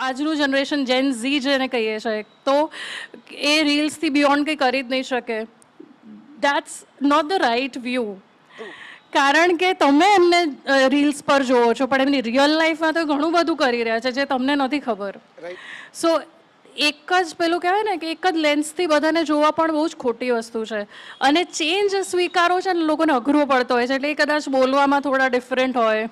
આજનું જનરેશન જેન ઝી જેને કહીએ છીએ, તો એ રીલ્સથી બિયોન્ડ કંઈ કરી જ નહીં શકે. That's not the right view. કારણ કે તમે એમને રીલ્સ પર જોવો છો, પણ એમની રિયલ લાઈફમાં તો ઘણું બધું કરી રહ્યા છે જે તમને નથી ખબર. સો એક જ પેલું કહેવાય ને કે એક જ લેન્સથી બધાને જોવા પણ બહુ જ ખોટી વસ્તુ છે. અને ચેન્જ સ્વીકારો છે ને લોકોને અઘરો પડતો હોય છે. એટલે એ કદાચ બોલવામાં થોડા ડિફરન્ટ હોય,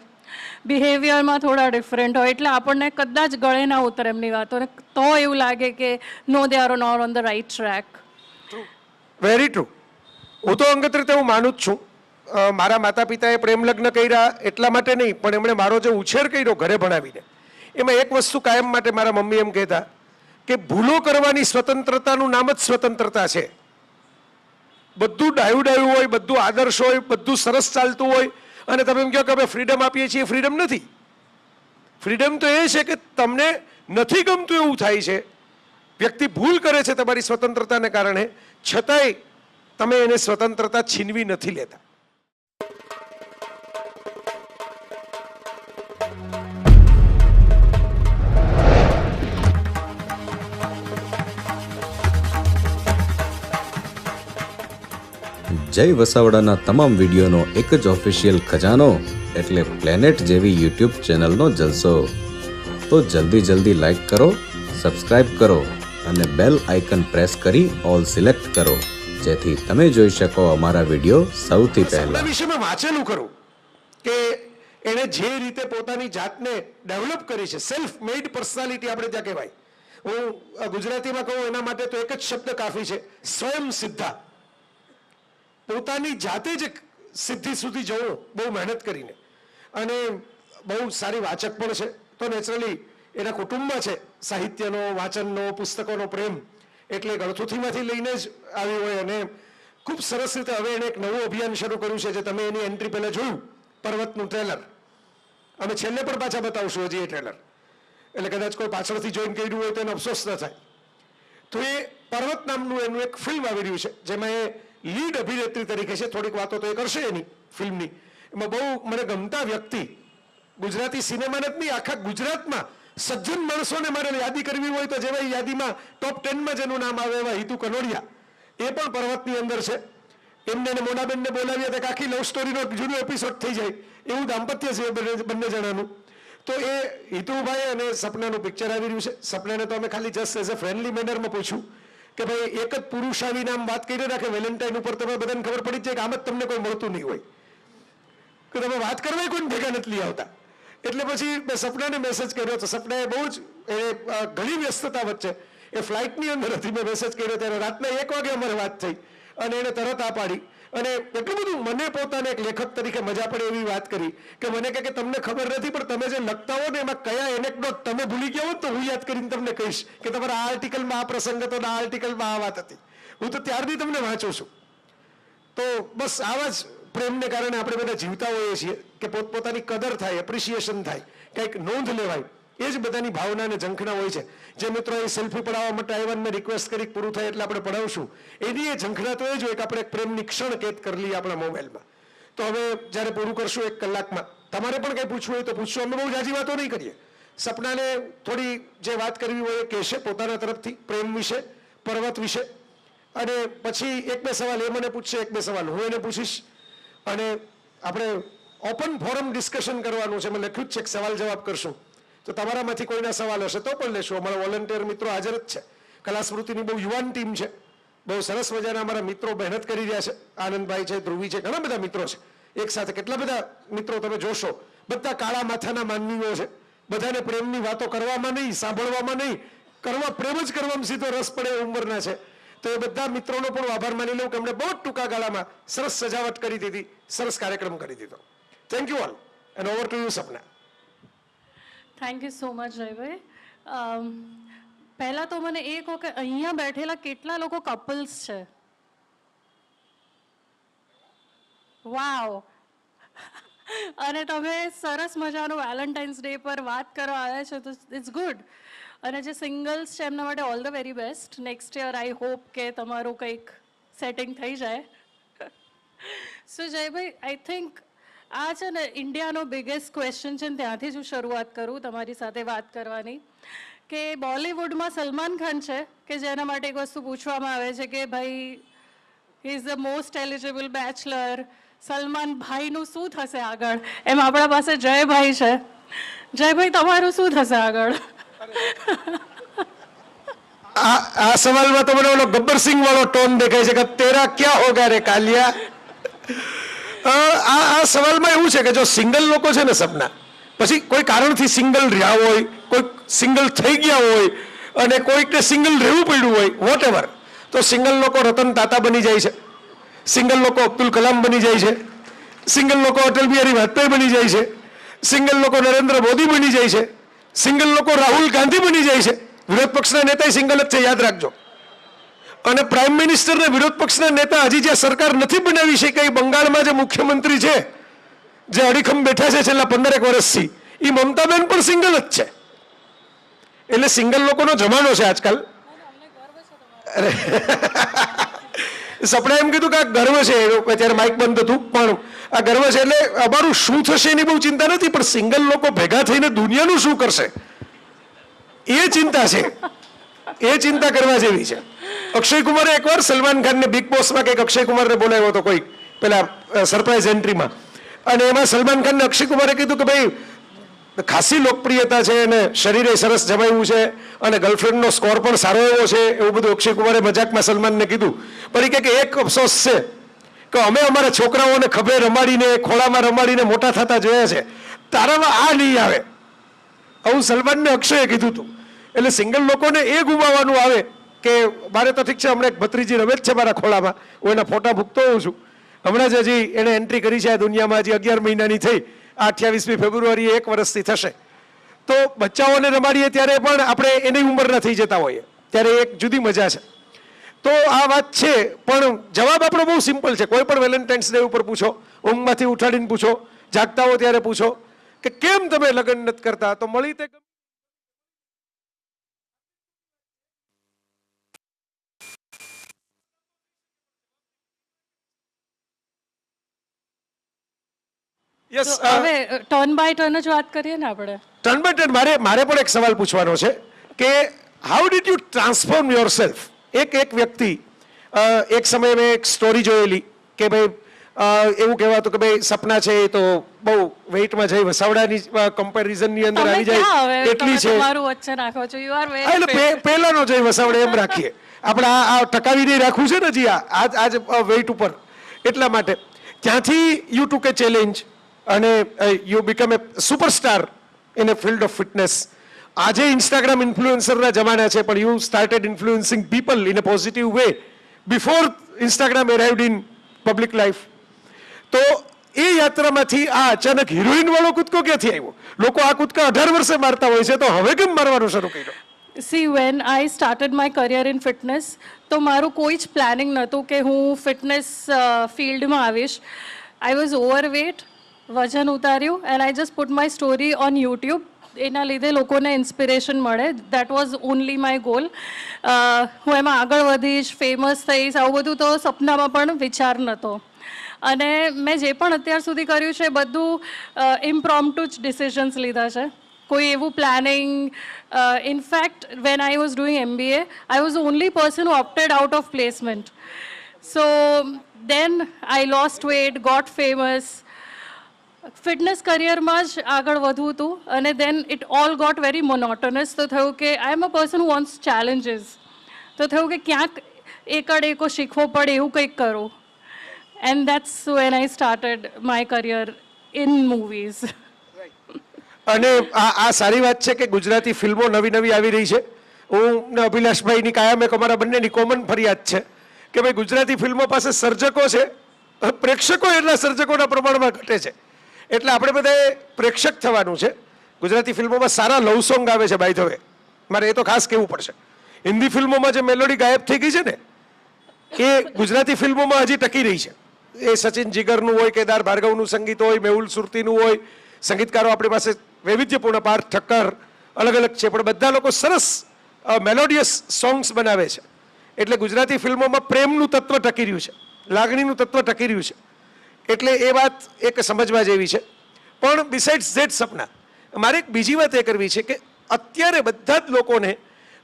બિહેવિયરમાં થોડા ડિફરન્ટ હોય, એટલે આપણને કદાચ ગળે ના ઉતરે એમની વાતો, તો એવું લાગે કે no they are not on the right track. Very true. હું તો અંગત રીતે હું માનું જ છું. મારા માતા પિતાએ પ્રેમ લગ્ન કર્યા એટલા માટે નહીં, પણ એમણે મારો જે ઉછેર કર્યો ઘરે ભણાવીને, એમાં એક વસ્તુ કાયમ માટે મારા મમ્મી એમ કહેતા કે ભૂલો કરવાની સ્વતંત્રતાનું નામ જ સ્વતંત્રતા છે. બધું ડાયું ડાયું હોય, બધું આદર્શ હોય, બધું સરસ ચાલતું હોય, અને તમે એમ કહો કે અમે ફ્રીડમ આપીએ છીએ, ફ્રીડમ નથી. ફ્રીડમ તો એ છે કે તમને નથી ગમતું એવું થાય છે, વ્યક્તિ ભૂલ કરે છે તમારી સ્વતંત્રતાને કારણે, છતાંય તમે એને સ્વતંત્રતા છીનવી નથી લેતા. જય વસાવડાના તમામ વિડીયોનો એક જ ઓફિશિયલ ખજાનો એટલે પ્લેનેટ જેવી યુટ્યુબ ચેનલનો જલસો. તો જલ્દી લાઈક કરો, સબસ્ક્રાઇબ કરો અને બેલ આઇકન પ્રેસ કરી ઓલ સિલેક્ટ કરો, જેથી તમે જોઈ શકો અમારા વિડીયો સૌથી પહેલા. વિશે મેં વાંચેલું ખરું કે એણે જે રીતે પોતાની જાતને ડેવલપ કરી છે, સેલ્ફ મેડ પર્સનાલિટી આપણે ત્યાં કહેવાય. હું ગુજરાતીમાં કહું એના માટે તો એક જ શબ્દ કાફી છે, સ્વયં સિદ્ધા. પોતાની જાતે જ સિદ્ધિ સુધી જવું બહુ મહેનત કરીને, અને બહુ સારી વાચક પણ છે. તો નેચરલી એના કુટુંબમાં છે સાહિત્યનો, વાંચનનો, પુસ્તકોનો પ્રેમ, એટલે ગળથુથીમાંથી લઈને જ આવી હોય. અને ખૂબ સરસ રીતે હવે એણે એક નવું અભિયાન શરૂ કર્યું છે, જે તમે એની એન્ટ્રી પહેલાં જોયું, પર્વતનું ટ્રેલર. અમે છેલ્લે પણ પાછા બતાવશું હજી એ ટ્રેલર, એટલે કદાચ કોઈ પાછળથી જોઈન કર્યું હોય તો એને અફસોસ ન થાય. તો એ પર્વત નામનું એનું એક ફિલ્મ આવી રહ્યું છે, જેમાં એ લીડ અભિનેત્રી તરીકે છે. થોડીક વાતો તો એ કરશે એની ફિલ્મની. એમાં બહુ મને ગમતા વ્યક્તિ, ગુજરાતી સિનેમાને જ નહીં, આખા ગુજરાતમાં સજ્જન માણસોને મારે યાદી કરવી હોય તો જેવા યાદીમાં ટોપ 10માં જેનું નામ આવે એવા હિતુ કનોડિયા, એ પણ પર્વતની અંદર છે. એમને અને મોનાબેનને બોલાવ્યા હતા કે આખી લવ સ્ટોરીનો જૂનો એપિસોડ થઈ જાય એવું દાંપત્ય છે બંને જણાનું. તો એ હિતુભાઈ અને સપનાનું પિક્ચર આવી રહ્યું છે. સપનાને તો અમે ખાલી જસ્ટ એઝ અ ફ્રેન્ડલી મેનરમાં પૂછ્યું કે ભાઈ એક જ પુરુષ આવીને આમ વાત કરી રાખે વેલેન્ટાઇન ઉપર, તમે બધાને ખબર પડી જાય કે આમ જ તમને કોઈ મળતું નહીં હોય, કે તમે વાત કરવા કોઈને ભેગા નથી લઈ આવતા. એટલે પછી મેં સપનાને મેસેજ કર્યો. તો સપનાએ બહુ જ ઘણી વ્યસ્તતા વચ્ચે એ ફ્લાઇટની અંદર હતી, મેં મેસેજ કર્યો ત્યારે રાતના 1 વાગે અમારે વાત થઈ, અને એને તરત આ પાડી. અને એટલું બધું મને પોતાને એક લેખક તરીકે મજા પડે એવી વાત કરી કે મને કહે કે તમને ખબર નથી, પણ તમે જે લખતા હો ને એમાં કયા એનેક્ડોટ તમે ભૂલી ગયા હો તો હું યાદ કરીને તમને કહીશ કે તમારા આ આર્ટિકલમાં આ પ્રસંગ હતો, આ આર્ટિકલમાં આ વાત હતી. હું તો ત્યારથી તમને વાંચું છું. તો બસ આવા જ પ્રેમને કારણે આપણે બધા જીવતા હોઈએ છીએ કે પોતપોતાની કદર થાય, એપ્રિસિએશન થાય, કંઈક નોંધ લેવાય, એ જ બધાની ભાવના અને ઝંખના હોય છે. જે મિત્રો એ સેલ્ફી પડાવવા માટે આવ્યા, મેં રિક્વેસ્ટ કરી પૂરું થાય એટલે આપણે પડાવશું, એની એ ઝંખના તો એ જ હોય કે આપણે એક પ્રેમની ક્ષણ કેદ કરી લઈએ આપણા મોબાઈલમાં. તો હવે જ્યારે પૂરું કરશું 1 કલાકમાં, તમારે પણ કંઈ પૂછવું હોય તો પૂછશું. અમે બહુ જાજી વાતો નહીં કરીએ. સપનાને થોડી જે વાત કરવી હોય એ કહેશે પોતાના તરફથી, પ્રેમ વિશે, પર્વત વિશે, અને પછી 1-2 સવાલ એ મને પૂછશે, 1-2 સવાલ હું એને પૂછીશ, અને આપણે ઓપન ફોરમ ડિસ્કશન કરવાનું છે. મેં લખ્યું જ છે કે સવાલ જવાબ કરશું. તો તમારામાંથી કોઈના સવાલ હશે તો પણ લેશું. અમારા વોલન્ટિયર મિત્રો હાજર જ છે. કલા સ્મૃતિની બહુ યુવાન ટીમ છે, બહુ સરસ મજાના અમારા મિત્રો મહેનત કરી રહ્યા છે. આનંદભાઈ છે, ધ્રુવી છે, ઘણા બધા મિત્રો છે. એક સાથે કેટલા બધા મિત્રો તમે જોશો, બધા કાળા માથાના માનવીઓ છે. બધાને પ્રેમની વાતો કરવામાં નહીં, સાંભળવામાં નહીં, પ્રેમ જ કરવામાં સીધો રસ પડે એ ઉંમરના છે. તો એ બધા મિત્રોનો પણ આભાર માની લઉં કે એમણે બહુ ટૂંકા ગાળામાં સરસ સજાવટ કરી દીધી, સરસ કાર્યક્રમ કરી દીધો. Thank you all and over to you Sapna. Thank you so much Jaybhai. પહેલાં તો મને એ કહો કે અહીંયા બેઠેલા કેટલા લોકો કપલ્સ છે? વાવ. અને તમે સરસ મજાનો વેલેન્ટાઇન્સ ડે પર વાત કરવા આવ્યા છો તો ઇટ્સ ગુડ. અને જે સિંગલ્સ છે એમના માટે all the very best. Next year I hope કે તમારું કંઈક સેટિંગ થઈ જાય. સો જયભાઈ, આઈ થિંક આ છે ને ઇન્ડિયાનો બિગેસ્ટ ક્વેશ્ચન છે ને ત્યાંથી જ હું શરૂઆત કરું તમારી સાથે વાત કરવાની કે બોલિવૂડમાં સલમાન ખાન છે કે જેના માટે એક વસ્તુ પૂછવામાં આવે છે કે ભાઈ he is the most eligible bachelor. Salman ભાઈનું શું થશે આગળ? એમ આપણા પાસે જયભાઈ છે. જયભાઈ તમારું શું થશે આગળ? આ સવાલમાં તો મને ઓલો ગબ્બરસિંહ વાળો ટોન દેખાય છે કે તેરા ક્યાં હોગા રે કાલિયા. આ સવાલમાં એવું છે કે જો સિંગલ લોકો છે ને સપના, પછી કોઈ કારણથી સિંગલ રહ્યા હોય, કોઈ સિંગલ થઈ ગયા હોય અને કોઈકને સિંગલ રહેવું પડ્યું હોય, વોટ એવર, તો સિંગલ લોકો રતન તાતા બની જાય છે, સિંગલ લોકો અબ્દુલ કલામ બની જાય છે, સિંગલ લોકો અટલ બિહારી વાજપેયી બની જાય છે, સિંગલ લોકો નરેન્દ્ર મોદી બની જાય છે, સિંગલ લોકો રાહુલ ગાંધી બની જાય છે. વિરોધ પક્ષના નેતા સિંગલ જ છે, યાદ રાખજો. અને પ્રાઇમ મિનિસ્ટર ને વિરોધ પક્ષના નેતા હજી જે સરકાર નથી બનાવી શકી, બંગાળમાં જે મુખ્યમંત્રી છે, જે અડીખમ બેઠા છે છેલ્લા 15 વર્ષથી, એ મમતાબેન પણ સિંગલ જ છે. એટલે સિંગલ લોકોનો જમાનો છે આજકાલ. સપના એમ કીધું કે આ ગર્વ છે, અત્યારે માઇક બંધ હતું, પણ આ ગર્વ છે. એટલે અમારું શું થશે એની બહુ ચિંતા નથી, પણ સિંગલ લોકો ભેગા થઈને દુનિયાનું શું કરશે એ ચિંતા છે. એ ચિંતા કરવા જેવી છે. અક્ષય કુમારે એકવાર સલમાન ખાનને બિગ બોસમાં કંઈક અક્ષય કુમારને બોલાવ્યો હતો કોઈ પેલા સરપ્રાઈઝ એન્ટ્રીમાં, અને એમાં સલમાન ખાનને અક્ષય કુમારે કીધું કે ભાઈ ખાસી લોકપ્રિયતા છે અને શરીરે સરસ જમાયું છે અને ગર્લફ્રેન્ડનો સ્કોર પણ સારો એવો છે, એવું બધું અક્ષય કુમારે મજાકમાં સલમાનને કીધું. પણ એ કે એક અફસોસ છે કે અમે અમારા છોકરાઓને ખભે રમાડીને, ખોળામાં રમાડીને મોટા થતા જોયા છે, તારામાં આ નહીં આવે. આવું સલમાનને અક્ષયે કીધું હતું. એટલે સિંગલ લોકોને એ ગુમાવવાનું આવે કે મારે તો ઠીક છે, હમણાં એક ભત્રીજી રમે જ છે મારા ખોળામાં, હું એના ફોટા મૂકતો હોઉં છું. હમણાં જ હજી એને એન્ટ્રી કરી છે આ દુનિયામાં, હજી 11 મહિનાની થઈ, 28મી ફેબ્રુઆરીએ 1 વર્ષથી થશે. તો બચ્ચાઓને રમાડીએ ત્યારે પણ આપણે એની ઉંમરના થઈ જતા હોઈએ, ત્યારે એક જુદી મજા છે. તો આ વાત છે, પણ જવાબ આપણો બહુ સિમ્પલ છે. કોઈ પણ વેલેન્ટાઇન્સ ડે ઉપર પૂછો, ઊંઘમાંથી ઉઠાડીને પૂછો, જાગતા હો ત્યારે પૂછો કે કેમ તમે લગ્ન નથી કરતા, તો મળી તે યસ. હવે ટર્ન બાય ટર્ન જ વાત કરીએ ને આપણે. ટર્ન બાય ટર્ન મારે પણ એક સવાલ પૂછવાનો છે કે how did you transform your self. એક વ્યક્તિ, એક સમયે મેં એક સ્ટોરી જોયેલી કે ભાઈ એવું કહેવાતું કે ભાઈ સપના છે તો બહુ વેઇટમાં જઈ વસાવડાની કમ્પેરિઝનની અંદર આવી જાય એટલી છે. તમારું વચ્ચે નાખો છો, યુ આર વેરી. એટલે પહેલાનો જઈ વસાવડે એમ રાખીએ આપણે. આ ટકાવી નહીં રાખવું છે ને જી આજ વેઇટ ઉપર. એટલા માટે ત્યાંથી યુ ટુક એ ચેલેન્જ અને you become a superstar in a field of fitness. આજે ઇન્સ્ટાગ્રામ ઇન્ફ્લુએન્સરના જમાના છે, પણ you started influencing people in a positive way before Instagram arrived in public life. તો એ યાત્રામાંથી આ અચાનક હિરોઈન વાળો કૂદકો ક્યાંથી આવ્યો? લોકો આ કૂદકા 18 વર્ષે મારતા હોય છે, તો હવે કેમ મારવાનું શરૂ કર્યું? C when I started my career in fitness, તો મારું કોઈ જ પ્લાનિંગ નહોતું કે હું ફિટનેસ ફિલ્ડમાં આવીશ. આઈ વોઝ ઓવરવેટ, વજન ઉતાર્યું, and I just put my story on YouTube. એના લીધે લોકોને ઇન્સ્પિરેશન મળે. That was only my goal. હું એમાં આગળ વધીશ, ફેમસ થઈશ, આવું બધું તો સપનામાં પણ વિચાર નહોતો. અને મેં જે પણ અત્યાર સુધી કર્યું છે બધું ઇમ્પ્રોમ્પ્ટુ જ ડિસિઝન્સ લીધા છે, કોઈ એવું planning. In fact when I was doing MBA, I was the only person who opted out of placement. So then I lost weight, got famous. Fitness કરિયરમાં જ આગળ વધવું હતું અને then it all got very monotonous. તો થયું કે I am a person who wants challenges. તો થયું કે ક્યાંક એકો શીખવો પડે એવું કંઈક કરું. And that's when I started my career in movies. અને આ સારી વાત છે કે ગુજરાતી ફિલ્મો નવી નવી આવી રહી છે. હું ને અભિલાષભાઈની કાયમ એક અમારા બંનેની કોમન ફરિયાદ છે કે ભાઈ ગુજરાતી ફિલ્મો પાસે સર્જકો છે, પ્રેક્ષકો એટલા સર્જકોના પ્રમાણમાં ઘટે છે. એટલે આપણે બધાએ પ્રેક્ષક થવાનું છે. ગુજરાતી ફિલ્મોમાં સારા લવ સોંગ આવે છે, બાય ધ વે, મારે એ તો ખાસ કહેવું પડશે. હિન્દી ફિલ્મોમાં જે મેલોડી ગાયબ થઈ ગઈ છે ને, એ ગુજરાતી ફિલ્મોમાં હજી ટકી રહી છે. એ સચિન જીગરનું હોય, કેદાર ભાર્ગવનું સંગીત હોય, મેહુલ સુરતીનું હોય, સંગીતકારો આપણી પાસે વૈવિધ્યપૂર્ણ, પાર્થ ઠક્કર, અલગ અલગ છે, પણ બધા લોકો સરસ મેલોડિયસ સોંગ્સ બનાવે છે. એટલે ગુજરાતી ફિલ્મોમાં પ્રેમનું તત્વ ટકી રહ્યું છે, લાગણીનું તત્વ ટકી રહ્યું છે. એટલે એ વાત એક સમજવા જેવી છે. પણ બિસાઇડ્સ ધેટ સપના, મારે એક બીજી વાત એ કરવી છે કે અત્યારે બધા જ લોકોને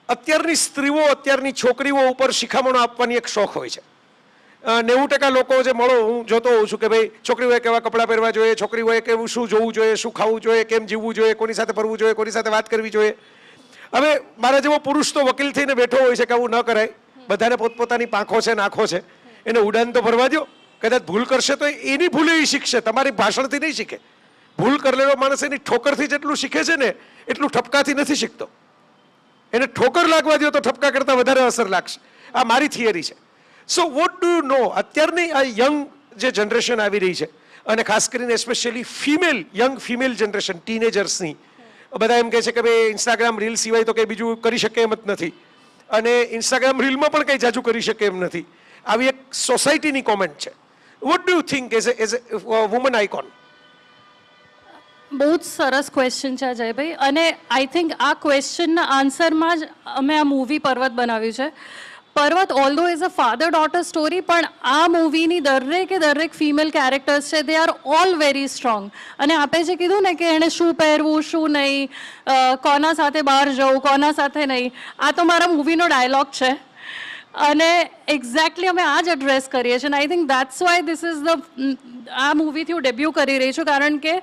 અત્યારની સ્ત્રીઓ, અત્યારની છોકરીઓ ઉપર શિખામણો આપવાની એક શોખ હોય છે. 90% લોકો જે મળો હું જોતો હોઉં છું કે ભાઈ છોકરીઓએ કેવા કપડાં પહેરવા જોઈએ, છોકરીઓએ કેવું શું જોવું જોઈએ, શું ખાવું જોઈએ, કેમ જીવવું જોઈએ, કોની સાથે ફરવું જોઈએ, કોની સાથે વાત કરવી જોઈએ. હવે મારા જેવો પુરુષ તો વકીલ થઈને બેઠો હોય છે કે આવું ન કરાય, બધાને પોતપોતાની પાંખો છે, નાખો છે, એને ઉડાન તો ભરવા દો. કદાચ ભૂલ કરશે તો એની ભૂલ એ શીખશે, તમારી ભાષણથી નહીં શીખે. ભૂલ કરેલો માણસ એની ઠોકરથી જેટલું શીખે છે ને એટલું ઠપકાથી નથી શીખતો. એને ઠોકર લાગવા દો તો ઠપકા કરતાં વધારે અસર લાગશે. આ મારી થિયરી છે. So what do you know, અત્યારની આ યંગ જે જનરેશન આવી રહી છે અને ખાસ કરીને especially female, young female generation, ટીનેજર્સની, બધા એમ કહે છે કે ભાઈ ઇન્સ્ટાગ્રામ રીલ સિવાય તો કંઈ બીજું કરી શકે એમ જ નથી અને ઇન્સ્ટાગ્રામ રીલમાં પણ કંઈ જાજુ કરી શકે એમ નથી. આવી એક સોસાયટીની કોમેન્ટ છે. Vote do you think as a woman icon? બહુ જ સરસ ક્વેશ્ચન છે અજયભાઈ, અને આઈ થિંક આ ક્વેશ્ચનના આન્સરમાં જ અમે આ મૂવી પર્વત બનાવ્યું છે. Parvat although is a father daughter story, પણ આ મૂવીની દરેક ફિમેલ કેરેક્ટર્સ છે, they are all very strong. અને આપે જે કીધું ને કે એણે શું પહેરવું, શું નહીં, કોના સાથે બહાર જવું, કોના સાથે નહીં, આ તો મારા મૂવીનો ડાયલોગ છે અને એક્ઝેક્ટલી અમે આ જ એડ્રેસ કરીએ છીએ. અને I think that's why this is આ મૂવીથી હું ડેબ્યુ કરી રહી છું, કારણ કે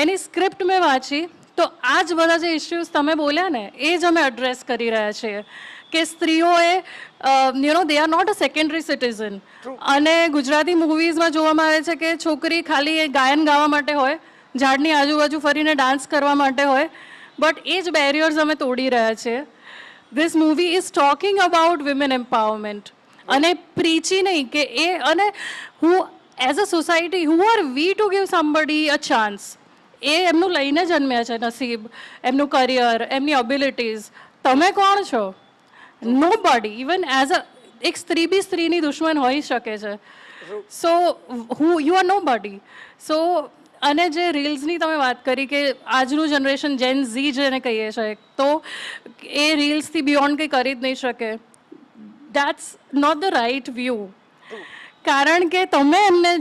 એની સ્ક્રિપ્ટ મેં વાંચી તો આ જ બધા જે ઇશ્યુઝ તમે બોલ્યા ને એ જ અમે એડ્રેસ કરી રહ્યા છીએ કે સ્ત્રીઓએ they are not a secondary citizen. અને ગુજરાતી મૂવીઝમાં જોવામાં આવે છે કે છોકરી ખાલી એ ગાયન ગાવા માટે હોય, ઝાડની આજુબાજુ ફરીને ડાન્સ કરવા માટે હોય, બટ એ જ બેરિયર્સ અમે તોડી રહ્યા છીએ. This movie is talking about women empowerment અને પ્રીચી નહીં કે એ, અને હું as a society who are we to give somebody a chance. એ એમનું લઈને જન્મ્યા છે નસીબ, એમનું કરિયર, એમની અબિલિટીઝ. તમે કોણ છો? Nobody. Even as a એક સ્ત્રી બી સ્ત્રીની દુશ્મન હોઈ શકે છે. So you are nobody. So અને જે રીલ્સની તમે વાત કરી કે આજનું જનરેશન જેન ઝી જેને કહીએ છીએ, તો એ રીલ્સથી બિયોન્ડ કંઈ કરી જ નહીં શકે. That's not the right view. કારણ કે તમે એમને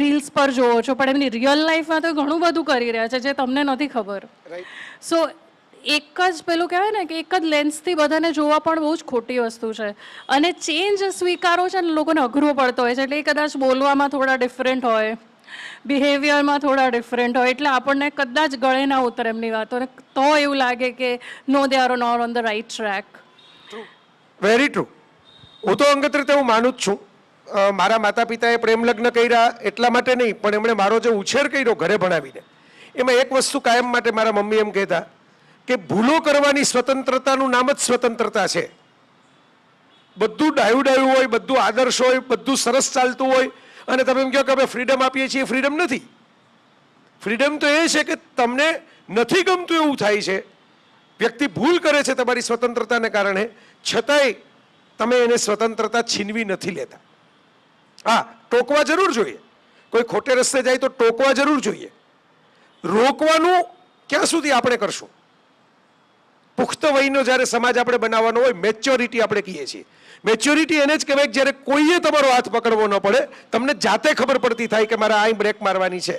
રીલ્સ પર જોવો છો પણ એમની રિયલ લાઈફમાં તો ઘણું બધું કરી રહ્યા છે જે તમને નથી ખબર. સો એક જ પેલું કહેવાય ને કે એક જ લેન્સથી બધાને જોવા પણ બહુ જ ખોટી વસ્તુ છે. અને ચેન્જ સ્વીકારો છે ને લોકોને અઘરો પડતો હોય છે, એટલે એ કદાચ બોલવામાં થોડા ડિફરન્ટ હોય, બિહેવિયરમાં થોડા ડિફરન્ટ હોય, એટલે આપણને કદાચ ગળે ના ઉતરે એમની વાતો, તો એવું લાગે કે no they are not on the right track. Very true. હું તો અંગત રીતે હું માનું જ છું. મારા માતા પિતાએ પ્રેમ લગ્ન કર્યા એટલા માટે નહીં, પણ એમણે મારો જે ઉછેર કર્યો ઘરે ભણાવીને, એમાં એક વસ્તુ કાયમ માટે મારા મમ્મી એમ કહેતા કે ભૂલો કરવાની સ્વતંત્રતાનું નામ જ સ્વતંત્રતા છે. બધું ડાયું ડાયું હોય, બધું આદર્શ હોય, બધું સરસ ચાલતું હોય અને તમે એમ કહો કે અમે ફ્રીડમ આપીએ છીએ, ફ્રીડમ નથી. ફ્રીડમ તો એ છે કે તમને નથી ગમતું એવું થાય છે, વ્યક્તિ ભૂલ કરે છે તમારી સ્વતંત્રતાને કારણે, છતાંય તમે એને સ્વતંત્રતા છીનવી નથી લેતા. હા, ટોકવા જરૂર જોઈએ, કોઈ ખોટે રસ્તે જાય તો ટોકવા જરૂર જોઈએ. રોકવાનું ક્યાં સુધી આપણે કરશું? પુખ્ત વયનો જ્યારે સમાજ આપણે બનાવવાનો હોય, મેચ્યોરિટી આપણે કહીએ છીએ. મેચ્યોરિટી એને જ કહેવાય કે જ્યારે કોઈએ તમારો હાથ પકડવો ન પડે, તમને જાતે ખબર પડતી થાય કે મારે અહીં બ્રેક મારવાની છે.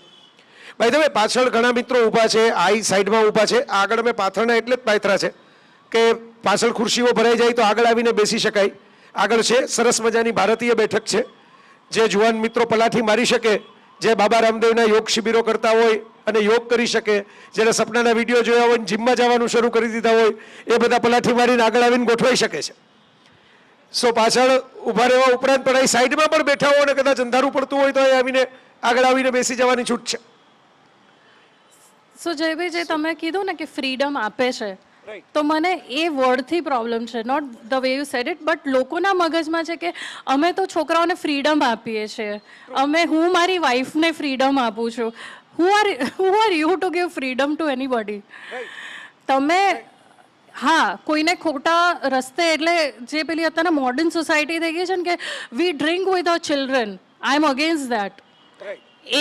ભાઈ તમે પાછળ ઘણા મિત્રો ઊભા છે, આ સાઈડમાં ઊભા છે, આગળ અમે પાથરણા એટલે જ પાથરા છે કે પાછળ ખુરશીઓ ભરાઈ જાય તો આગળ આવીને બેસી શકાય. આગળ છે સરસ મજાની ભારતીય બેઠક છે, જે જુવાન મિત્રો પલાઠી મારી શકે, જે બાબા રામદેવના યોગ શિબિરો કરતા હોય અને યોગ કરી શકે, જેને સપનાના વિડીયો જોયા હોય, જીમમાં જવાનું શરૂ કરી દીધા હોય, એ બધા પલાઠી મારીને આગળ આવીને ગોઠવાઈ શકે છે. સો પાછળ ઊભા રહેવા ઉપરાંત પણ અહીં સાઈડમાં પણ બેઠા હોય અને કદાચ અંધારું પડતું હોય તો એ આવીને આગળ આવીને બેસી જવાની છૂટ છે. સો જયભાઈ, જે તમે કીધું ને કે ફ્રીડમ આપે છે, તો મને એ વર્ડથી પ્રોબ્લેમ છે, not the way you said it, but લોકોના મગજમાં છે કે અમે તો છોકરાઓને ફ્રીડમ આપીએ છીએ, હું મારી વાઈફને ફ્રીડમ આપું છું. Who are you to give freedom two anybody? તમે હા, કોઈને ખોટા રસ્તે, એટલે જે પેલી અત્યારના મોડર્ન સોસાયટી થઈ ગઈ છે ને કે we drink with our children, I am against that.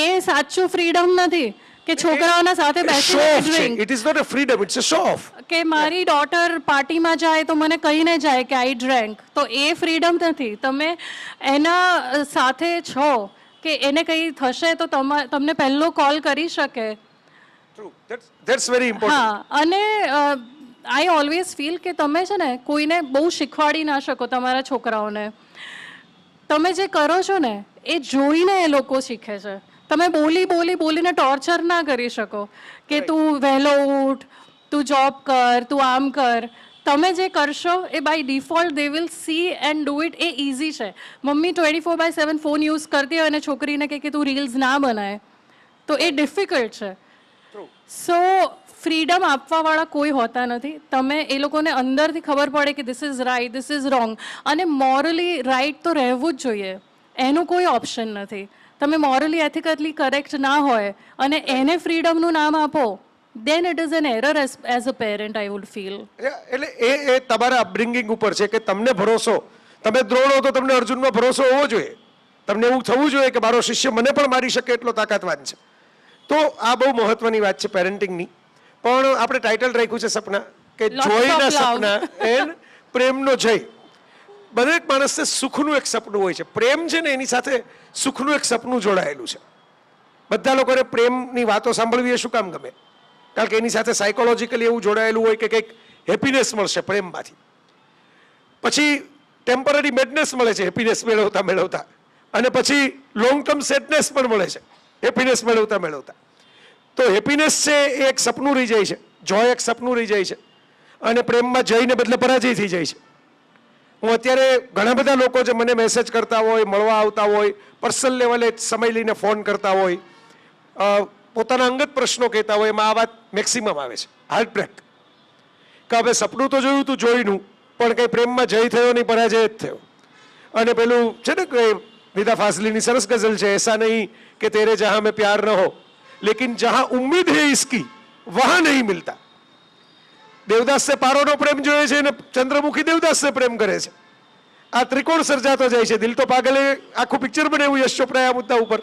એ સાચું ફ્રીડમ નથી કે છોકરાઓના સાથે બેસીને drink. It is not a freedom, it's a show off. કે મારી ડોટર પાર્ટીમાં જાય તો મને કહીને જાય કે આઈ ડ્રેન્ક, તો એ ફ્રીડમ નથી. તમે એના સાથે છો, કે એને કંઈ થશે તો તમને પહેલો કોલ કરી શકે. True, that's very important. હા, અને આઈ ઓલવેઝ ફીલ કે તમે છે ને કોઈને બહુ શીખવાડી ના શકો તમારા છોકરાઓને. તમે જે કરો છો ને એ જોઈને એ લોકો શીખે છે. તમે બોલીને ટોર્ચર ના કરી શકો કે તું વહેલો ઉઠ, તું જોબ કર, તું આમ કર. તમે જે કરશો એ by default they will see and do it. એ ઇઝી છે. મમ્મી 24/7 ફોન યુઝ કરતી હોય અને છોકરીને કહે કે તું રીલ્સ ના બનાય તો એ ડિફિકલ્ટ છે. સો ફ્રીડમ આપવાવાળા કોઈ હોતા નથી. તમે એ લોકોને અંદરથી ખબર પડે કે this is right, this is wrong, અને મોરલી રાઈટ તો રહેવું જ જોઈએ. એનું કોઈ ઓપ્શન નથી. તમે મોરલી એથિકલી કરેક્ટ ના હોય અને એને ફ્રીડમનું નામ આપો, then it is an error as a parent, I would feel. એટલે એ તમારા અપબ્રિંગિંગ ઉપર છે કે તમને ભરોસો, તમે દ્રોણ હો તો તમને અર્જુનમાં ભરોસો હોવો જોઈએ. તમને એવું થવું જોઈએ કે મારો શિષ્ય મને પણ મારી શકે એટલો તાકાતવાન છે. તો આ બહુ મહત્વની વાત છે પેરેન્ટિંગની. પણ આપણે ટાઇટલ રાખ્યું છે સપના, કે જોઈના સપના એન્ડ પ્રેમનો જય. દરેક માણસને સુખનું એક સપનું હોય છે. પ્રેમ છે ને એની સાથે સુખનું એક સપનું જોડાયેલું છે. બધા લોકોને પ્રેમની વાતો સાંભળવી એ શું કામ ગમે? કારણ કે એની સાથે સાયકોલોજીકલી એવું જોડાયેલું હોય કે કંઈક હેપીનેસ મળશે પ્રેમમાંથી. પછી ટેમ્પરરી મેડનેસ મળે છે હેપીનેસ મેળવતા, અને પછી લોંગ ટર્મ સેડનેસ પણ મળે છે હેપીનેસ મેળવતા. તો હેપીનેસ છે એ એક સપનું રહી જાય છે, જોય એક સપનું રહી જાય છે, અને પ્રેમમાં જઈને બદલે પરાજય થઈ જાય છે. હું અત્યારે ઘણા બધા લોકો જે મને મેસેજ કરતા હોય, મળવા આવતા હોય, પર્સનલ લેવલે સમય લઈને ફોન કરતા હોય, પોતાના અંગત પ્રશ્નો કહેતા હોય, એમાં આ વાત મેક્સિમમ આવે છે, હાર્ટ બ્રેક. કે હવે સપનું તો જોયું તું જોઈનું, પણ કંઈ પ્રેમમાં જય થયો નહીં, પરાજય જ થયો. અને પેલું છે ને કે નિદા ફાઝલીની સરસ ગઝલ છે, એસા નહીં કે તેરે જહાં મેં પ્યાર ન હો, લેકિન જહાં ઉમ્મીદ હૈ ઇસકી વહાં નહીં મિલતા. દેવદાસ સે પારોનો પ્રેમ જોઈએ છે અને ચંદ્રમુખી દેવદાસ સે પ્રેમ કરે છે. આ ત્રિકોણ સર્જાતો જાય છે. દિલ તો પાગલે આખું પિક્ચર બનાવ્યું યશ ચોપરાએ આ મુદ્દા ઉપર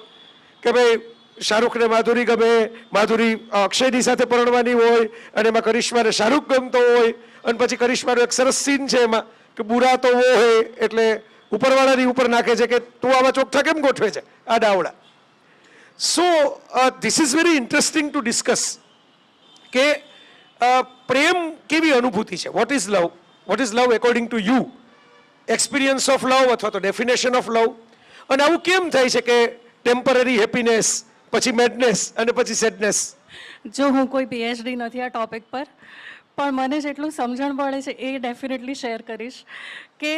કે ભાઈ શાહરૂખને માધુરી ગમે, માધુરી અક્ષયની સાથે પરણવાની હોય, અને એમાં કરિશ્માને શાહરૂખ ગમતો હોય, અને પછી કરિશ્માનો એક સરસ સીન છે એમાં કે બુરા તો વો હે, એટલે ઉપરવાળાની ઉપર નાખે છે કે તું આવા ચોકઠા કેમ ગોઠવે છે આ ડાવડા. So this is very interesting to discuss કે પ્રેમ કેવી અનુભૂતિ છે. What is love? What is love according to you? Experience of love અથવા તો ડેફિનેશન ઓફ લવ. અને આવું કેમ થાય છે કે ટેમ્પરરી હેપીનેસ, પછી મેડનેસ અને પછી સેડનેસ? જો હું કોઈ પીએચડી નથી આ ટોપિક પર, પણ મને જેટલું સમજણ પડે છે એ ડેફિનેટલી શેર કરીશ કે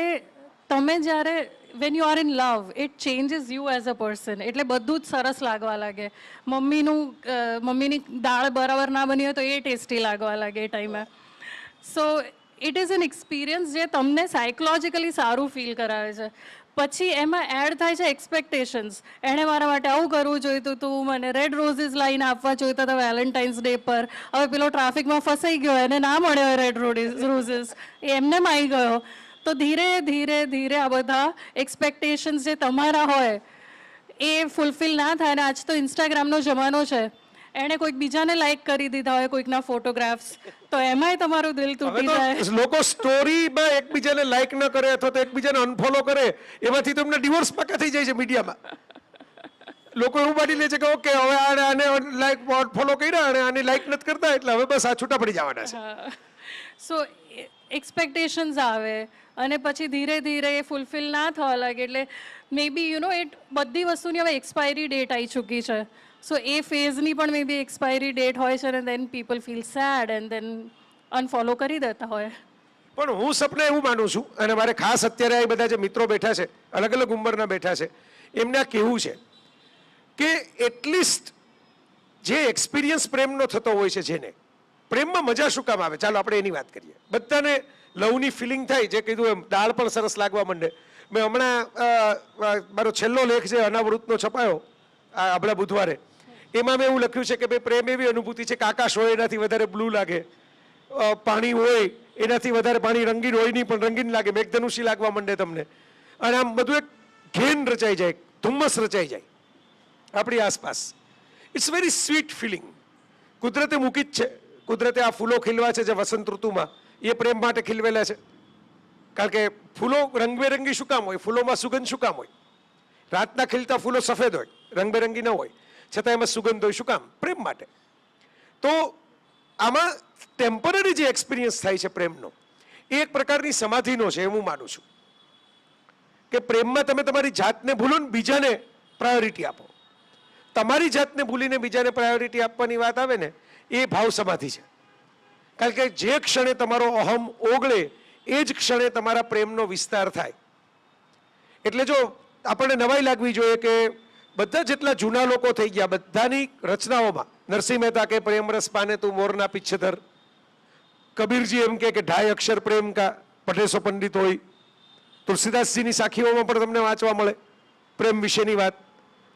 તમે જ્યારે when you are in love it changes you as a person. એટલે બધું જ સરસ લાગવા લાગે. મમ્મીની દાળ બરાબર ના બની હોય તો એ ટેસ્ટી લાગવા લાગે એ ટાઈમે. So it is an experience જે તમને સાયકોલોજીકલી સારું ફીલ કરાવે છે. પછી એમાં એડ થાય છે એક્સપેક્ટેશન્સ. એણે મારા માટે આવું કરવું જોઈતું હતું, મને રેડ રોઝીસ લાઈને આપવા જોઈતા હતા વેલેન્ટાઇન્સ ડે પર. હવે પેલો ટ્રાફિકમાં ફસાઈ ગયો, એને ના મળ્યો રેડ રોઝીસ, એ એમને આવી ગયો. તો ધીરે ધીરે ધીરે આ બધા એક્સપેક્ટેશન્સ જે તમારા હોય એ ફૂલફિલ ના થાય. અને આજ તો ઇન્સ્ટાગ્રામનો જમાનો છે, એણે કોઈક બીજાને લાઈક કરી દીધા હોય કોઈકના ફોટોગ્રાફ્સ, તો એમાંય તમારું દિલ તૂટી જાય. લોકો સ્ટોરીમાં એકબીજાને લાઈક ન કરે અથવા તો એકબીજાને અનફોલો કરે, એમાંથી તો એમને ડિવોર્સ પાકા થઈ જાય છે મીડિયામાં. લોકો એવું માની લે છે કે ઓકે હવે આને લાઈક ફોલો કર્યા અને આને લાઈક નથી કરતા એટલે હવે બસ આ છૂટા પડી જવાના છે. સો એક્સપેક્ટેશન્સ આવે અને પછી ધીરે ધીરે એ ફૂલફિલ ના થવા લાગે. એટલે મે બી યુ નો ઇટ બધી વસ્તુની હવે એક્સપાયરી ડેટ આવી ચૂકી છે. સો એ ફેઝની પણ મે બી એક્સપાયરી ડેટ હોય છે અને then people feel sad and then unfollow કરી દેતા હોય. પણ હું સપને એવું માનું છું, અને મારે ખાસ અત્યારે આ બધા જે મિત્રો બેઠા છે, અલગ અલગ ઉંમરના બેઠા છે, એમને આ કહેવું છે કે એટલીસ્ટ જે એક્સપિરિયન્સ પ્રેમનો થતો હોય છે, જેને પ્રેમમાં મજા શું કામ આવે, ચાલો આપણે એની વાત કરીએ. બધાને લવની ફિલિંગ થાય, જે કીધું એમ દાળ પણ સરસ લાગવા માંડે. મેં હમણાં મારો છેલ્લો લેખ છે અનાવૃતનો છપાયો આપણા બુધવારે, એમાં મેં એવું લખ્યું છે કે ભાઈ પ્રેમ એવી અનુભૂતિ છે કે આકાશ હોય એનાથી વધારે બ્લુ લાગે, પાણી હોય એનાથી વધારે પાણી રંગીન હોય નહીં પણ રંગીન લાગે, મેઘધનુષી લાગવા માંડે તમને, અને આમ બધું એક ઘેન રચાઈ જાય, ધુમ્મસ રચાઈ જાય આપણી આસપાસ. It's very sweet feeling. કુદરતે મૂકી જ છે. કુદરતે આ ફૂલો ખીલવા છે જે વસંત ઋતુમાં, એ પ્રેમ માટે ખીલવેલા છે. કારણ કે ફૂલો રંગબેરંગી શું કામ હોય? ફૂલોમાં સુગંધ શું કામ હોય? રાતના ખીલતા ફૂલો સફેદ હોય, રંગબેરંગી ન હોય, છતાં એમાં સુગંધ હોય. શું કામ? પ્રેમ માટે. તો આમાં ટેમ્પરરી જે એક્સપિરિયન્સ થાય છે પ્રેમનો, એ એક પ્રકારની સમાધિનો છે, હું માનું છું કે પ્રેમમાં તમે તમારી જાતને ભૂલો ને બીજાને પ્રાયોરિટી આપો. તમારી જાતને ભૂલીને બીજાને પ્રાયોરિટી આપવાની વાત આવે ને, એ ભાવ સમાધિ છે. કારણ કે જે ક્ષણે તમારો અહમ ઓગળે એ જ ક્ષણે તમારા પ્રેમનો વિસ્તાર થાય. એટલે જો આપણને નવાઈ લાગવી જોઈએ કે બધા જેટલા જૂના લોકો થઈ ગયા, બધાની રચનાઓમાં નરસિંહ મહેતા કે પ્રેમ રસ પાને તું મોરના પીછેધર, કબીરજી એમ કે ઢાઈ અક્ષર પ્રેમ કા પઢેસો પંડિત હોય, તુલસીદાસજીની સાખીઓમાં પણ તમને વાંચવા મળે પ્રેમ વિશેની વાત.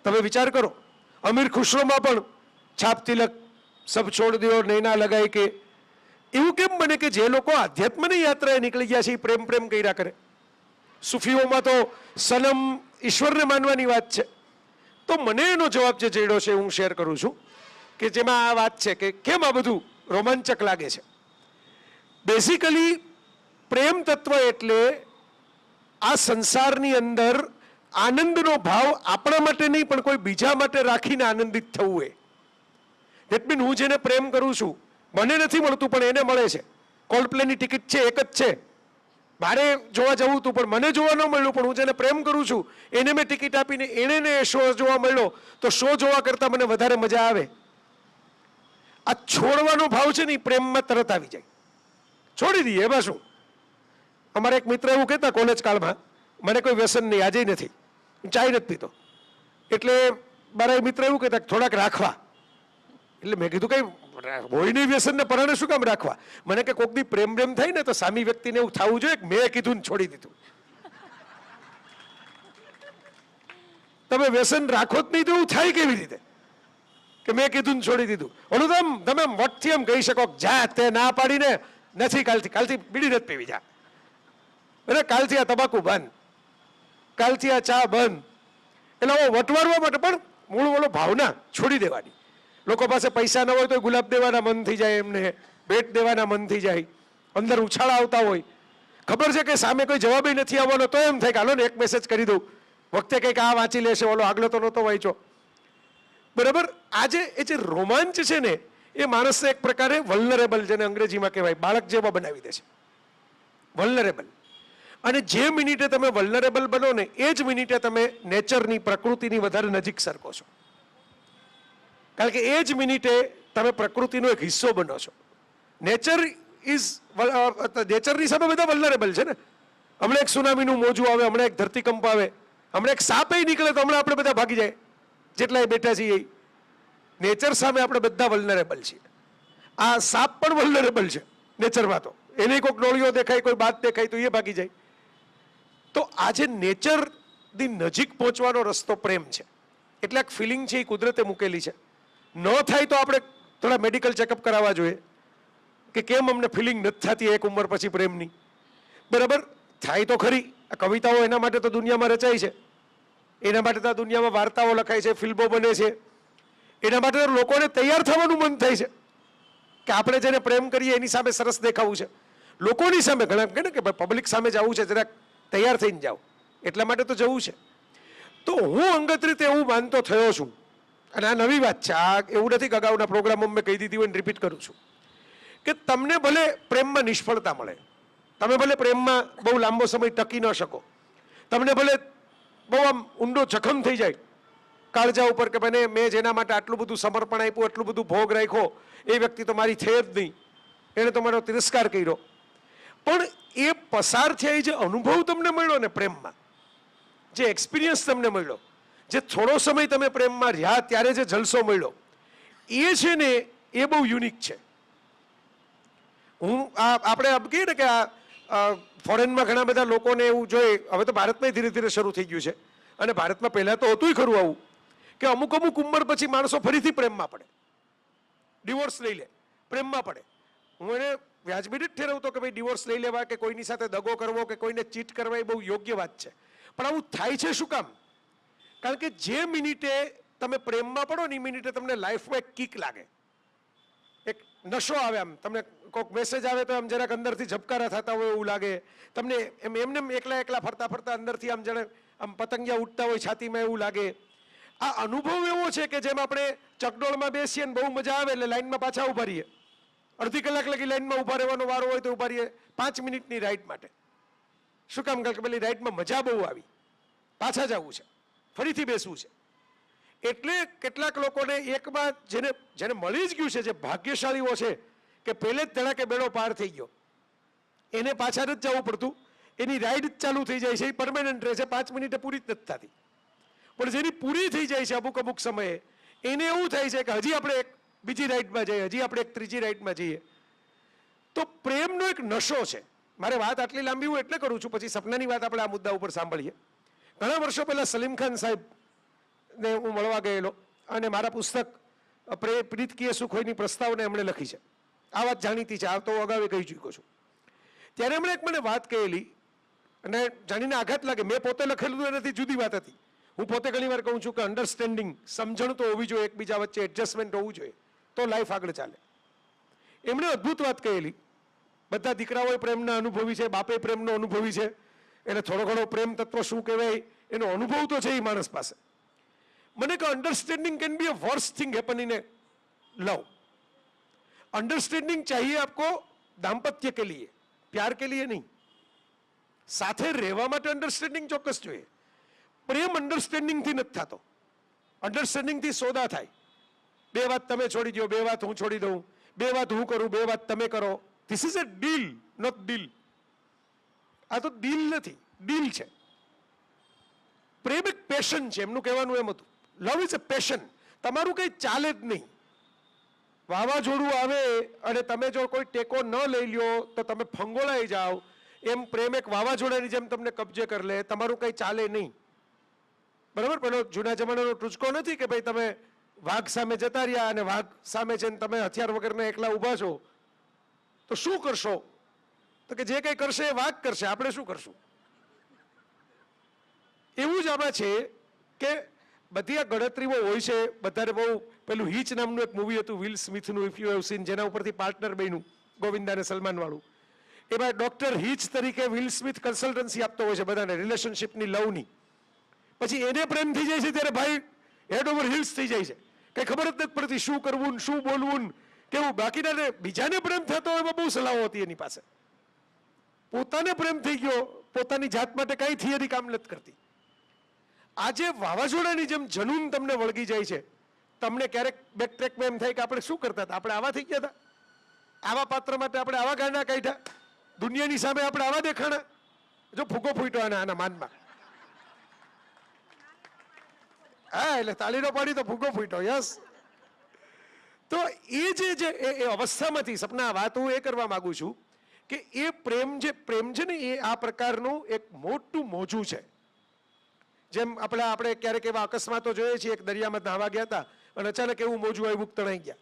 તમે વિચાર કરો, અમીર ખુશરોમાં પણ છાપ તિલક સબ છોડ દો નૈના લગાય કે. એવું કેમ બને કે જે લોકો આધ્યાત્મની યાત્રાએ નીકળી ગયા છે એ પ્રેમ પ્રેમ કર્યા કરે? સુફીઓમાં તો સનમ ઈશ્વરને માનવાની વાત છે. તો મને એનો જવાબ જે જડ્યો છે હું શેર કરું છું, કે જેમાં આ વાત છે કે કેમ આ બધું રોમાંચક લાગે છે. બેઝિકલી પ્રેમ તત્વ એટલે આ સંસારની અંદર આનંદનો ભાવ આપણા માટે નહીં પણ કોઈ બીજા માટે રાખીને આનંદિત થવું. દેટ મીન હું જેને પ્રેમ કરું છું, મને નથી મળતું પણ એને મળે છે. કોલ્ડપ્લેની ટિકિટ છે, એક જ છે, મારે જોવા જવું હતું પણ મને જોવા ન મળ્યું, પણ હું જેને પ્રેમ કરું છું એને મેં ટિકિટ આપીને એને શો જોવા મળ્યો, તો શો જોવા કરતા મને વધારે મજા આવે. આ છોડવાનો ભાવ છે ને એ પ્રેમમાં તરત આવી જાય. છોડી દઈએ એમાં શું. અમારા એક મિત્ર એવું કહેતા કોલેજ કાળમાં, મને કોઈ વ્યસન નહીં, આજે નથી, હું ચાય નથી પીતો. એટલે મારા મિત્ર એવું કહેતા થોડાક રાખવા. એટલે મેં કીધું કઈ હોય નહીં વ્યસન ને પરણે શું કામ રાખવા? મને કે કોક દી પ્રેમ પ્રેમ થાય ને તો સામી વ્યક્તિને એવું થવું જોઈએ કે મેં કીધું ને છોડી દીધું. તમે વ્યસન રાખો જ નહીં તો એવું થાય કેવી રીતે કે મેં કીધું ને છોડી દીધું? ઓલું તો તમે મોટથી એમ કહી શકો જા, તે ના પાડીને નથી, કાલથી બીડી નથી પીવી, જા, એટલે કાલથી આ તમાકુ બંધ, કાલથી આ ચા બંધ. એટલે વટવારવા માટે પણ મૂળ ઓલો ભાવના છોડી દેવાની. લોકો પાસે પૈસા ન હોય તો ગુલાબ દેવાના મન થઈ જાય, એમને ભેટ દેવાના મન થઈ જાય, અંદર ઉછાળા આવતા હોય, ખબર છે કે સામે કોઈ જવાબ નથી આવવાનો, તો એમ થાય કે હાલો ને એક મેસેજ કરી દઉં, વખતે કંઈક આ વાંચી લેશે, ઓલો આગલો તો નહોતો વાંચ્યો. બરાબર. આજે એ જે રોમાંચ છે ને એ માણસને એક પ્રકારે વલ્નરેબલ, જેને અંગ્રેજીમાં કહેવાય, બાળક જેવા બનાવી દે છે. વલ્નરેબલ. અને જે મિનિટે તમે વલ્નરેબલ બનો ને એ જ મિનિટે તમે નેચરની, પ્રકૃતિની વધારે નજીક સરકો છો. કારણ કે એ જ મિનિટે તમે પ્રકૃતિનો એક હિસ્સો બનો છો. નેચરની સામે બધા વલ્નરેબલ છે ને. હમણાં એક સુનામીનું મોજું આવે, હમણાં એક ધરતીકંપ આવે, હમણાં એક સાપ નીકળે તો હમણાં આપણે બધા ભાગી જાય, જેટલા બેઠા છીએ. નેચર સામે આપણે બધા વલ્નરેબલ છીએ. આ સાપ પણ વલ્નરેબલ છે નેચરમાં. તો એને કોઈક નોળિયો દેખાય, કોઈ બાત દેખાય તો એ ભાગી જાય. તો આજે નેચરની નજીક પહોંચવાનો રસ્તો પ્રેમ છે. એટલે એક ફિલિંગ છે એ કુદરતે મૂકેલી છે. ન થાય તો આપણે થોડા મેડિકલ ચેકઅપ કરાવવા જોઈએ કે કેમ અમને ફિલિંગ નથી થતી એક ઉંમર પછી પ્રેમની. બરાબર. થાય તો ખરી. આ કવિતાઓ એના માટે તો દુનિયામાં રચાય છે, એના માટે તો દુનિયામાં વાર્તાઓ લખાય છે, ફિલ્મો બને છે, એના માટે તો લોકોને તૈયાર થવાનું મન થાય છે કે આપણે જેને પ્રેમ કરીએ એની સામે સરસ દેખાવું છે. લોકોની સામે ઘણા કહે ને કે પબ્લિક સામે જવું છે, જરાક તૈયાર થઈને જાઓ, એટલા માટે તો જવું છે. તો હું અંગત રીતે એવું માનતો થયો છું, અને આ નવી વાત છે, આ એવું નથી કે અગાઉના પ્રોગ્રામમાં મેં કહી દીધી હોય રિપીટ કરું છું, કે તમને ભલે પ્રેમમાં નિષ્ફળતા મળે, તમે ભલે પ્રેમમાં બહુ લાંબો સમય ટકી ન શકો, તમને ભલે બહુ આમ ઊંડો જખમ થઈ જાય કાળજા ઉપર કે મને મેં જેના માટે આટલું બધું સમર્પણ આપ્યું, આટલું બધું ભોગ રાખ્યો, એ વ્યક્તિ તો મારી થઈ જ નહીં, એણે તો મારો તિરસ્કાર કર્યો. પણ એ પસાર થયા જે અનુભવ તમને મળ્યો ને પ્રેમમાં, જે એક્સપિરિયન્સ તમને મળ્યો, જે થોડો સમય તમે પ્રેમમાં રહ્યા ત્યારે જે જલસો મળ્યો, એ છે ને એ બહુ યુનિક છે. આપણે કહીએ ને કે આ ફોરેનમાં ઘણા બધા લોકોને એવું જોઈએ, હવે તો ભારતમાં ધીરે ધીરે શરૂ થઈ ગયું છે, અને ભારતમાં પહેલાં તો હતું ખરું આવું કે અમુક ઉંમર પછી માણસો ફરીથી પ્રેમમાં પડે, ડિવોર્સ લઈ લે, પ્રેમમાં પડે. હું એને વ્યાજબી જ ઠેરવતો કે ભાઈ ડિવોર્સ લઈ લેવા કે કોઈની સાથે દગો કરવો કે કોઈને ચીટ કરવા એ બહુ યોગ્ય વાત છે, પણ આવું થાય છે શું કામ? કારણ કે જે મિનિટે તમે પ્રેમમાં પડો ને એ મિનિટે તમને લાઈફમાં એક કિક લાગે, એક નશો આવે, આમ તમને કોઈક મેસેજ આવે તો આમ જરાક અંદરથી ઝબકારા થતા હોય એવું લાગે તમને, એમને એકલા એકલા ફરતા ફરતા અંદરથી આમ જાણે આમ પતંગિયા ઉડતા હોય છાતીમાં એવું લાગે. આ અનુભવ એવો છે કે જેમ આપણે ચકડોળમાં બેસીએ ને બહુ મજા આવે એટલે લાઈનમાં પાછા ઉભા રહીએ, અડધી કલાક લગી લાઈનમાં ઉભા રહેવાનો વારો હોય તો ઉભા રહીએ 5 મિનિટની રાઈડ માટે. શું કામ? કારણ કે પેલી રાઈડમાં મજા બહુ આવી, પાછા જવું છે, ફરીથી બેસવું છે. એટલે કેટલાક લોકોને એકમાં જેને મળી જ ગયું છે, જે ભાગ્યશાળીઓ છે કે પહેલે જ ધડાકે બેડો પાર થઈ ગયો, એને પાછા નથી જવું પડતું, એની રાઈડ જ ચાલુ થઈ જાય છે, એ પરમેનન્ટ રહે છે, 5 મિનિટે પૂરી જ નથી થતી. પણ જેની પૂરી થઈ જાય છે અમુક અમુક સમયે, એને એવું થાય છે કે હજી આપણે એક બીજી રાઈડમાં જઈએ, હજી આપણે એક ત્રીજી રાઈડમાં જઈએ. તો પ્રેમનો એક નશો છે. મારે વાત આટલી લાંબી હું એટલે કરું છું, પછી સપનાની વાત આપણે આ મુદ્દા ઉપર સાંભળીએ. ઘણા વર્ષો પહેલા સલીમ ખાન સાહેબ ને હું મળવા ગયેલો અને મારા પુસ્તક પ્રીત કિએ સુખ હોયની પ્રસ્તાવને એમણે લખી છે. આ વાત જાણીતી છે, આ તો અગાઉ કહી ચૂક્યો છું. ત્યારે એમણે એક મને વાત કહેલી અને જાણીને આઘાત લાગે. મેં પોતે લખેલું એનાથી જુદી વાત હતી. હું પોતે ઘણી વાર કહું છું કે અન્ડરસ્ટેન્ડિંગ, સમજણ તો હોવી જોઈએ, એકબીજા વચ્ચે એડજસ્ટમેન્ટ હોવું જોઈએ, તો લાઈફ આગળ ચાલે. એમણે અદ્ભુત વાત કહેલી. બધા દીકરાઓએ પ્રેમના અનુભવી છે, બાપે પ્રેમનો અનુભવી છે, એટલે થોડો ઘણો પ્રેમ તત્વ શું કહેવાય એનો અનુભવ તો છે એ માણસ પાસે. મને કહે understanding can be a worst thing happen in a love. Understanding चाहिए आपको दाम्पत्य के लिए, प्यार के लिए नहीं. સાથે રહેવા માટે અંડરસ્ટેન્ડિંગ ચોક્કસ જોઈએ. પ્રેમ અંડરસ્ટેન્ડિંગ થી નથી થતો. અંડરસ્ટેન્ડિંગ થી સોદા થાય. બે વાત તમે છોડી દો, બે વાત હું છોડી દઉં, બે વાત હું કરું, બે વાત તમે કરો. This is a deal, not deal. આ તો ડીલ નથી, ડીલ છે. પ્રેમ એક પેશન છે, એમનું કહેવાનું એમ હતું. લવ ઇઝ અ પેશન. તમારું કંઈ ચાલે જ નહીં. વાવાઝોડું આવે અને તમે જો કોઈ ટેકો ન લઈ લ્યો તો તમે ફંગોળાઈ જાઓ. એમ પ્રેમ એક વાવાઝોડાની જેમ તમને કબજે કરી લે, તમારું કંઈ ચાલે નહીં. બરાબર? પેલો જૂના જમાનાનો ટૂચકો નથી કે ભાઈ તમે વાઘ સામે જતા રહ્યા અને વાઘ સામે છે તમે હથિયાર વગરના એકલા ઊભા છો તો શું કરશો? તો કે જે કંઈ કરશે એ વાઘ કરશે, આપણે શું કરશું? એવું જ આમાં છે કે બધી આ ગણતરીઓ હોય છે. બધાને બહુ પેલું હીચ નામનું એક મૂવી હતું વિલ સ્મિથનું, ઇફ યુ હેવ સીન, જેના ઉપરથી પાર્ટનર બન્યું ગોવિંદા અને સલમાન વાળું. એમાં ડોક્ટર હીચ તરીકે વિલ સ્મિથ કન્સલ્ટન્સી આપતો હોય છે બધાને, રિલેશનશિપની, લવની. પછી એને પ્રેમ થઈ જાય છે ત્યારે ભાઈ હેડ ઓવર હિલ્સ થઈ જાય છે, કંઈ ખબર જ નથી પડતી શું કરવું શું બોલવું કેવું. બાકીના બીજાને પ્રેમ થતો હોય એમાં બહુ સલાહો હતી એની પાસે. પોતાને પ્રેમ થઈ ગયો, પોતાની જાત માટે કાંઈ થિયરી કામ નથી કરતી. આજે વાવાઝોડાની જેમ જનૂન તમને વળગી જાય છે. તમને ક્યારેક બેક ટ્રેકમાં એમ થાય કે આપણે શું કરતા હતા, આપણે આવા થઈ ગયા હતા, આવા પાત્ર માટે આપણે આવા ગાંડા કાઢ્યા, દુનિયાની સામે આપણે આવા દેખાણા. જો ફૂગો ફૂટ્યો આના માનમાં. હા, એટલે તાળીનો પાડી તો ફૂગો ફૂટ્યો. યસ. તો એ જે એ અવસ્થામાંથી સપના, વાત હું એ કરવા માંગુ છું કે એ પ્રેમ છે ને એ આ પ્રકારનું એક મોટું મોજું છે. જેમ આપણે ક્યારેક એવા અકસ્માતો જોઈએ છીએ, એક દરિયામાં નાહવા ગયા હતા અને અચાનક એવું મોજું આવ્યું કે તણાઈ ગયા.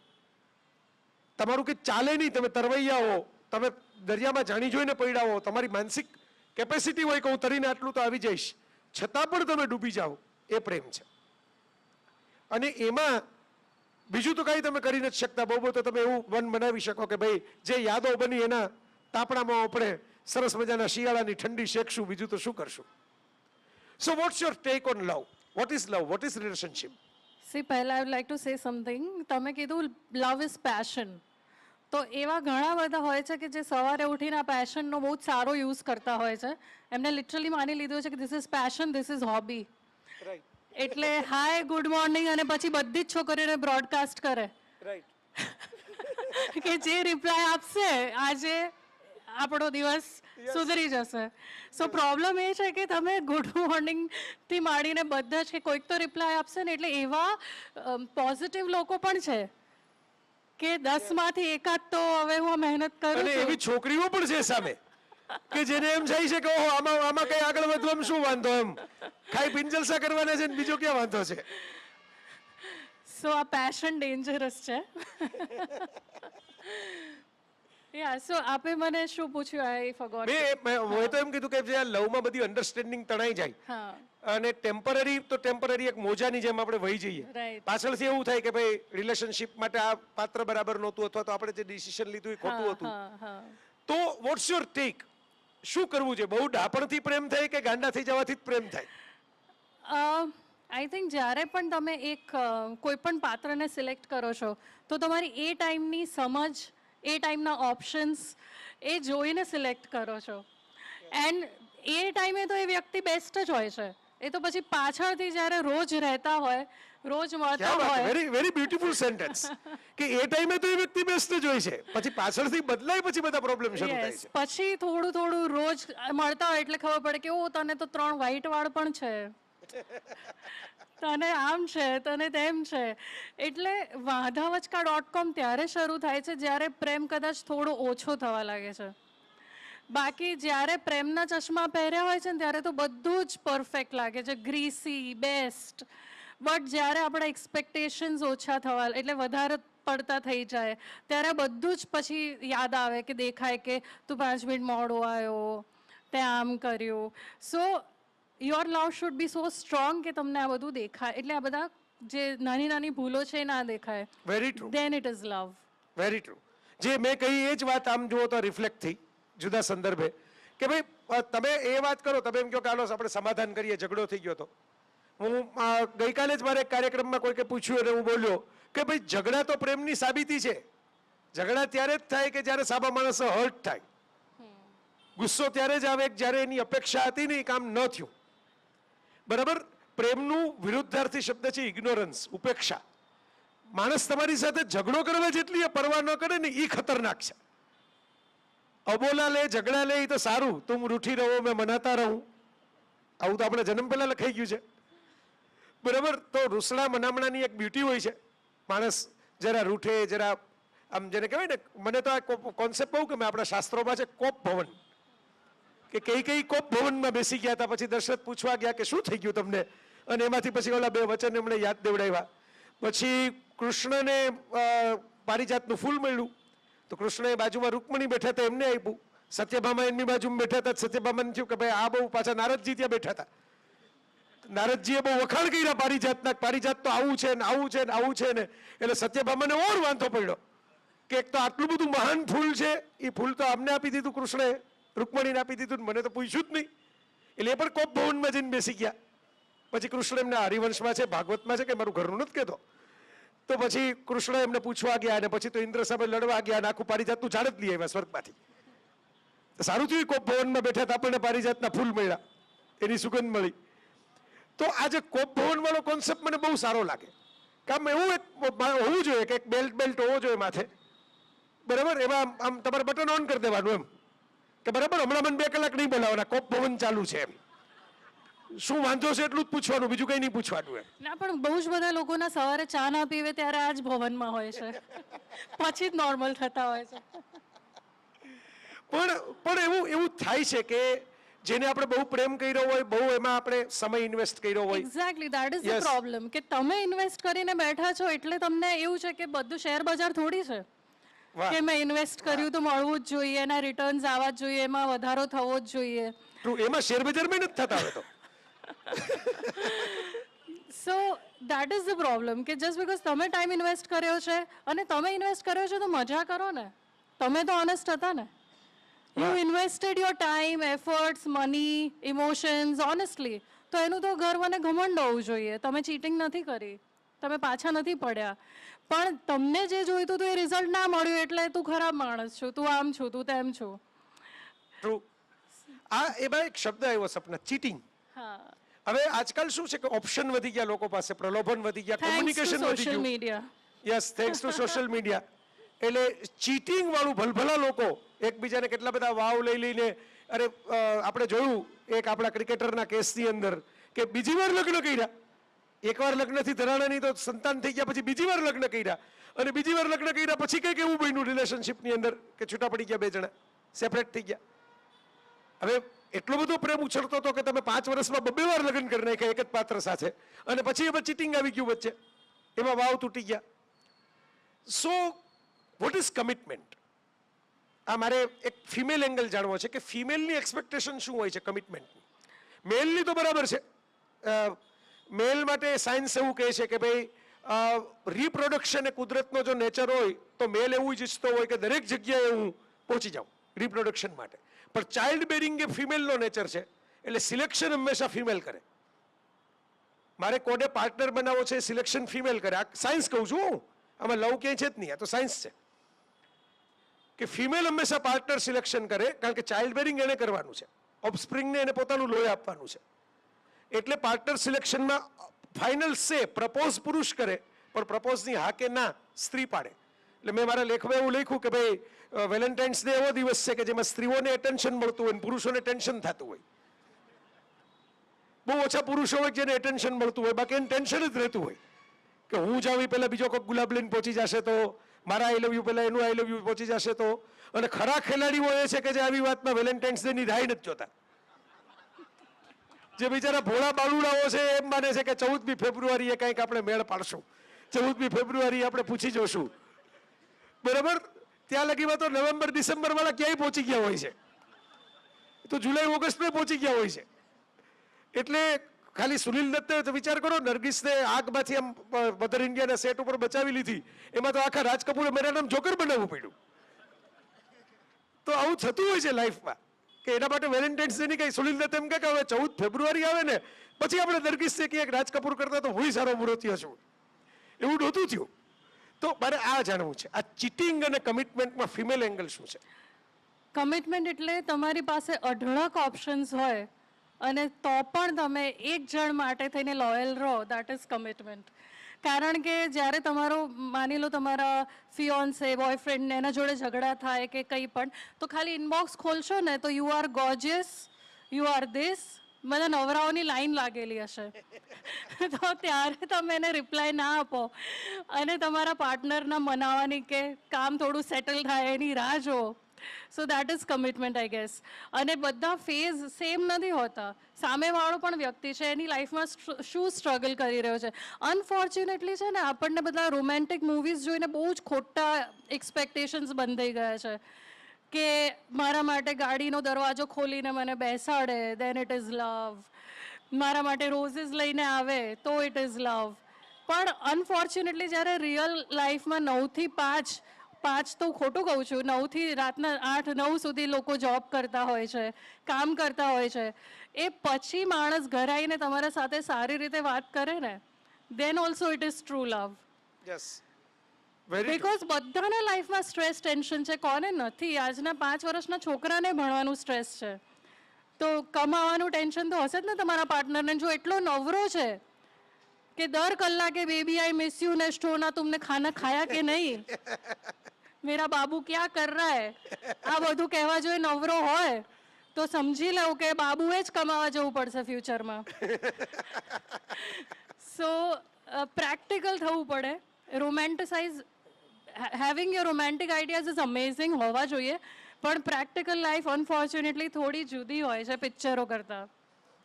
તમારું કંઈ ચાલે નહીં, તમે તરવૈયા હો, તમે દરિયામાં જાણી જોઈને પડ્યા હો, તમારી માનસિક કેપેસિટી હોય કે હું તરીને આટલું તો આવી જઈશ, છતાં પણ તમે ડૂબી જાઓ, એ પ્રેમ છે. અને એમાં બીજું તો કાંઈ તમે કરી નથી શકતા. બહુ તો તમે એવું વન બનાવી શકો કે ભાઈ જે યાદો બની એના તાપણામાં આપણે સરસ મજાના શિયાળાની ઠંડી શેકશું, બીજું તો શું કરશું. So what's your take on love? What is love? What is relationship? સી પહેલા I would like to say something. તમે કીધું લવ ઇઝ પેશન. તો એવા ઘણા બધા હોય છે કે જે સવારે ઉઠીને આ પેશનનો બહુ જ સારો યુઝ કરતા હોય છે. એમને લિટરલી માની લીધું છે કે this is passion, this is hobby. Right. એટલે હાય ગુડ મોર્નિંગ અને પછી બધી જ છોકરીઓને બ્રોડકાસ્ટ કરે રાઈટ. કે જે રિપ્લાય આપશે આજે આપણો દિવસ સુધરી જશે. સો પ્રોબ્લેમ એ છે કે તમે ગુડ મોર્નિંગ થી માંડીને બધા જ કે કોઈક તો રિપ્લાય આપશે ને. એટલે એવા પોઝિટિવ લોકો પણ છે કે 10 માંથી એકાદ તો હવે હું મહેનત કરું અને છું. એવી છોકરીઓ પણ છે સામે કે જેને એમ થાય છે કે ઓહો આમાં કઈ આગળ વધવામાં શું વાંધો, એમ ખાઈ પિંજલસા કરવાના છે ને બીજો ક્યાં વાંધો છે. સો આ પેશન ડેન્જરસ છે. યા સો આપે મને શું પૂછ્યું આઈ ફોરગોટ મેં તો એમ કીધું કે જે આ લવમાં બધી અન્ડરસ્ટેન્ડિંગ તણાઈ જાય હા અને ટેમ્પરરી એક મોજાની જેમ આપણે વહી જઈએ Right. પાછળથી એવું થાય કે ભાઈ રિલેશનશિપ માટે આ પાત્ર બરાબર નહોતું અથવા તો આપણે જે ડિસિઝન લીધું એ ખોટું હતું હા હા તો વોટ્સ યોર ટેક શું કરવું છે? બહુ ડાપણથી પ્રેમ થાય કે ગાંડા થઈ જવાથી જ પ્રેમ થાય? આઈ થિંક જ્યારે પણ તમે એક કોઈ પણ પાત્રને સિલેક્ટ કરો છો તો તમારી એ ટાઈમની સમજ એ ટાઈમના ઓપ્શન્સ એ જોઈને સિલેક્ટ કરો છો એન્ડ એ ટાઈમે તો એ વ્યક્તિ બેસ્ટ જ હોય છે. એ તો પછી પાછળથી જ્યારે રોજ રહેતા હોય રોજ મળતા ક્યાં વાત, હોય વેરી વેરી બ્યુટીફુલ સેન્ટેન્સ કે એ ટાઈમે તો એ વ્યક્તિ બેસ્ટ જ હોય છે, પછી પાછળથી બદલાય પછી બધા પ્રોબ્લેમ શરૂ થાય યસ છે. પછી થોડું થોડું રોજ મળતા હોય એટલે ખબર પડે કે ઓ તને તો 3 વ્હાઈટ વાળ પણ છે, તને આમ છે તને તેમ છે. એટલે વાંધાવચકા.com ત્યારે શરૂ થાય છે જ્યારે પ્રેમ કદાચ થોડો ઓછો થવા લાગે છે. બાકી જ્યારે પ્રેમના ચશ્મા પહેર્યા હોય છે ને ત્યારે તો બધું જ પરફેક્ટ લાગે છે, ગ્રીસી બેસ્ટ. બટ જ્યારે આપણા એક્સપેક્ટેશન્સ ઓછા થવા એટલે વધારે પડતા થઈ જાય ત્યારે બધું જ પછી યાદ આવે કે દેખાય કે તું 5 મિનિટ મોડો આવ્યો, તે આમ કર્યું. સો your love should be so strong કે તમને આ બધું દેખાય, એટલે આ બધા જે નાની નાની ભૂલો છે એ ના દેખાય. Very true, then it is love. Very true. જે મેં કહી એ જ વાત આમ જુઓ તો રિફ્લેક્ટ થઈ જુદા સંદર્ભે કે ભાઈ તમે એ વાત કરો, તમે એમ કહો કે હાલો આપણે સમાધાન કરીએ, ઝઘડો થઈ ગયો તો હું ગઈકાલે જ મારે એક કાર્યક્રમમાં કોઈકે પૂછ્યું અને હું બોલ્યો કે ભાઈ ઝઘડા તો પ્રેમની સાબિતી છે. ઝઘડા ત્યારે જ થાય કે જ્યારે સાબા માણસ હર્ટ થાય, ગુસ્સો ત્યારે જ આવે જ્યારે એની અપેક્ષા હતી ને એ કામ ન થયું. બરાબર? પ્રેમનું વિરુદ્ધાર્થી શબ્દ છે ઇગ્નોરન્સ, ઉપેક્ષા. માણસ તમારી સાથે ઝઘડો કરવા જેટલી પરવા ન કરે ને એ ખતરનાક છે. અબોલા લે ઝઘડા લે એ તો સારું, તુમ રૂઠી રહો મેં મનાતા રહું, આવું તો આપણે જન્મ પહેલા લખાઈ ગયું છે. બરાબર? તો રૂસડા મનામણાની એક બ્યુટી હોય છે. માણસ જરા રૂઠે જરા આમ જેને કહેવાય ને, મને તો આ કોન્સેપ્ટ બહુ ગમે આપણા શાસ્ત્રોમાં છે કોપ ભવન, કે કઈ કોપ ભવનમાં બેસી ગયા હતા, પછી દશરથ પૂછવા ગયા કે શું થઈ ગયું તમને, અને એમાંથી પછી ઓલા 2 વચન એમણે યાદ દેવડાવ્યા. પછી કૃષ્ણને પારિજાતનું ફૂલ મળ્યું તો કૃષ્ણએ બાજુમાં રૂકમણી બેઠા હતા એમને આપ્યું. સત્યભામા એમની બાજુમાં બેઠા હતા, સત્યભામાને થયું કે ભાઈ આ બહુ, પાછા નારદજી ત્યાં બેઠા હતા, નારદજીએ બહુ વખાણ કર્યા પારિજાતના, પારિજાત તો આવું છે ને આવું છે ને આવું છે ને. એટલે સત્યભામાને ઓર વાંધો પડ્યો કે એક તો આટલું બધું મહાન ફૂલ છે, એ ફૂલ તો અમને આપી દીધું કૃષ્ણએ, રૂકમણીને આપી દીધું, મને તો પૂછ્યું જ નહીં. એટલે એ પણ કોપ ભવનમાં જઈને બેસી ગયા. પછી કૃષ્ણ એમના હરિવંશમાં છે, ભાગવતમાં છે કે મારું ઘરનું નથી કહેતો. તો પછી કૃષ્ણ એમને પૂછવા ગયા અને પછી તો ઇન્દ્ર સામે લડવા ગયા અને આખું પારિજાતનું ઝાડ જ લઈ આવ્યા સ્વર્ગમાંથી. સારું થયું કોપ ભવનમાં બેઠા હતા, આપણને પારિજાતના ફૂલ મળ્યા, એની સુગંધ મળી. તો આ જે કોપ ભવન વાળો કોન્સેપ્ટ મને બહુ સારો લાગે. કામ એવું એક હોવું જોઈએ કે એક બેલ્ટ હોવો જોઈએ માથે, બરાબર? એમાં આમ તમારે બટન ઓન કરી દેવાનું એમ કે બરાબર હમણાં મને 2 કલાક નહીં બોલાવવાના, કોપ ભવન ચાલુ છે એમ. શું વાંધો છે એટલું જ પૂછવાનું, બીજું કંઈ નહીં પૂછવાનું એમ. ના પણ બહુ જ બધા લોકોના સવારે ચા ના પીવે ત્યારે આ જ ભવનમાં હોય છે, પછી જ નોર્મલ થતા હોય છે. પણ એવું થાય છે કે જેને આપણે બહુ પ્રેમ કર્યો હોય, બહુ એમાં આપણે સમય ઇન્વેસ્ટ કર્યો હોય. Exactly that is the Yes. Problem કે તમે ઇન્વેસ્ટ કરીને બેઠા છો એટલે તમને એવું છે કે બધું શેર બજાર થોડી છે વાહ. કે મેં ઇન્વેસ્ટ કર્યું તો મળવું જ જોઈએ, એના રિટર્ન્સ આવવા જ જોઈએ, એમાં વધારો થવો જ જોઈએ. True. એમાં શેર બજારમાં નથી થતા હવે તો. So that is the problem કે જસ્ટ બિકોઝ તમે ટાઈમ ઇન્વેસ્ટ કર્યો છે અને તમે ઇન્વેસ્ટ કર્યો છે તો મજા કરો ને, તમે તો ઓનેસ્ટ હતા ને. You invested your time, efforts, money, emotions honestly, તો એનું તો ગર્વ અને ઘમંડ હોવું જોઈએ. તમે ચીટિંગ નથી કરી, તમે પાછા નથી પડ્યા, પણ તમને જે જોઈતું હતું એ રિઝલ્ટ ના મળ્યું એટલે તું ખરાબ માણસ છું, તું આમ છું, તું તેમ છું. True. આ એમાં એક શબ્દ આવ્યો સપના, ચીટિંગ. હા, હવે આજકાલ શું છે કે ઓપ્શન વધી ગયા લોકો પાસે, પ્રલોભન વધી ગયા, થેન્ક્સ ટુ કોમ્યુનિકેશન વધી સોશિયલ ગયું. Media. Yes, thanks to social media. એટલે ચીટિંગ વાળું ભલભલા લોકો એકબીજાને કેટલા બધા વાવ લઈ લઈને, અરે આપણે જોયું એક આપણા ક્રિકેટરના કેસની અંદર કે બીજી વાર લગ્ન કર્યા. એકવાર લગ્નથી ધરાણાની તો સંતાન થઈ ગયા, પછી બીજી વાર લગ્ન કર્યા, અને બીજી વાર લગ્ન કર્યા પછી કંઈક એવું બન્યું રિલેશનશિપની અંદર કે છૂટા પડી ગયા, 2 જણા સેપરેટ થઈ ગયા. હવે એટલો બધો પ્રેમ ઉછળતો હતો કે તમે 5 વર્ષમાં 2 વાર લગ્ન કરી નાખ્યા એક જ પાત્ર સાથે, અને પછી એમાં ચીટિંગ આવી ગયું વચ્ચે, એમાં વાવ તૂટી ગયા. So what is commitment? આ મારે એક ફિમેલ એંગલ જાણવો છે કે ફિમેલની એક્સપેક્ટેશન શું હોય છે કમિટમેન્ટની. મેલની તો બરાબર છે. મેલ માટે સાયન્સ એવું કહે છે કે ભાઈ રિપ્રોડક્શન એ કુદરતનો જો નેચર હોય તો મેલ એવું જ ઈચ્છતો હોય કે દરેક જગ્યાએ હું પહોંચી જાઉં રિપ્રોડક્શન માટે. પણ ચાઇલ્ડ બેરિંગ એ ફિમેલનો નેચર છે, એટલે સિલેક્શન હંમેશા ફિમેલ કરે. મારે કોને પાર્ટનર બનાવવો છે સિલેક્શન ફિમેલ કરે. આ સાયન્સ કહું છું હું, આમાં લવ ક્યાંય છે જ નહીં, આ તો સાયન્સ છે કે ફિમેલ હંમેશા પાર્ટનર સિલેક્શન કરે, કારણ કે ચાઇલ્ડ બેરિંગ એને કરવાનું છે, ઓફસ્પ્રિંગને એને પોતાનું લોહી આપવાનું છે. એટલે પાર્ટનર સિલેક્શનમાં ફાઇનલ સે પ્રપોઝ પુરુષ કરે, પણ પ્રપોઝની હા કે ના સ્ત્રી પાડે. એટલે મેં મારા લેખમાં એવું લખ્યું કે ભાઈ વેલેન્ટાઇન્સ ડે એવો દિવસ છે કે જેમાં સ્ત્રીઓને એટેન્શન મળતું હોય અને પુરુષોને ટેન્શન થતું હોય. બહુ ઓછા પુરુષો હોય જેને એટેન્શન મળતું હોય, બાકી એને ટેન્શન જ રહેતું હોય કે હું જાઉં પહેલા બીજો કોઈ ગુલાબ લઈને પહોંચી જશે તો, મારા આઈ લવ યુ પહેલા એનું આઈ લવ યુ પહોંચી જશે તો. અને ખરા ખેલાડીઓ એ છે કે જે આવી વાતમાં વેલેન્ટાઇન્સ ડે ની રાહ નથી જોતા. જે બિચારા ભોળા બાલુડાઓ છે એમ માને છે કે 14મી ફેબ્રુઆરીએ કંઈક આપણે મેળ પાડશું, 14મી ફેબ્રુઆરીએ આપણે પૂછી જોશું. બરાબર, ત્યાં લગીમાં તો નવેમ્બર ડિસેમ્બર વાળા ક્યાંય પહોંચી ગયા હોય છે, તો જુલાઈ ઓગસ્ટમાં પહોંચી ગયા હોય છે. એટલે ખાલી સુનિલ દત્તે તો વિચાર કરો, નરગિસને આગમાંથી આમ મધર ઇન્ડિયાના સેટ ઉપર બચાવી લીધી, એમાં તો આખા રાજ કપૂરે મેરા નામ જોકર બનાવવું પડ્યું. તો આવું થતું હોય છે લાઈફમાં કે એના માટે વેલેન્ટાઇન્સ ડે ની કઈ સુનિલ દત્ત એમ કે હવે 14 ફેબ્રુઆરી આવે ને પછી આપણે નરગિસને કહીએ કે રાજ કપૂર કરતા તો હું સારો મૂર્તિયો છું, એવું નહોતું થયું. તો મારે આ જાણવું છે, આ ચીટિંગ અને કમિટમેન્ટમાં ફિમેલ એંગલ શું છે? કમિટમેન્ટ એટલે તમારી પાસે અઢળક ઓપ્શન્સ હોય અને તો પણ તમે એક જણ માટે થઈને લોયલ રહો, દેટ ઇઝ કમિટમેન્ટ. કારણ કે જ્યારે તમારો માની લો તમારા ફિયોન્સે બોયફ્રેન્ડને એના જોડે ઝઘડા થાય કે કંઈ પણ, તો ખાલી ઇનબોક્સ ખોલશો ને તો you are gorgeous, you are this, બધા નવરાઓની લાઈન લાગેલી હશે. તો ત્યારે તમે એને રિપ્લાય ના આપો અને તમારા પાર્ટનરના મનાવવાની કે કામ થોડું સેટલ થાય એની રાહ જુઓ. So that is commitment I guess. અને બધા ફેઝ સેમ નથી હોતા. સામેવાળો પણ વ્યક્તિ છે, એની લાઈફમાં શું સ્ટ્રગલ કરી રહ્યો છે. અનફોર્ચ્યુનેટલી છે ને આપણને બધા રોમેન્ટિક મૂવીઝ જોઈને બહુ જ ખોટા એક્સપેક્ટેશન્સ બંધાઈ ગયા છે કે મારા માટે ગાડીનો દરવાજો ખોલીને મને બેસાડે દેન ઇટ ઇઝ લવ, મારા માટે રોઝીસ લઈને આવે તો ઇટ ઇઝ લવ. પણ અનફોર્ચ્યુનેટલી જ્યારે રિયલ લાઈફમાં 9 થી 5 તો ખોટું કહું છું, 9 થી રાતના 8-9 સુધી લોકો જોબ કરતા હોય છે, કામ કરતા હોય છે, એ પછી માણસ ઘરે આવીને તમારા સાથે સારી રીતે વાત કરે ને, then also it is true love. Yes, because બધાના લાઈફમાં સ્ટ્રેસ ટેન્શન છે, કોને નથી? આજના 5 વર્ષના છોકરાને ભણવાનું સ્ટ્રેસ છે, તો કમાવાનું ટેન્શન તો હશે જ ને તમારા પાર્ટનરને. જો એટલો નવરો છે કે દર કલાકે બેબી આઈ મિસ યુ ને સ્ટોના तुमने खाना खाया કે નહીં, મેરા બાબુ ક્યાં કર રહા હે, આ બધું કહેવા જોઈએ નવરો હોય તો સમજી લઉં કે બાબુએ જ કમાવા જવું પડશે ફ્યુચરમાં. સો પ્રેક્ટિકલ થવું પડે. Romanticise having your romantic ideas is amazing હોવા જોઈએ, પણ પ્રેક્ટિકલ લાઈફ અનફોર્ચ્યુનેટલી થોડી જુદી હોય છે પિક્ચરો કરતાં.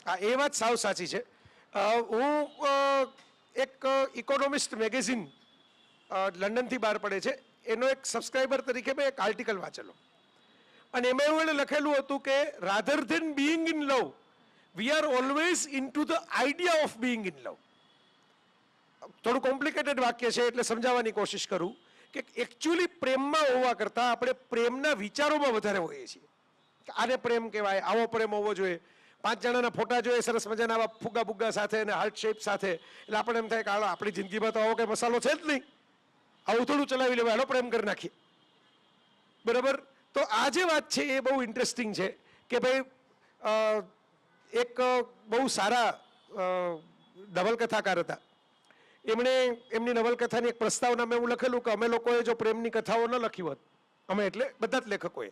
હા, એ વાત સાવ સાચી છે. હું એક ઇકોનોમિસ્ટ મેગેઝિન લંડનથી બહાર પડે છે, એનો એક સબસ્ક્રાઈબર તરીકે મેં એક આર્ટિકલ વાંચેલો અને એમાં એવું એને લખેલું હતું કે rather than being in love we are always into the idea of being in love. થોડું કોમ્પ્લિકેટેડ વાક્ય છે એટલે સમજાવવાની કોશિશ કરું કે એકચ્યુઅલી પ્રેમમાં હોવા કરતાં આપણે પ્રેમના વિચારોમાં વધારે હોઈએ છીએ. આને પ્રેમ કહેવાય, આવો પ્રેમ હોવો જોઈએ. 5 જણાના ફોટા જોઈએ સરસ મજાના આવા ફુગા બુગ્ગા સાથે અને હાર્ટ શેપ સાથે, એટલે આપણે એમ થાય કે હાલો આપણી જિંદગીમાં તો આવો કંઈ મસાલો છે જ નહીં, આવું થોડું ચલાવી લેવાય, હાલો પ્રેમ કરી નાખીએ. બરાબર, તો આ જે વાત છે એ બહુ ઇન્ટરેસ્ટિંગ છે કે ભાઈ એક બહુ સારા નવલકથાકાર હતા, એમણે એમની નવલકથાની એક પ્રસ્તાવનામાં એવું લખેલું કે અમે લોકોએ જો પ્રેમની કથાઓ ન લખી હોત, અમે એટલે બધા જ લેખકોએ,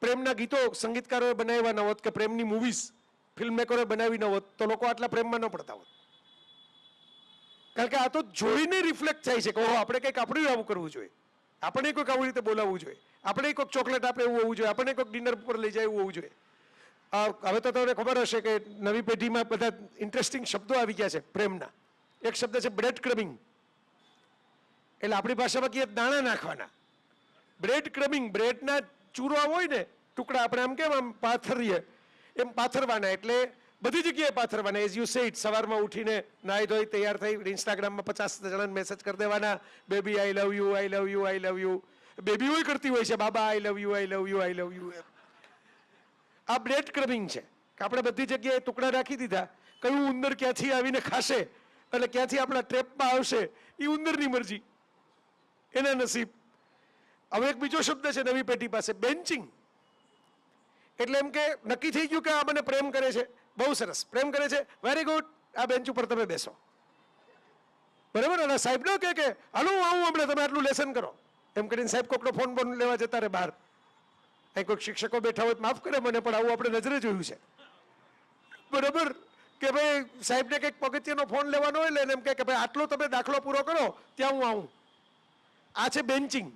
પ્રેમના ગીતો સંગીતકારોએ બનાવ્યા ન હોત કે પ્રેમની મૂવીઝ ફિલ્મ મેકરોએ બનાવી ન હોત, તો લોકો આટલા પ્રેમમાં ન પડતા હોત. કારણ કે આ તો જોઈને રિફ્લેક્ટ થાય છે કે ઓહો આપણે કંઈક આપણે આવું કરવું જોઈએ, આપણે કોઈક આવી રીતે બોલાવવું જોઈએ, આપણે કોઈક ચોકલેટ આપે એવું હોવું જોઈએ, આપણે કોઈક ડિનર પર લઈ જાય એવું હોવું જોઈએ. હવે તો તમને ખબર હશે કે નવી પેઢીમાં બધા ઇન્ટરેસ્ટિંગ શબ્દો આવી ગયા છે પ્રેમના. એક શબ્દ છે બ્રેડ ક્રમિંગ, એટલે આપણી ભાષામાં કહીએ દાણા નાખવાના. બ્રેડ ક્રમિંગ, બ્રેડના ચૂરા હોય ને ટુકડા, આપણે આમ કેમ આમ પાથરીએ એમ પાથરવાના, એટલે બધી જગ્યાએ પાથરવાના. એઝ યુ સેડ, સવારમાં ઉઠીને નાહી ધોઈ તૈયાર થઈ ઇન્સ્ટાગ્રામમાં 50 જણાને મેસેજ કરી દેવાના, baby I love you, I love you, I love you. બેબીઓ કરતી હોય છે, બાબા I love you, I love you, I love you. આ બ્રેડ ક્રમિંગ છે કે આપણે બધી જગ્યાએ ટુકડા રાખી દીધા. કયું ઉંદર ક્યાંથી આવીને ખાશે એટલે ક્યાંથી આપણા ટ્રેપમાં આવશે એ ઉંદરની મરજી, એના નસીબ. હવે એક બીજો શબ્દ છે નવી પેઢી પાસે, બેન્ચિંગ. એટલે એમ કે નક્કી થઈ ગયું કે આ મને પ્રેમ કરે છે, બહુ સરસ પ્રેમ કરે છે, વેરી ગુડ, આ બેન્ચ ઉપર તમે બેસો, બરાબર. અને સાહેબ ન કે હાલો હું આવું હમણાં, તમે આટલું લેસન કરો, એમ કરીને સાહેબ કોકનો ફોન બોન લેવા જતા રહે બહાર. અહીં કોઈક શિક્ષકો બેઠા હોય માફ કરે મને, પણ આવું આપણે નજરે જોયું છે, બરાબર. કે ભાઈ સાહેબને કંઈક પગથિયાનો ફોન લેવાનો હોય એટલે એમ કે ભાઈ આટલો તમે દાખલો પૂરો કરો ત્યાં હું આવું. આ છે બેન્ચિંગ.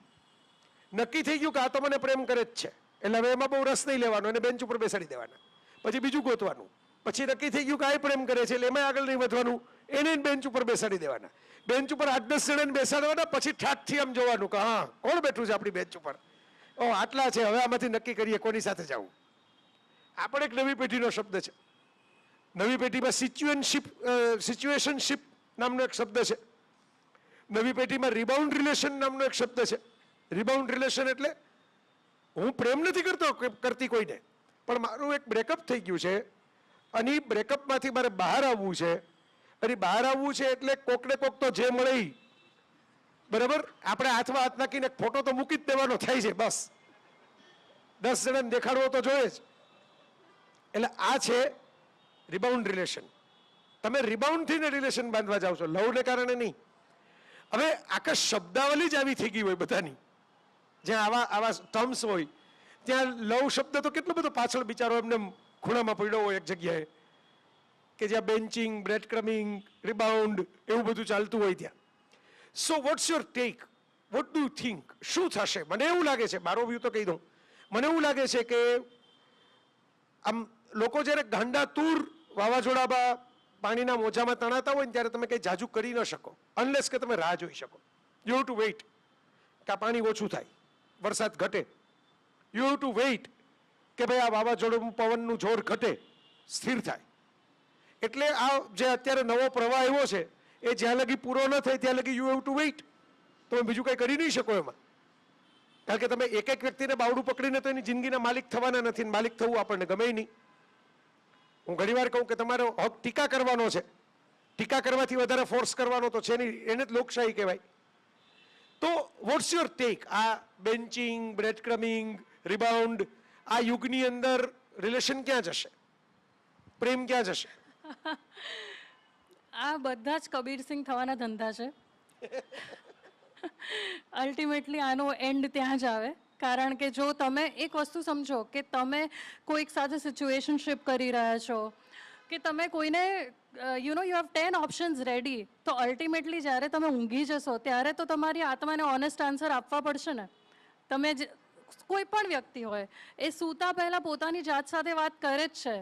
નક્કી થઈ ગયું કે આ તો મને પ્રેમ કરે જ છે, એટલે હવે એમાં બહુ રસ નહીં લેવાનો, એને બેન્ચ ઉપર બેસાડી દેવાના, પછી બીજું ગોતવાનું. પછી નક્કી થઈ ગયું કે આ પ્રેમ કરે છે એટલે એમાં આગળ નહીં વધવાનું, એને બેન્ચ ઉપર બેસાડી દેવાના. બેન્ચ ઉપર 8-10 જણાને બેસાડવાના, પછી ઠાઠથી આમ જોવાનું કે હા કોણ બેઠું છે આપણી બેન્ચ ઉપર, ઓ આટલા છે, હવે આમાંથી નક્કી કરીએ કોની સાથે જવું. આ પણ એક નવી પેઢીનો શબ્દ છે. નવી પેઢીમાં સિચ્યુએશનશિપ નામનો એક શબ્દ છે. નવી પેઢીમાં રિબાઉન્ડ રિલેશન નામનો એક શબ્દ છે. રિબાઉન્ડ રિલેશન એટલે હું પ્રેમ નથી કરતી કોઈને, પણ મારું એક બ્રેકઅપ થઈ ગયું છે અને બ્રેકઅપમાંથી મારે બહાર આવવું છે, અને બહાર આવવું છે એટલે કોકને કોક તો જે મળે, બરાબર. આપણે હાથમાં હાથ નાખીને ફોટો તો મૂકી જ દેવાનો થાય છે, બસ 10 જણાને દેખાડવો તો જોઈએ જ. એટલે આ છે રિબાઉન્ડ રિલેશન. તમે રિબાઉન્ડ થઈને રિલેશન બાંધવા જાવ છો, લવને કારણે નહીં. હવે આખા શબ્દાવલી જ આવી થઈ ગઈ હોય બધાની, જ્યાં આવા ટર્મ્સ હોય ત્યાં લવ શબ્દ તો કેટલો બધો પાછળ બિચારો એમને ખૂણામાં પડ્યો હોય એક જગ્યાએ, કે જ્યાં બેન્ચિંગ, બ્રેડ ક્રમિંગ, રિબાઉન્ડ એવું બધું ચાલતું હોય ત્યાં. So what's your take, what do you think, શું થશે? મને એવું લાગે છે, મારો વ્યૂ તો કહી દઉં, મને એવું લાગે છે કે આમ લોકો જ્યારે ગાંડા તૂર વાવાઝોડામાં પાણીના મોજામાં તણાતા હોય ને ત્યારે તમે કંઈ જાજુ કરી ન શકો, અનલેસ કે તમે રાહ જોઈ શકો. યુ હેવ ટુ વેઇટ કે આ પાણી ઓછું થાય, વરસાદ ઘટે. યુ હેવ ટુ વેઇટ કે ભાઈ આ વાવાઝોડું પવનનું જોર ઘટે, સ્થિર થાય. એટલે આ જે અત્યારે નવો પ્રવાહ આવ્યો છે એ જ્યાં લગી પૂરો ન થાય ત્યાં લગી યુ હેવ ટુ વેઇટ. તમે બીજું કંઈ કરી નહીં શકો એમાં, કારણ કે તમે એક વ્યક્તિને બાવડું પકડીને તો એની જિંદગીના માલિક થવાના નથી, માલિક થવું આપણને ગમે નહીં. હું ઘણીવાર કહું કે તમારો હક ટીકા કરવાનો છે, ટીકા કરવાથી વધારે ફોર્સ કરવાનો તો છે નહીં, એને જ લોકશાહી કહેવાય. તો વોટ્સ યોર ટેક? આ બેન્ચિંગ, બ્રેડ ક્રમિંગ, રિબાઉન્ડ, આ યુગની અંદર રિલેશન ક્યાં જશે? પ્રેમ ક્યાં જશે? આ બધા જ કબીરસિંહ થવાના ધંધા છે. અલ્ટિમેટલી આનો એન્ડ ત્યાં જ આવે. કારણ કે જો તમે એક વસ્તુ સમજો કે તમે કોઈક સાથે સિચ્યુએશનશિપ કરી રહ્યા છો, કે તમે કોઈને યુ હેવ 10 ઓપ્શન્સ રેડી, તો અલ્ટિમેટલી જ્યારે તમે ઊંઘી જશો ત્યારે તો તમારી આત્માને ઓનેસ્ટ આન્સર આપવા પડશે ને. તમે કોઈ પણ વ્યક્તિ હોય એ સૂતા પહેલાં પોતાની જાત સાથે વાત કરે જ છે,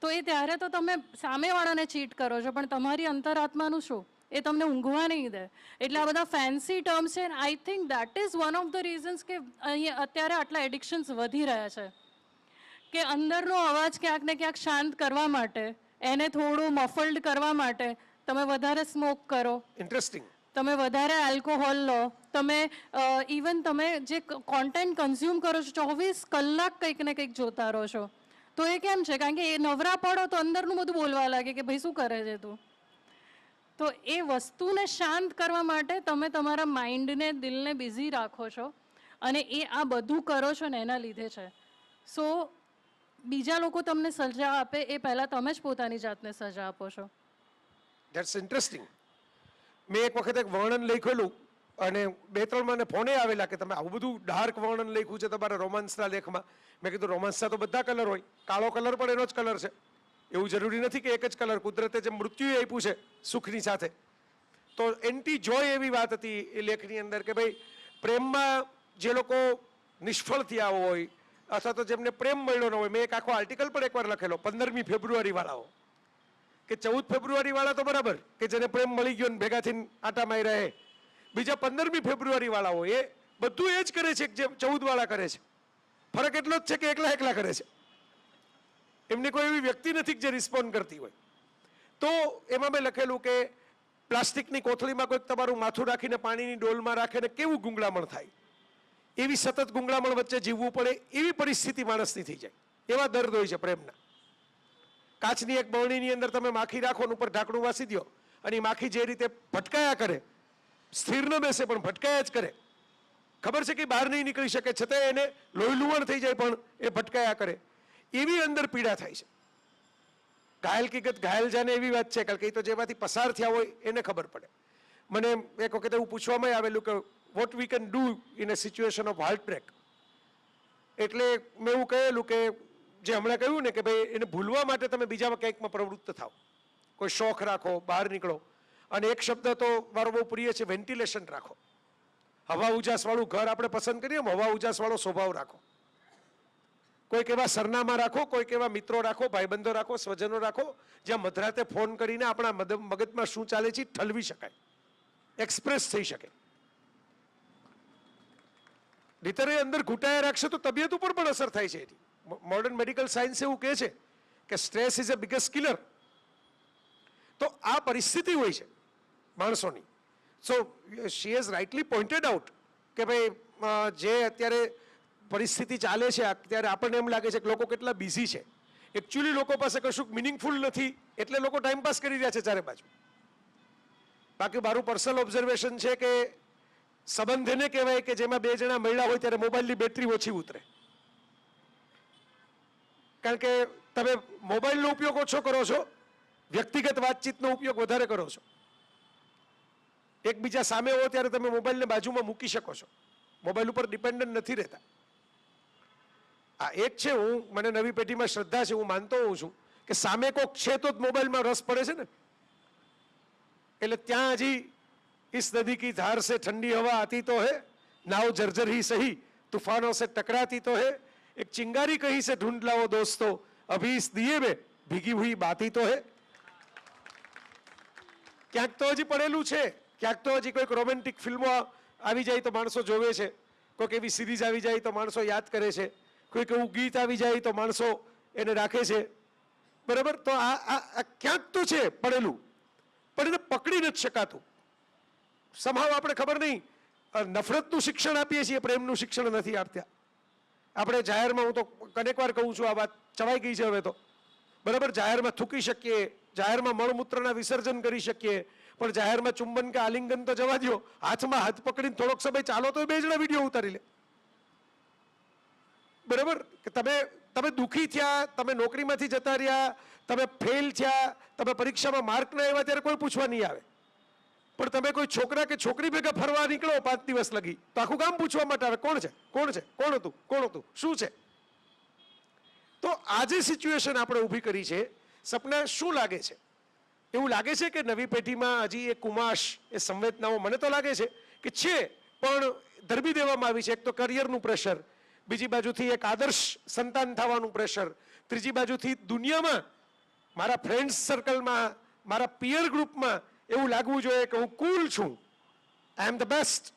તો એ ત્યારે તો તમે સામેવાળાને ચીટ કરો છો, પણ તમારી અંતરાત્માનું શું, એ તમને ઊંઘવા નહીં દે. એટલે આ બધા ફેન્સી ટર્મ્સ છે. I think that is one of the reasons કે અહીંયા અત્યારે આટલા એડિક્શન્સ વધી રહ્યા છે, કે અંદરનો અવાજ ક્યાંક ને ક્યાંક શાંત કરવા માટે, એને થોડું મફલ્ડ કરવા માટે તમે વધારે સ્મોક કરો, ઇન્ટરેસ્ટિંગ, તમે વધારે આલ્કોહોલ લો, તમે ઇવન તમે જે કોન્ટેન્ટ કન્ઝ્યુમ કરો છો 24 કલાક કંઈક ને કંઈક જોતા રહો છો. તો એ કેમ છે? કારણ કે એ નવરા પડો તો અંદરનું બધું બોલવા લાગે કે ભાઈ શું કરે છે તું. તો એ વસ્તુને શાંત કરવા માટે તમે તમારા માઇન્ડને, દિલને બિઝી રાખો છો, અને એ આ બધું કરો છો ને એના લીધે છે. સો બીજા લોકો તમને સજા આપે એ પહેલાં તમે જ પોતાની જાતને સજા આપો છો. That's interesting. મેં એક વખત એક વર્ણન લખેલું અને 2-3 મને ફોને આવેલા કે તમે આવું બધું ડાર્ક વર્ણન લખ્યું છે તમારા રોમાન્સના લેખમાં. મેં કીધું રોમાન્સના તો બધા કલર હોય, કાળો કલર પણ એનો જ કલર છે. એવું જરૂરી નથી કે એક જ કલર. કુદરતે જે મૃત્યુ આપ્યું છે સુખની સાથે, તો એન્ટી જોય એવી વાત હતી એ લેખની અંદર કે ભાઈ પ્રેમમાં જે લોકો નિષ્ફળ થયા હોય અથવા તો જેમને પ્રેમ મળ્યો ન હોય, મેં એક આખો આર્ટિકલ પણ એકવાર લખેલો 15મી ફેબ્રુઆરી વાળાઓ, કે 14 ફેબ્રુઆરી વાળા તો બરાબર કે જેને પ્રેમ મળી ગયો ને ભેગા થઈને આટા મારી રહે, બીજા 15મી ફેબ્રુઆરી વાળાઓ એ બધું એ જ કરે છે જે 14 વાળા કરે છે. ફરક એટલો જ છે કે એકલા એકલા કરે છે. એમની કોઈ એવી વ્યક્તિ નથી જે રિસ્પોન્ડ કરતી હોય. તો એમાં મેં લખેલું કે પ્લાસ્ટિકની કોથળીમાં કોઈક તમારું માથું રાખીને પાણીની ડોલમાં રાખે ને કેવું ગુંગળામણ થાય, એવી સતત ગુંગળામણ વચ્ચે જીવવું પડે એવી પરિસ્થિતિ માણસની થઈ જાય. એવા દર્દ હોય છે પ્રેમના. કાચની એક બરણીની અંદર તમે માખી રાખો ને ઉપર ઢાંકણું વાસી દો અને એ માખી જે રીતે ભટકાયા કરે, સ્થિર ન બેસે પણ ભટકાયા જ કરે. ખબર છે કે બહાર નહીં નીકળી શકે, છતાં એને લોહી લુવણ થઈ જાય પણ એ ભટકાયા કરે. એવી અંદર પીડા થાય છે. ઘાયલ કિગત ઘાયલ જાને એવી વાત છે, કારણ કે એ તો જેમાંથી પસાર થયા હોય એને ખબર પડે. મને એક વખત એવું પૂછવામાં આવેલું કે what we can do in a situation of heart break. એટલે મેં એવું કહેલું કે જે હમણાં કહ્યું ને કે ભાઈ એને ભૂલવા માટે તમે બીજામાં કંઈકમાં પ્રવૃત્ત થાવ, કોઈ શોખ રાખો, બહાર નીકળો. અને એક શબ્દ તો મારો બહુ પ્રિય છે, વેન્ટિલેશન રાખો. હવા ઉજાસવાળું ઘર આપણે પસંદ કરીએ, હવા ઉજાસવાળો સ્વભાવ રાખો. કોઈક એવા સરનામા રાખો, કોઈક એવા મિત્રો રાખો, ભાઈબંધો રાખો, સ્વજનો રાખો, જ્યાં મધરાતે ફોન કરીને આપણા મગજમાં શું ચાલે છે ઠલવી શકાય, એક્સપ્રેસ થઈ શકે. નહીંતર એ અંદર ઘૂંટાયા રાખશે તો તબિયત ઉપર પણ અસર થાય છે. એની મોડર્ન મેડિકલ સાયન્સ એવું કહે છે કે stress is a biggest killer. તો આ પરિસ્થિતિ હોય છે માણસોની. So she has rightly pointed out કે ભાઈ જે અત્યારે પરિસ્થિતિ ચાલે છે અત્યારે આપણને એમ લાગે છે કે લોકો કેટલા બિઝી છે. એકચ્યુઅલી લોકો પાસે કશું મિનિંગફુલ નથી એટલે લોકો ટાઈમપાસ કરી રહ્યા છે ચારે બાજુ. બાકી મારું પર્સનલ ઓબ્ઝર્વેશન છે કે સંબંધ એને કહેવાય કે જેમાં બે જણા મળ્યા હોય ત્યારે મોબાઈલની બેટરી ઓછી ઉતરે. કારણ કે તમે મોબાઈલનો ઉપયોગ ઓછો કરો છો, વ્યક્તિગત વાતચીતનો ઉપયોગ વધારે કરો છો. એકબીજા સામે હો ત્યારે તમે મોબાઈલને બાજુમાં મૂકી શકો છો, મોબાઈલ ઉપર ડિપેન્ડન્ટ નથી રહેતા. આ એક છે, મને નવી પેઢીમાં શ્રદ્ધા છે, હું માનતો હોઉં છું કે સામે કોક છે તો જ મોબાઈલમાં રસ પડે છે ને. એટલે ત્યાં હજી इस नदी की धार से ठंडी हवा आती तो है, नाव जर्जर ही सही तूफानों से टकराती तो है, एक चिंगारी कहीं से ढूंढ लाओ दोस्तों, अभी इस दिए में भीगी हुई बाती तो है. ક્યાંક તો હજી પડેલું છે, ક્યાંક તો હજી કોઈક રોમેન્ટિક ફિલ્મો આવી જાય તો માણસો જોવે છે, કોઈક એવી સિરીઝ આવી જાય તો માણસો યાદ કરે છે, કોઈક એવું ગીત આવી જાય તો માણસો એને રાખે છે. બરાબર? તો આ ક્યાંક તો છે પડેલું, પણ એને પકડી નથી શકાતું. સમહાવ આપણે ખબર નહીં નફરતનું શિક્ષણ આપીએ છીએ, પ્રેમનું શિક્ષણ નથી આપતા. આપણે જાહેરમાં, હું તો અનેક વાર કહું છું, આ વાત ચવાઈ ગઈ છે હવે તો. બરાબર? જાહેરમાં થૂકી શકીએ, જાહેરમાં મળમૂત્રના વિસર્જન કરી શકીએ, પણ જાહેરમાં ચુંબન કે આલિંગન તો જવા દો, હાથમાં હાથ પકડીને થોડોક સમય ચાલો તો બે જણા વિડીયો ઉતારી લે. બરાબર? કે તમે દુઃખી થયા, તમે નોકરીમાંથી જતા રહ્યા, તમે ફેલ થયા, તમે પરીક્ષામાં માર્ક ના આવ્યા ત્યારે કોઈ પૂછવા નહીં આવે. પણ તમે કોઈ છોકરા કે છોકરી ભેગા ફરવા નીકળો 5 દિવસ લગી તો આખું ગામ પૂછવા માટે આવે, કોણ છે, કોણ છે, કોણ હતું, કોણ હતું, શું છે. તો આ જે સિચ્યુએશન આપણે ઊભી કરી છે, સપના શું લાગે છે? એવું લાગે છે કે નવી પેઢીમાં હજી એ કુમાશ, એ સંવેદનાઓ મને તો લાગે છે કે છે, પણ ધરબી દેવામાં આવી છે. એક તો કરિયરનું પ્રેશર, બીજી બાજુથી એક આદર્શ સંતાન થવાનું પ્રેશર, ત્રીજી બાજુથી દુનિયામાં મારા ફ્રેન્ડ્સ સર્કલમાં, મારા પિયર ગ્રુપમાં એવું લાગવું જોઈએ કે હું કુલ છું, I am the best,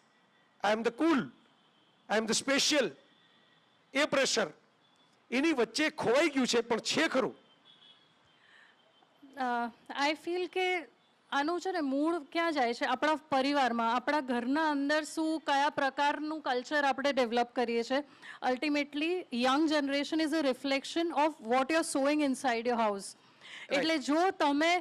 I am the cool, I am the special. એ પ્રેશર એની વચ્ચે ખોવાઈ ગયું છે, પણ છે ખરું. આઈ ફીલ કે આનું છે ને મૂળ ક્યાં જાય છે? આપણા પરિવારમાં, આપણા ઘરના અંદર શું કયા પ્રકારનું કલ્ચર આપણે ડેવલપ કરીએ છીએ. Ultimately young generation is a reflection of what you are sewing inside your house. એટલે જો તમે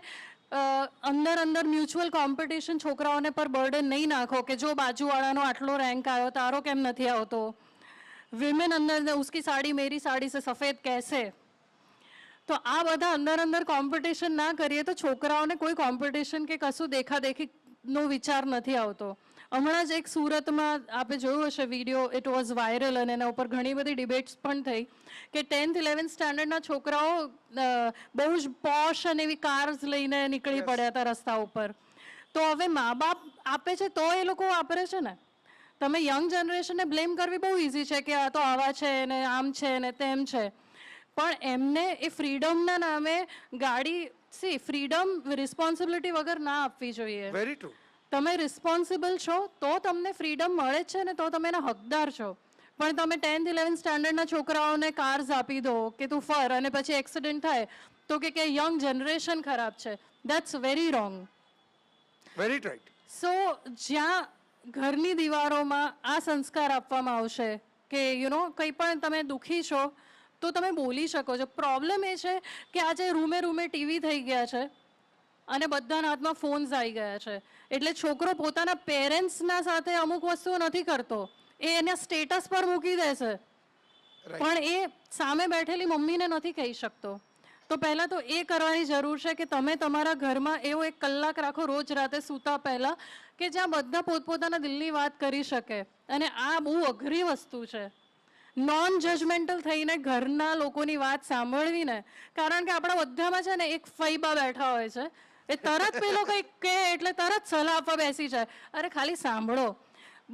અંદર મ્યુચ્યુઅલ કોમ્પિટિશન છોકરાઓને પર બર્ડન નહીં નાખો કે જો બાજુવાળાનો આટલો રેન્ક આવ્યો, તારો કેમ નથી આવતો, વિમેન અંદર ઉસકી સાડી મેરી સાડી સે સફેદ कैसे, તો આ બધા અંદર કોમ્પિટિશન ના કરીએ તો છોકરાઓને કોઈ કોમ્પિટિશન કે કશું દેખાદેખીનો વિચાર નથી આવતો. હમણાં જ એક સુરતમાં આપણે જોયું હશે વિડીયો, ઇટ વોઝ વાયરલ, અને એના ઉપર ઘણી બધી ડિબેટ્સ પણ થઈ કે 10th 11th સ્ટાન્ડર્ડના છોકરાઓ બહુ જ પોશ અને એવી કાર્સ લઈને નીકળી પડ્યા હતા રસ્તા ઉપર. તો હવે મા બાપ આપે છે તો એ લોકો વાપરે છે ને. તમે યંગ જનરેશનને બ્લેમ કરવી બહુ ઇઝી છે કે આ તો આવા છે ને આમ છે ને તેમ છે, પણ એમને એ ફ્રીડમના નામે ગાડી, ફ્રીડમ રિસ્પોન્સિબિલિટી વગર ના આપવી જોઈએ. Very true. તમે રિસ્પોન્સિબલ છો તો તમને ફ્રીડમ મળે જ છે ને, તો તમે એના હકદાર છો. પણ તમે 10th 11th સ્ટાન્ડર્ડના છોકરાઓને કાર્સ આપી દો કે તું ફર, અને પછી એક્સિડન્ટ થાય તો કે યંગ જનરેશન ખરાબ છે. That's very wrong. Very right. So જ્યાં ઘરની દીવારોમાં આ સંસ્કાર આપવામાં આવશે કે કંઈ પણ તમે દુઃખી છો તો તમે બોલી શકો છો. પ્રોબ્લેમ એ છે કે આજે રૂમે રૂમે ટીવી થઈ ગયા છે અને બધાના હાથમાં ફોન્સ આવી ગયા છે, એટલે છોકરો પોતાના પેરેન્ટ્સના સાથે અમુક વસ્તુઓ નથી કરતો, એ એના સ્ટેટસ પર મૂકી દે છે, પણ એ સામે બેઠેલી મમ્મીને નથી કહી શકતો. તો પહેલાં તો એ કરવાની જરૂર છે કે તમે તમારા ઘરમાં એવો એક કલાક રાખો રોજ રાતે સૂતા પહેલાં કે જ્યાં બધા પોતપોતાના દિલની વાત કરી શકે. અને આ બહુ અઘરી વસ્તુ છે, નોન જજમેન્ટલ થઈને ઘરના લોકોની વાત સાંભળવી ને. કારણ કે આપણા બધામાં છે ને એક ફૈબા બેઠા હોય છે, એ તરત પેલો કંઈક કહે એટલે તરત સલાહ આપવા બેસી જાય. અરે ખાલી સાંભળો,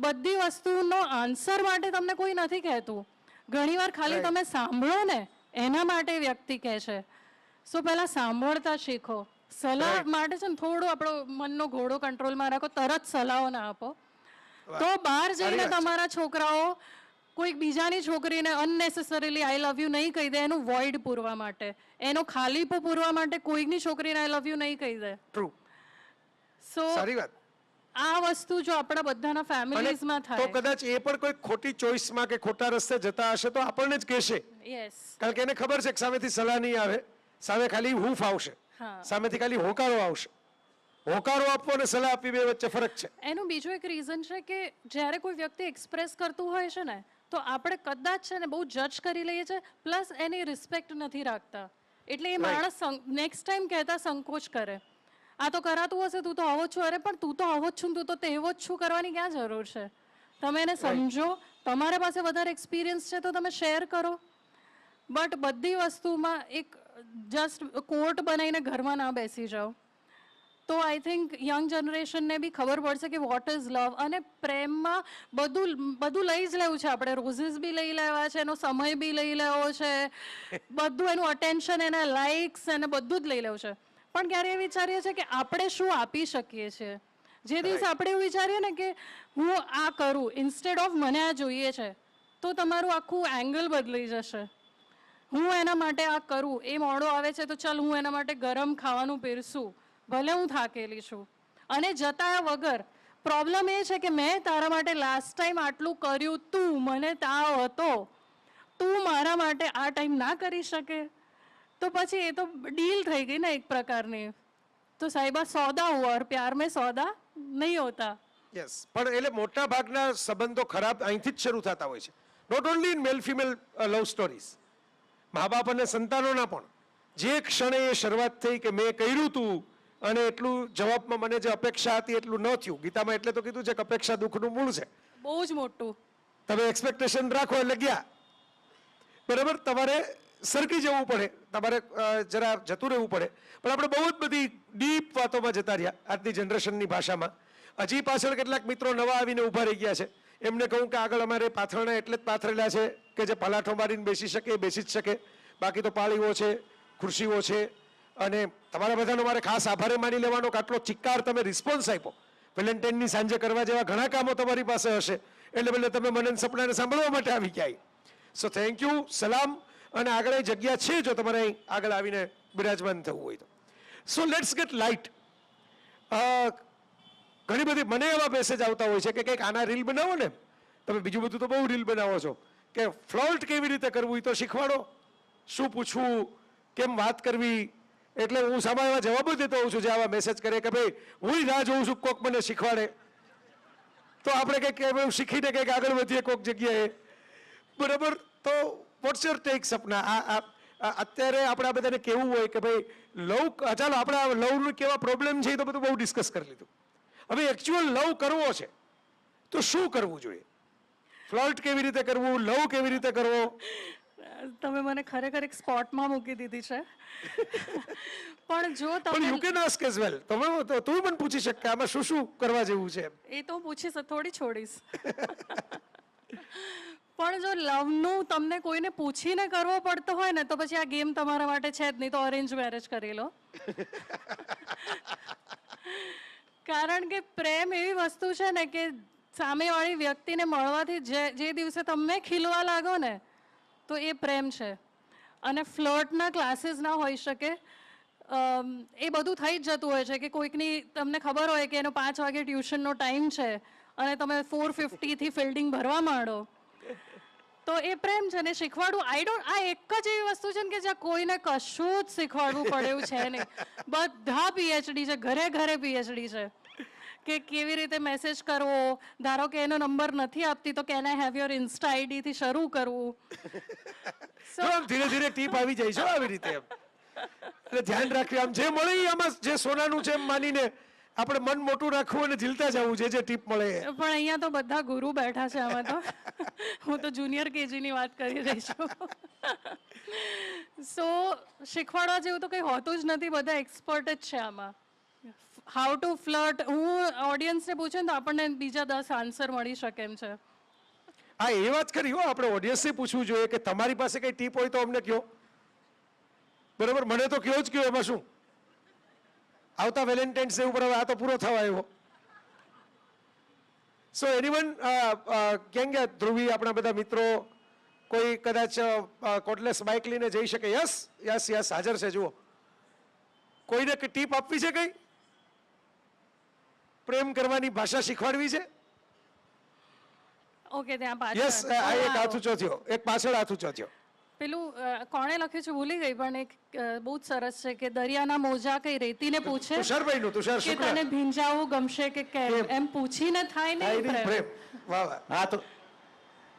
બધી વસ્તુનો આન્સર માટે તમને કોઈ નથી કહેતું. ઘણીવાર ખાલી તમે સાંભળો ને એના માટે વ્યક્તિ કહે છે. સો પહેલાં સાંભળતા શીખો. સલાહ માટે છે ને થોડું આપણો મનનો ઘોડો કંટ્રોલમાં રાખો, તરત સલાહો ના આપો. તો બહાર જઈને તમારા છોકરાઓ કોઈક બીજાની છોકરીને અનનેસેસરીલી આઈ લવ યુ નહીં કહી દે, એનું વોઇડ પૂરવા માટે, એનો ખાલીપો પૂરવા માટે કોઈકની છોકરીને આઈ લવ યુ નહીં કહી દે. ટ્રુ. સો સારી વાત. આ વસ્તુ જો આપણા બધાના ફેમિલીઝમાં તો થાય, કદાચ એ પણ કોઈ ખોટી ચોઈસમાં કે ખોટા રસ્તે જતા હશે તો આપણને જ કહેશે, યસ, કારણ કે એને ખબર છે કે સામેથી સલાહ નહીં આવે, સામે ખાલી હૂફ આવશે, હા. સામેથી ખાલી હોકારો આવશે. હોકારો આપવો અને સલાહ આપવી બે વચ્ચે ફરક છે. એનું બીજું એક રીઝન છે કે જ્યારે કોઈ વ્યક્તિ એક્સપ્રેસ કરતું હોય છે ને તો આપણે કદાચ છે ને બહુ જજ કરી લઈએ છીએ, પ્લસ એની રિસ્પેક્ટ નથી રાખતા, એટલે એ માણસ નેક્સ્ટ ટાઈમ કહેતા સંકોચ કરે. આ તો કરાતું હશે, તું તો આવો જ છું. અરે પણ તું તો આવો જ છું, તું તો તેવો જ છું કરવાની ક્યાં જરૂર છે? તમે એને સમજો, તમારા પાસે વધારે એક્સપિરિયન્સ છે તો તમે શેર કરો, બટ બધી વસ્તુમાં એક જસ્ટ કોર્ટ બનાવીને ઘરમાં ના બેસી જાઓ. તો આઈ થિંક યંગ જનરેશનને બી ખબર પડશે કે વોટ ઇઝ લવ. અને પ્રેમમાં બધું લઈ જ લેવું છે આપણે, રોઝિસ બી લઈ લેવા છે, એનો સમય બી લઈ લેવો છે, બધું એનું અટેન્શન, એના લાઇક્સ, એને બધું જ લઈ લેવું છે. પણ ક્યારે એ વિચારીએ છીએ કે આપણે શું આપી શકીએ છીએ. જે દિવસે આપણે એવું વિચારીએ ને કે હું આ કરું ઇન્સ્ટેડ ઓફ મને આ જોઈએ છે, તો તમારું આખું એંગલ બદલાઈ જશે. હું એના માટે આ કરું, એ મોડો આવે છે તો ચાલ હું એના માટે ગરમ ખાવાનું પીરસું, ભલે હું થાકેલી છું. અને જતા વગર પ્રોબ્લેમ એ છે કે મેં તારા માટે લાસ્ટ ટાઈમ આટલું કર્યું, તું મને તાવ હતો, તું મારા માટે આ ટાઈમ ના કરી શકે, તો પછી એ તો ડીલ થઈ ગઈ ને એક પ્રકારની. તો સાહેબા સોદા હુઆ ઓર પ્યાર મેં સોદા નહીં હોતા. યસ, પણ એટલે મોટા ભાગના સંબંધો ખરાબ અહીંથી જ શરૂ થતા હોય છે. Not only in male female love stories, મા બાપ અને સંતાનોના પણ. જે ક્ષણે એ શરૂઆત થઈ કે મેં કર્યું તું અને એટલું જવાબમાં મને જે અપેક્ષા હતી એટલું ન થયું. ગીતામાં એટલે તો કીધું છે કે અપેક્ષા દુઃખનું મૂળ છે. બહુ જ મોટું. તમે એક્સપેક્ટેશન રાખો એટલે ગયા, બરાબર, તમારે સરકી જવું પડે, તમારે જરા જતું રહેવું પડે. પણ આપણે બહુ જ બધી ડીપ વાતોમાં જતા રહ્યા આજની જનરેશનની ભાષામાં. હજી પાછળ કેટલાક મિત્રો નવા આવીને ઊભા રહી ગયા છે. એમને કહું કે આગળ અમારે પાથરણા એટલે જ પાથરેલા છે કે જે પલાઠો મારીને બેસી શકે એ બેસી જ શકે, બાકી તો પાળીઓ છે, ખુરશીઓ છે. અને તમારા બધાનો મારે ખાસ આભારે માની લેવાનો કે આટલો ચિક્કાર તમે રિસ્પોન્સ આપ્યો. વેલેન્ટાઇનની સાંજે કરવા જેવા ઘણા કામો તમારી પાસે હશે, એટલે બદલે તમે મને સપનાને સાંભળવા માટે આવી ગયા. સો થેન્ક યુ, સલામ. અને આગળ જગ્યા છે જો તમારે અહીં આગળ આવીને બિરાજમાન થવું હોય તો. So let's gate light. ઘણી બધી મને એવા મેસેજ આવતા હોય છે કે કંઈક આના રીલ બનાવો ને, તમે બીજું બધું તો બહુ રીલ બનાવો છો, કે ફ્લોર્ટ કેવી રીતે કરવું એ તો શીખવાડો, શું પૂછવું, કેમ વાત કરવી. એટલે હું સામા એવા જવાબ જ દેતો હોઉં છું જે આવા મેસેજ કરે કે ભાઈ હું રાહ જોઉં છું કોક મને શીખવાડે, તો આપણે કંઈક શીખીને કંઈક આગળ વધીએ કોક જગ્યાએ, બરાબર. તો વોટ્સ યોર ટેક સપના? અત્યારે આપણે આ બધાને કેવું હોય કે ભાઈ લવ, ચાલો આપણે આ લવનું કેવા પ્રોબ્લેમ છે એ તો બધું બહુ ડિસ્કસ કરી લીધું. હવે એકચ્યુઅલ લવ કરવો છે તો શું કરવું જોઈએ? ફ્લર્ટ કેવી રીતે કરવું, લવ કેવી રીતે કરવો? તમે મને ખરેખર એક સ્પોટમાં મૂકી દીધી છે. પણ જો તમે you can ask as well, તમે તું પણ પૂછી શકે કે આમાં શું શું કરવા જેવું છે. એ તો પૂછીશ, થોડી છોડીશ. પણ જો લવનું તમને કોઈને પૂછીને કરવો પડતો હોય ને તો પછી આ ગેમ તમારા માટે છે જ નહીં, તો અરેન્જ મેરેજ કરી લો. કારણ કે પ્રેમ એવી વસ્તુ છે ને કે સામેવાળી વ્યક્તિને મળવાથી જે દિવસે તમે ખીલવા લાગો ને તો એ પ્રેમ છે. અને ફ્લર્ટના ક્લાસીસ ના હોઈ શકે, એ બધું થઈ જ જતું હોય છે કે કોઈકની તમને ખબર હોય કે એનો 5 વાગે ટ્યુશનનો ટાઈમ છે અને તમે 4:50થી ફિલ્ડિંગ ભરવા માંડો તો એ પ્રેમ છે ને શીખવાડવું. આ એક જ એવી વસ્તુ છે ને કે જ્યાં કોઈને કશું જ શીખવાડવું પડે એવું છે નહીં. બધા પીએચડી છે, ઘરે ઘરે પીએચડી છે કે કેવી રીતે મેસેજ કરવો. ધારો કે એનો નંબર નથી આપતી તો can I have your Insta ID થી શરૂ કરવું. ધીરે ધીરે ટીપ આવી જાય છે આવી રીતે. એટલે ધ્યાન રાખવી, આમ જે મળે આમાં જે સોનાનું છે એમ માનીને આપણે મન મોટું રાખવું અને ઝીલતા જવું, જે ટીપ મળે. પણ અહીંયા તો બધા ગુરુ બેઠા છે આમાં તો. હું તો જુનિયર કેજીની વાત કરી રહી છું. સો શીખવાડવા જેવું તો કંઈ હોતું જ નથી, બધા એક્સપર્ટ જ છે આમાં. હાઉ ટુ ફ્લર્ટ, હું ઓડિયન્સને પૂછું ને તો આપણને બીજા 10 આન્સર મળી શકે એમ છે. હા, એ વાત કરી હો, આપણે ઓડિયન્સને પૂછવું જોઈએ કે તમારી પાસે કઈ ટીપ હોય તો અમને કહો. બરાબર, મને તો કયો જ કયો, એમાં શું. આવતા વેલેન્ટાઇન્સ ડે ઉપર હવે આ તો પૂરો થવા આવ્યો. સો એનીવન કેમ કે ધ્રુવી, આપણા બધા મિત્રો કોઈ કદાચ કોટલેસ બાઇક લઈને જઈ શકે? યસ યસ યસ, હાજર છે. જુઓ, કોઈને ટીપ આપવી છે, કઈ પ્રેમ કરવાની ભાષા શીખવાડવી છે? ઓકે, ત્યાં યસ, આ એક હાથ ઊંચો થયો, એક પાછળ હાથ ઊંચો થયો. પેલું કોણે લખ્યું છે ભૂલી ગઈ, પણ એક બહુ જ સરસ છે કે દરિયાના મોજા કઈ રેતીને પૂછે તુષારભાઈનું, તુષાર કે શુક્લા, તને ભીંજાવું ગમશે કે કેમ, એમ પૂછીને થાય નહીં પ્રેમ. પ્રેમ. વાહ વાહ. હા, તો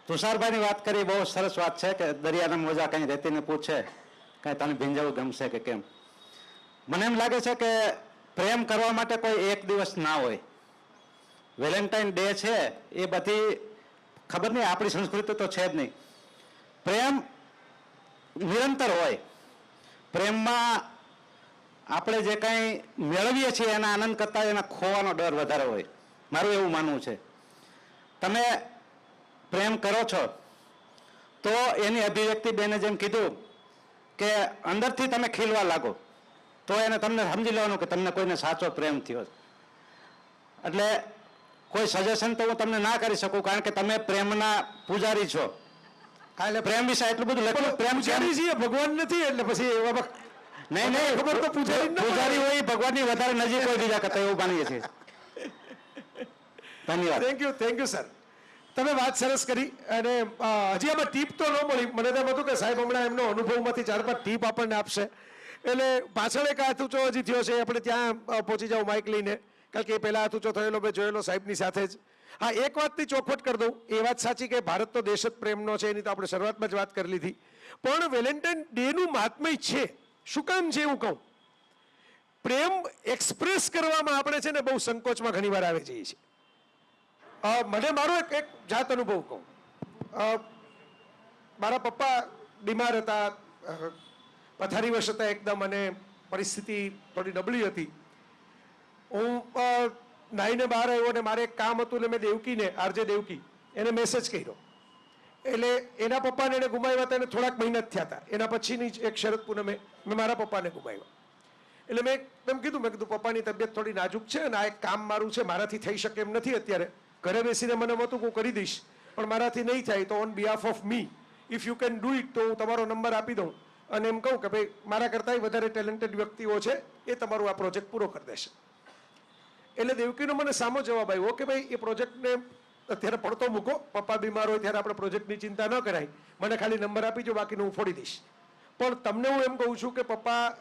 તુષારભાઈની વાત કરી, બહુ સરસ વાત છે કે દરિયાના મોજા કઈ રેતીને પૂછે કઈ તને ભીંજાવું ગમશે કે કેમ. મને એમ લાગે છે કે પ્રેમ કરવા માટે કોઈ એક દિવસ ના હોય. વેલેન્ટાઇન ડે છે એ બધી ખબર નહીં, આપણી સંસ્કૃતિ તો છે જ નહીં. પ્રેમ નિરંતર હોય. પ્રેમમાં આપણે જે કંઈ મેળવીએ છીએ એના આનંદ કરતાં એના ખોવાનો ડર વધારે હોય, મારું એવું માનવું છે. તમે પ્રેમ કરો છો તો એની અભિવ્યક્તિ બેને જેમ કીધું કે અંદરથી તમે ખીલવા લાગો તો એને તમને સમજી લેવાનું કે તમને કોઈને સાચો પ્રેમ થયો. એટલે કોઈ સજેશન તો હું તમને ના કરી શકું, કારણ કે તમે પ્રેમના પૂજારી છો. એટલે પ્રેમ વિશે એટલું બધું લખ્યું. પ્રેમ પૂજારી ભગવાન નથી, એટલે પછી એવા નહીં નહીં, ખબર તો પૂજારી હોય ભગવાનની વધારે નજીક હોય બીજા કરતા, એવું માનીએ છીએ. ધન્યવાદ. Thank you sir. તમે વાત સરસ કરી. અને હજી આમાં ટીપ તો ન મળી. મને તેમ હતું કે સાહેબ હમણાં એમનો અનુભવમાંથી 4-5 ટીપ આપણને આપશે. એટલે પાછળ એક હાથ ઊંચો હજી થયો છે, આપણે ત્યાં પહોંચી જાવ માઇક લઈને, કારણ કે એ પહેલા હાથ ઊંચો થયેલો મેં જોયેલો સાહેબની સાથે જ. હા, એક વાતની ચોખવટ કરી દઉં. એ વાત સાચી કે ભારત તો દેશ જ પ્રેમનો છે, એની તો આપણે શરૂઆતમાં જ વાત કરી લીધી. પણ વેલેન્ટાઇન ડેનું મહાત્મ્ય છે. શું કામ છે એવું કહું? પ્રેમ એક્સપ્રેસ કરવામાં આપણે છે ને બહુ સંકોચમાં ઘણી વાર આવી જઈએ છીએ. મને મારો એક જાત અનુભવ કહું. મારા પપ્પા બીમાર હતા, પથારીવશ હતા એકદમ, અને પરિસ્થિતિ થોડી નબળી હતી. હું નાઈને બહાર આવ્યો અને મારે એક કામ હતું એટલે મેં દેવકીને, આરજે દેવકી, એને મેસેજ કર્યો. એટલે એના પપ્પાને એને ગુમાવ્યા હતા, એને થોડાક મહિના જ થયા હતા. એના પછીની જ એક શરદ પૂનમે મેં મારા પપ્પાને ગુમાવ્યા. એટલે મેં એમ કીધું, પપ્પાની તબિયત થોડી નાજુક છે અને આ એક કામ મારું છે, મારાથી થઈ શકે એમ નથી અત્યારે. ઘરે બેસીને મને હતું હું કરી દઈશ, પણ મારાથી નહીં થાય તો on behalf of me if you can do it, તો હું તમારો નંબર આપી દઉં અને એમ કહું કે ભાઈ મારા કરતાંય વધારે ટેલેન્ટેડ વ્યક્તિઓ છે, એ તમારું આ પ્રોજેક્ટ પૂરો કરી દેશે. એટલે દેવકીનો મને સામો જવાબ આવ્યો કે ભાઈ એ પ્રોજેક્ટને અત્યારે પડતો મૂકો, પપ્પા બીમાર હોય ત્યારે આપણે પ્રોજેક્ટની ચિંતા ન કરાય, મને ખાલી નંબર આપી જો, બાકીનું હું ફોડી દઈશ. પણ તમને હું એમ કહું છું કે પપ્પા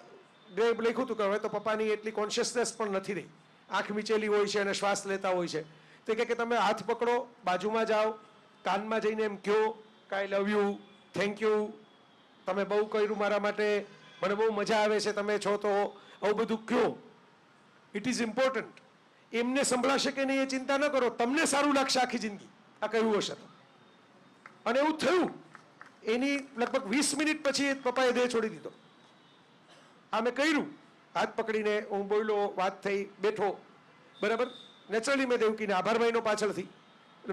લખ્યું હતું કે હવે તો પપ્પાની એટલી કોન્શિયસનેસ પણ નથી રહી, આંખ મીચેલી હોય છે અને શ્વાસ લેતા હોય છે. તો કે તમે હાથ પકડો, બાજુમાં જાઓ, કાનમાં જઈને એમ કહો કે આઈ લવ યુ, થેન્ક યુ, તમે બહુ કર્યું મારા માટે, મને બહુ મજા આવે છે તમે છો, તો આવું બધું કહો. It is important. એમને સંભળાશે કે નહીં એ ચિંતા ન કરો, તમને સારું લાગશે આખી જિંદગી આ કહ્યું હશે તો. અને એવું થયું. એની લગભગ 20 મિનિટ પછી પપ્પાએ દેહ છોડી દીધો. આ મેં કર્યું, હાથ પકડીને હું બોલ્યો, વાત થઈ, બેઠો, બરાબર. નેચરલી મેં દેવકીને આભાર માન્યો પાછળથી.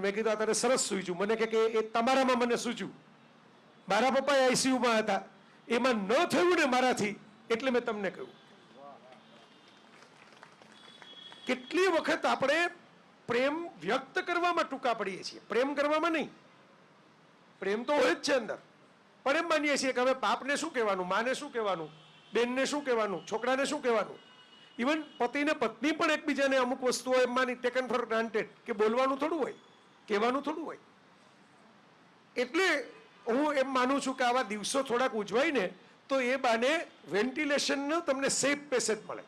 મેં કીધું આ તારે સરસ સૂઝ્યું. મને કે એ તમારામાં મને સૂઝ્યું. મારા પપ્પા આઈસીયુમાં હતા, એમાં ન થયું ને મારાથી, એટલે મેં તમને કહ્યું. કેટલી વખત આપણે પ્રેમ વ્યક્ત કરવામાં ટૂંકા પડીએ છીએ, પ્રેમ કરવામાં નહીં. પ્રેમ તો હોય જ છે અંદર, પણ એમ માનીએ છીએ કે હવે બાપને શું કહેવાનું, માને શું કહેવાનું, બેનને શું કહેવાનું, છોકરાને શું કહેવાનું. ઇવન પતિ ને પત્ની પણ એકબીજાને અમુક વસ્તુઓ એમ માની ટેકન ફોર ગ્રાન્ટેડ કે બોલવાનું થોડું હોય, કહેવાનું થોડું હોય. એટલે હું એમ માનું છું કે આવા દિવસો થોડાક ઉજવાય ને તો એ બાને વેન્ટિલેશનનો તમને સેફ પેસેજ મળે.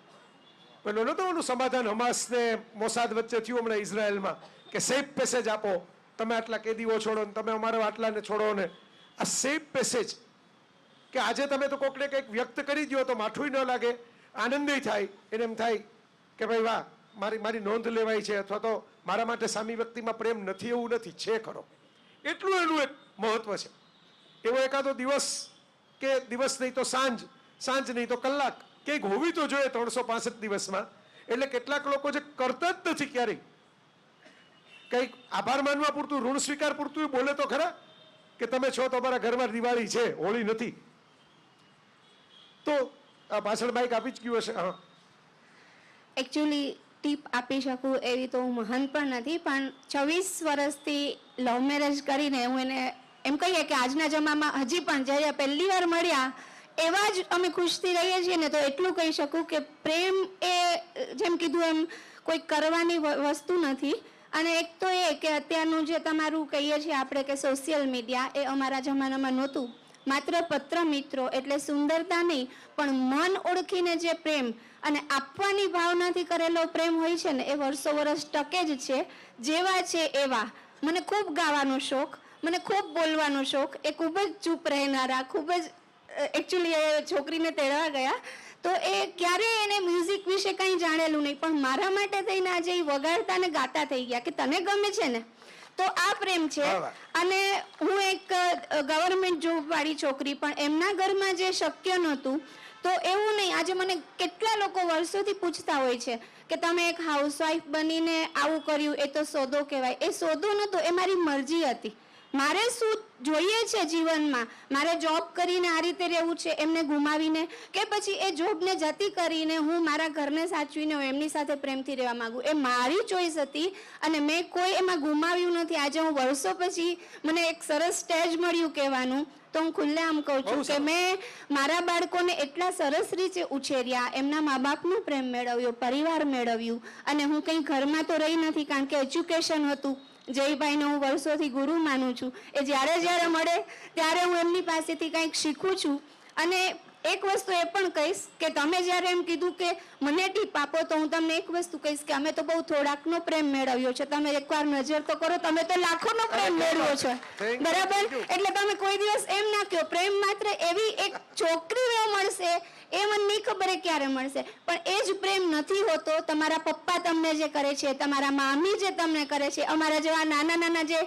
પેલો નતો ઓલું સમાધાન હમાસ ને મોસાદ વચ્ચે થયું હમણાં ઇઝરાયલમાં કે સેફ પેસેજ આપો, તમે આટલા કેદીઓ છોડો ને તમે અમારા આટલાને છોડો ને. આ સેફ પેસેજ કે આજે તમે તો કોકને કંઈક વ્યક્ત કરી દો તો માઠું ન લાગે, આનંદય થાય, એને એમ થાય કે ભાઈ વાહ મારી નોંધ લેવાય છે, અથવા તો મારા માટે સામી વ્યક્તિમાં પ્રેમ નથી એવું નથી, છે ખરો. એટલું એનું એક મહત્વ છે. એવો એકાદો દિવસ કે દિવસ નહીં તો સાંજ, સાંજ નહીં તો કલાક કંઈક હોવી તો જોઈએ 365 દિવસમાં. એટલે કેટલાક લોકો જે કરતા જ નથી ક્યારેય, કંઈક આભાર માનવા પૂરતું, ઋણ સ્વીકાર પૂરતું બોલે તો ખરા કે તમે છો તો અમારા ઘરમાં દિવાળી છે, હોળી નથી. તો આ પાછળ બાઈક આપી જ ગયું હશે. હા, એકચ્યુઅલી ટીપ આપી શકું એવી તો હું મહાન પણ નથી, પણ 26 વર્ષથી લવ મેરેજ કરીને હું એને એમ કહીએ કે આજના જમાનામાં હજી પણ જ્યારે પહેલી વાર મળ્યા એવા જ અમે ખુશથી રહીએ છીએ ને, તો એટલું કહી શકું કે પ્રેમ એ જેમ કીધું એમ કોઈ કરવાની વસ્તુ નથી. અને એક તો એ કે અત્યારનું જે તમારું કહીએ છીએ આપણે કે સોશિયલ મીડિયા, એ અમારા જમાનામાં નહોતું. માત્ર પત્ર મિત્રો એટલે સુંદરતા નહીં પણ મન ઓળખીને જે પ્રેમ અને આપવાની ભાવનાથી કરેલો પ્રેમ હોય છે ને એ વર્ષો વર્ષ ટકે જ છે. જેવા છે એવા. મને ખૂબ ગાવાનો શોખ, મને ખૂબ બોલવાનો શોખ. એ ખૂબ જ ચૂપ રહેનારા, ખૂબ જ એકચ્યુઅલી એ છોકરીને તેડવા ગયા તો એ ક્યારેય એને મ્યુઝિક વિશે કંઈ જાણેલું નહીં, પણ મારા માટે થઈને આજે એ વગાડતા ને ગાતા થઈ ગયા કે તને ગમે છે ને. તો આ પ્રેમ છે. અને હું એક ગવર્મેન્ટ જોબ વાળી છોકરી, પણ એમના ઘરમાં જે શક્ય નહોતું તો એવું નહીં. આજે મને કેટલા લોકો વર્ષોથી પૂછતા હોય છે કે તમે એક હાઉસવાઈફ બનીને આવું કર્યું, એ તો સોદો કહેવાય. એ સોદો નહોતો, એ મારી મરજી હતી. મારે શું જોઈએ છે જીવનમાં, મારે જોબ કરીને આ રીતે રહેવું છે એમને ગુમાવીને, કે પછી એ જોબને જતી કરીને હું મારા ઘરને સાચવીને હું એમની સાથે પ્રેમથી રહેવા માંગુ. એ મારી ચોઈસ હતી અને મેં કોઈ એમાં ગુમાવ્યું નથી. આજે હું વર્ષો પછી મને એક સરસ સ્ટેજ મળ્યું કહેવાનું, તો હું ખુલ્લેઆમ કહું છું કે મેં મારા બાળકોને એટલા સરસ રીતે ઉછેર્યા, એમના મા બાપનો પ્રેમ મેળવ્યો, પરિવાર મેળવ્યું. અને હું કંઈ ઘરમાં તો રહી નથી કારણ કે એજ્યુકેશન હતું. જયભાઈને હું વર્ષોથી ગુરુ માનું છું. એ જ્યારે મળે ત્યારે હું એમની પાસેથી કંઈક શીખું છું. અને એક વસ્તુ એ પણ કહીશ કે તમે જ્યારે એમ કીધું કે મને ટીપ આપો, તો હું તમને એક વસ્તુ કહીશ કે અમે તો બહુ થોડાકનો પ્રેમ મેળવ્યો છે. તમે એકવાર નજર તો કરો, તમે તો લાખોનો પ્રેમ મેળવ્યો છે, બરાબર? એટલે તમે કોઈ દિવસ એમ ના કહો પ્રેમ માત્ર એવી એક છોકરી મળશે એ મને નહીં ખબર ક્યારે મળશે, પણ એ જ પ્રેમ નથી હોતો. તમારા પપ્પા તમને જે કરે છે, તમારા મામી જે તમને કરે છે, અમારા જેવા નાના નાના જે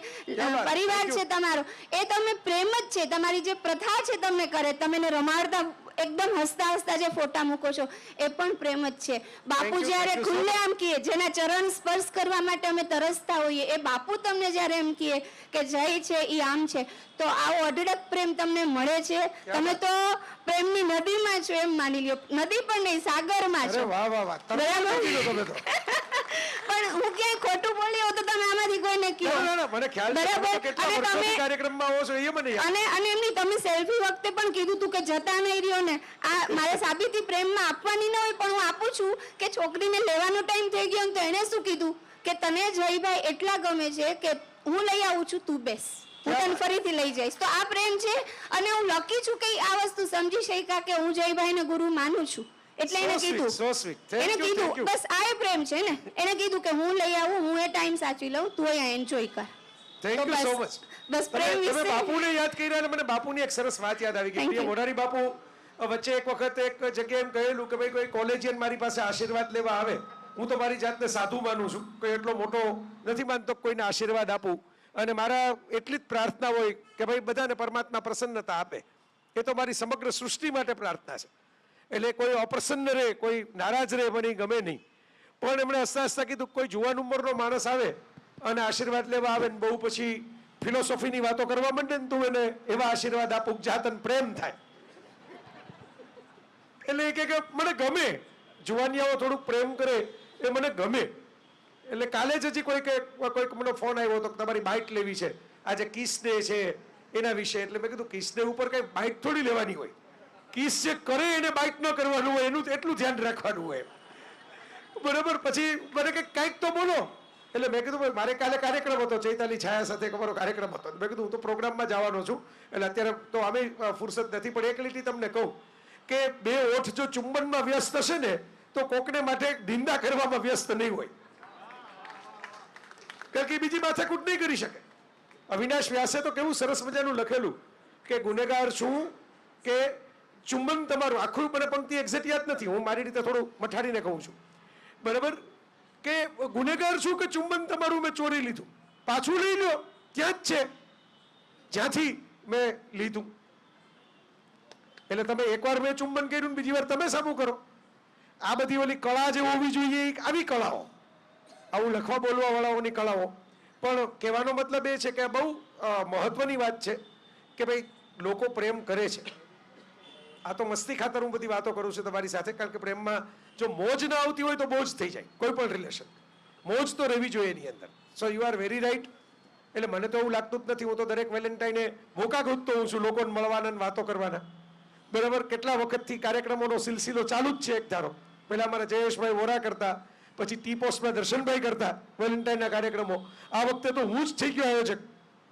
પરિવાર છે તમારો, એ તમે પ્રેમ જ છે. તમારી જે પ્રથા છે તમને કરે, તમે રમાડતા એકદમ હસતા હસતા જે ફોટા મૂકો છો એ પણ પ્રેમ જ છે. બાપુ જ્યારે ખુલ્લે આમ કહે, જેના ચરણ સ્પર્શ કરવા માટે અમે તરસતા હોઈએ, એ બાપુ તમને જ્યારે એમ કહે કે જય છે એ આમ છે, તો આવો અઢળક પ્રેમ તમને મળે છે. તમે તો પ્રેમની નદીમાં છો એમ માની લ્યો. નદી પણ નહીં, સાગરમાં છો. બરાબર? પણ હું ક્યાંય ખોટું બોલી હોઉં તો તમે આમાંથી કોઈને કહો. અને એમની તમે સેલ્ફી વખતે પણ કીધું તું કે જતા નહીં રહ્યો ને, આ મારે સાબિતી પ્રેમમાં આપવાની ન હોય પણ હું આપું છું કે છોકરીને લેવાનો ટાઈમ થઈ ગયો તો એને શું કીધું કે તને જયભાઈ એટલા ગમે છે કે હું લઈ આવું છું, તું બેસ, હું તને ફરીથી લઈ જઈશ. તો આ પ્રેમ છે. અને હું લકી છું કે આ વસ્તુ સમજી શક્યા કે હું જયભાઈને ગુરુ માનું છું. એટલે એને કીધું બસ આ એ પ્રેમ છે ને. એને કીધું કે હું લઈ આવું, હું એ ટાઈમ સાચવી લઉં, તું અહીંયા એન્જોય કર. Thank you so much. બસ પ્રેમ વિશે બાપુને યાદ કર્યા અને મને બાપુની એક સરસ વાત યાદ આવી ગઈ. પ્રિય મોરારી બાપુ વચ્ચે એક વખત એક જગ્યાએ એમ કહેલું કે ભાઈ કોઈ કોલેજિયન મારી પાસે આશીર્વાદ લેવા આવે, હું તો મારી જાતને સાધુ માનું છું, કોઈ એટલો મોટો નથી માનતો કોઈને આશીર્વાદ આપું. અને મારા એટલી જ પ્રાર્થના હોય કે ભાઈ બધાને પરમાત્મા પ્રસન્નતા આપે. એ તો મારી સમગ્ર સૃષ્ટિ માટે પ્રાર્થના છે. એટલે કોઈ અપ્રસન્ન રહે, કોઈ નારાજ રહે, મને ગમે નહીં. પણ એમણે હસતા હસતા કીધું કોઈ જુવાન ઉંમરનો માણસ આવે અને આશીર્વાદ લેવા આવે ને બહુ પછી ફિલોસોફીની વાતો કરવા માંડે ને તું એને એવા આશીર્વાદ આપું જાતન પ્રેમ થાય. એટલે એ કે મને ગમે જુવાનિયાઓ થોડુંક પ્રેમ કરે એ મને ગમે. એટલે કાલે જ હજી કોઈક મને ફોન આવ્યો હતો કે તમારી બાઇટ લેવી છે, આજે કિસ ડે છે એના વિશે. એટલે મેં કીધું કિસ ડે ઉપર કઈ બાઇટ થોડી લેવાની હોય, કિસ જે કરે એને બાઇટ ન કરવાનું હોય, એનું એટલું ધ્યાન રાખવાનું હોય, બરાબર. પછી મને કંઈક તો બોલો. એટલે મેં કીધું મારે કાલે કાર્યક્રમ હતો, ચૈતાલી છાયા સાથે અમારો કાર્યક્રમ હતો. મેં કીધું હું તો પ્રોગ્રામમાં જવાનો છું, એટલે અત્યારે તો અમે ફુરસદ નથી. પણ એક લીટી તમને કહું કે બે ઓઠ જો ચુંબનમાં વ્યસ્ત હશે ને તો કોકને માટે નિંદા કરવામાં વ્યસ્ત નહીં હોય, કારણ કે બીજી માથાકૂટ નહીં કરી શકે. અવિનાશ વ્યાસે તો કેવું સરસ મજાનું લખેલું કે ગુનેગાર છું કે ચુંબન તમારું. આખું મને પંક્તિ એક્ઝેક્ટ યાદ નથી, હું મારી રીતે થોડું મઠાડીને કહું છું, બરાબર. કે ગુનેગાર છું કે ચુંબન તમારું મેં ચોરી લીધું, પાછું લઈ લો, ત્યાં જ છે જ્યાંથી મેં લીધું. એટલે તમે એકવાર મેં ચુંબન કર્યું, બીજી વાર તમે સામું કરો. આ બધી ઓલી કળા જે હોવી જોઈએ આવી કળાઓ, આવું લખવા બોલવા વાળાઓની કળાઓ. પણ કહેવાનો મતલબ એ છે કે બહુ મહત્વની વાત છે કે ભાઈ લોકો પ્રેમ કરે છે. આ તો મસ્તી ખાતર હું બધી વાતો કરું છું તમારી સાથે, કારણ કે પ્રેમમાં જો મોજ ના આવતી હોય તો બોજ થઈ જાય કોઈ પણ રિલેશન. મોજ તો રહેવી જોઈએ એની અંદર. સો યુ આર વેરી રાઈટ. એટલે મને તો એવું લાગતું જ નથી. હું તો દરેક વેલેન્ટાઈને મોકા ગોતતો હોઉં છું લોકોને મળવાના ને વાતો કરવાના, બરાબર. કેટલા વખતથી કાર્યક્રમોનો સિલસિલો ચાલુ જ છે એક ધારો. પહેલા અમારા જયેશભાઈ વોરા કરતા, પછી ટી પોસ્ટમાં દર્શનભાઈ કરતા વેલેન્ટાઇનના કાર્યક્રમો. આ વખતે તો હું જ થઈ ગયો આયોજક,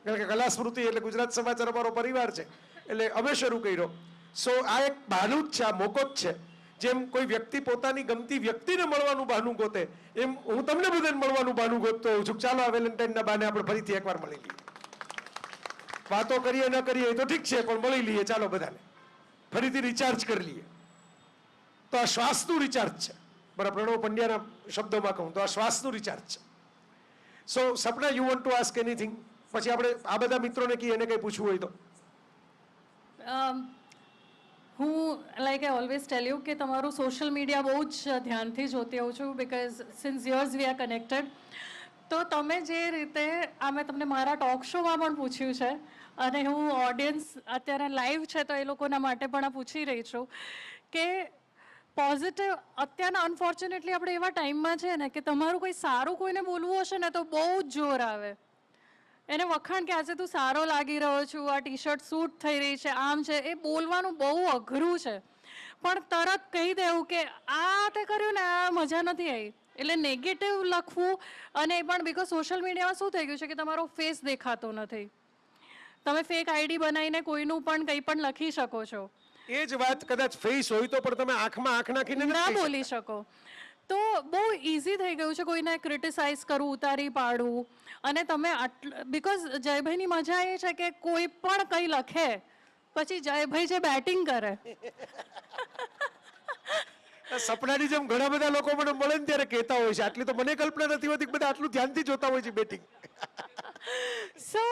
કારણ કે કલા સ્મૃતિ એટલે ગુજરાત સમાચાર અમારો પરિવાર છે, એટલે અમે શરૂ કર્યો. સો આ એક બહાનું જ છે, આ મોકો જ છે. જેમ કોઈ વ્યક્તિ પોતાની ગમતી વ્યક્તિને મળવાનું બહાનું ગોતે, એમ હું તમને બધાને મળવાનું બહાનું ગોતતો હોઉં છું. ચાલો આ વેલેન્ટાઇનના બહાને આપણે ફરીથી એકવાર મળી લઈએ. વાતો કરીએ ન કરીએ તો ઠીક છે, પણ મળી લઈએ ચાલો બધાને, ફરીથી રિચાર્જ કરી લઈએ. તો આ શ્વાસનું રિચાર્જ છે, બરાબર. પ્રણવ પંડ્યાના શબ્દોમાં કહું તો આ શ્વાસનું રિચાર્જ છે. So Sapna, you want to ask anything? પછી આપણે આ બધા મિત્રોને કહીએ એને કંઈ પૂછવું હોય તો. હું like I always tell you કે તમારું સોશિયલ મીડિયા બહુ જ ધ્યાનથી જોતી હોઉં છું, because since years we are connected. તો તમે જે રીતે આ મેં તમને મારા ટોક શોમાં પણ પૂછ્યું છે, અને હું ઓડિયન્સ અત્યારે લાઈવ છે તો એ લોકોના માટે પણ આ પૂછી રહી છું કે પોઝિટિવ અત્યારના અનફોર્ચ્યુનેટલી આપણે એવા ટાઈમમાં છે ને કે તમારું કોઈ સારું કોઈને બોલવું હશે ને તો બહુ જ જોર આવે. એને વખાણ કે આજે તું સારો લાગી રહ્યો છું, આ ટી શર્ટ સૂટ થઈ રહી છે, આમ છે, એ બોલવાનું બહુ અઘરું છે. પણ તરત કહી દેવું કે આ તે કર્યું ને આ મજા નથી આવી, એટલે નેગેટિવ લખવું. અને એ પણ બિકોઝ સોશિયલ મીડિયામાં શું થઈ ગયું છે કે તમારો ફેસ દેખાતો નથી, તમે ફેક આઈડી બનાવીને કોઈનું પણ કંઈ પણ લખી શકો છો. એ જ વાત કદાચ ફેસ હોય તો પણ તમે આંખમાં આંખ નાખીને ના બોલી શકો. તો બહુ ઇઝી થઈ ગયું છે કોઈને ક્રિટિસાઇઝ કરવું, ઉતારી પાડવું. અને તમે બિકોઝ જયભાઈની મજા એ છે કે કોઈ પણ કંઈ લખે પછી જયભાઈ જે બેટિંગ કરે. સપનાની જેમ ઘણા બધા લોકો મને મળે ને ત્યારે કહેતા હોય છે, આટલી તો મને કલ્પના નથી હોતી, બધા આટલું ધ્યાનથી જોતા હોય છે batting. So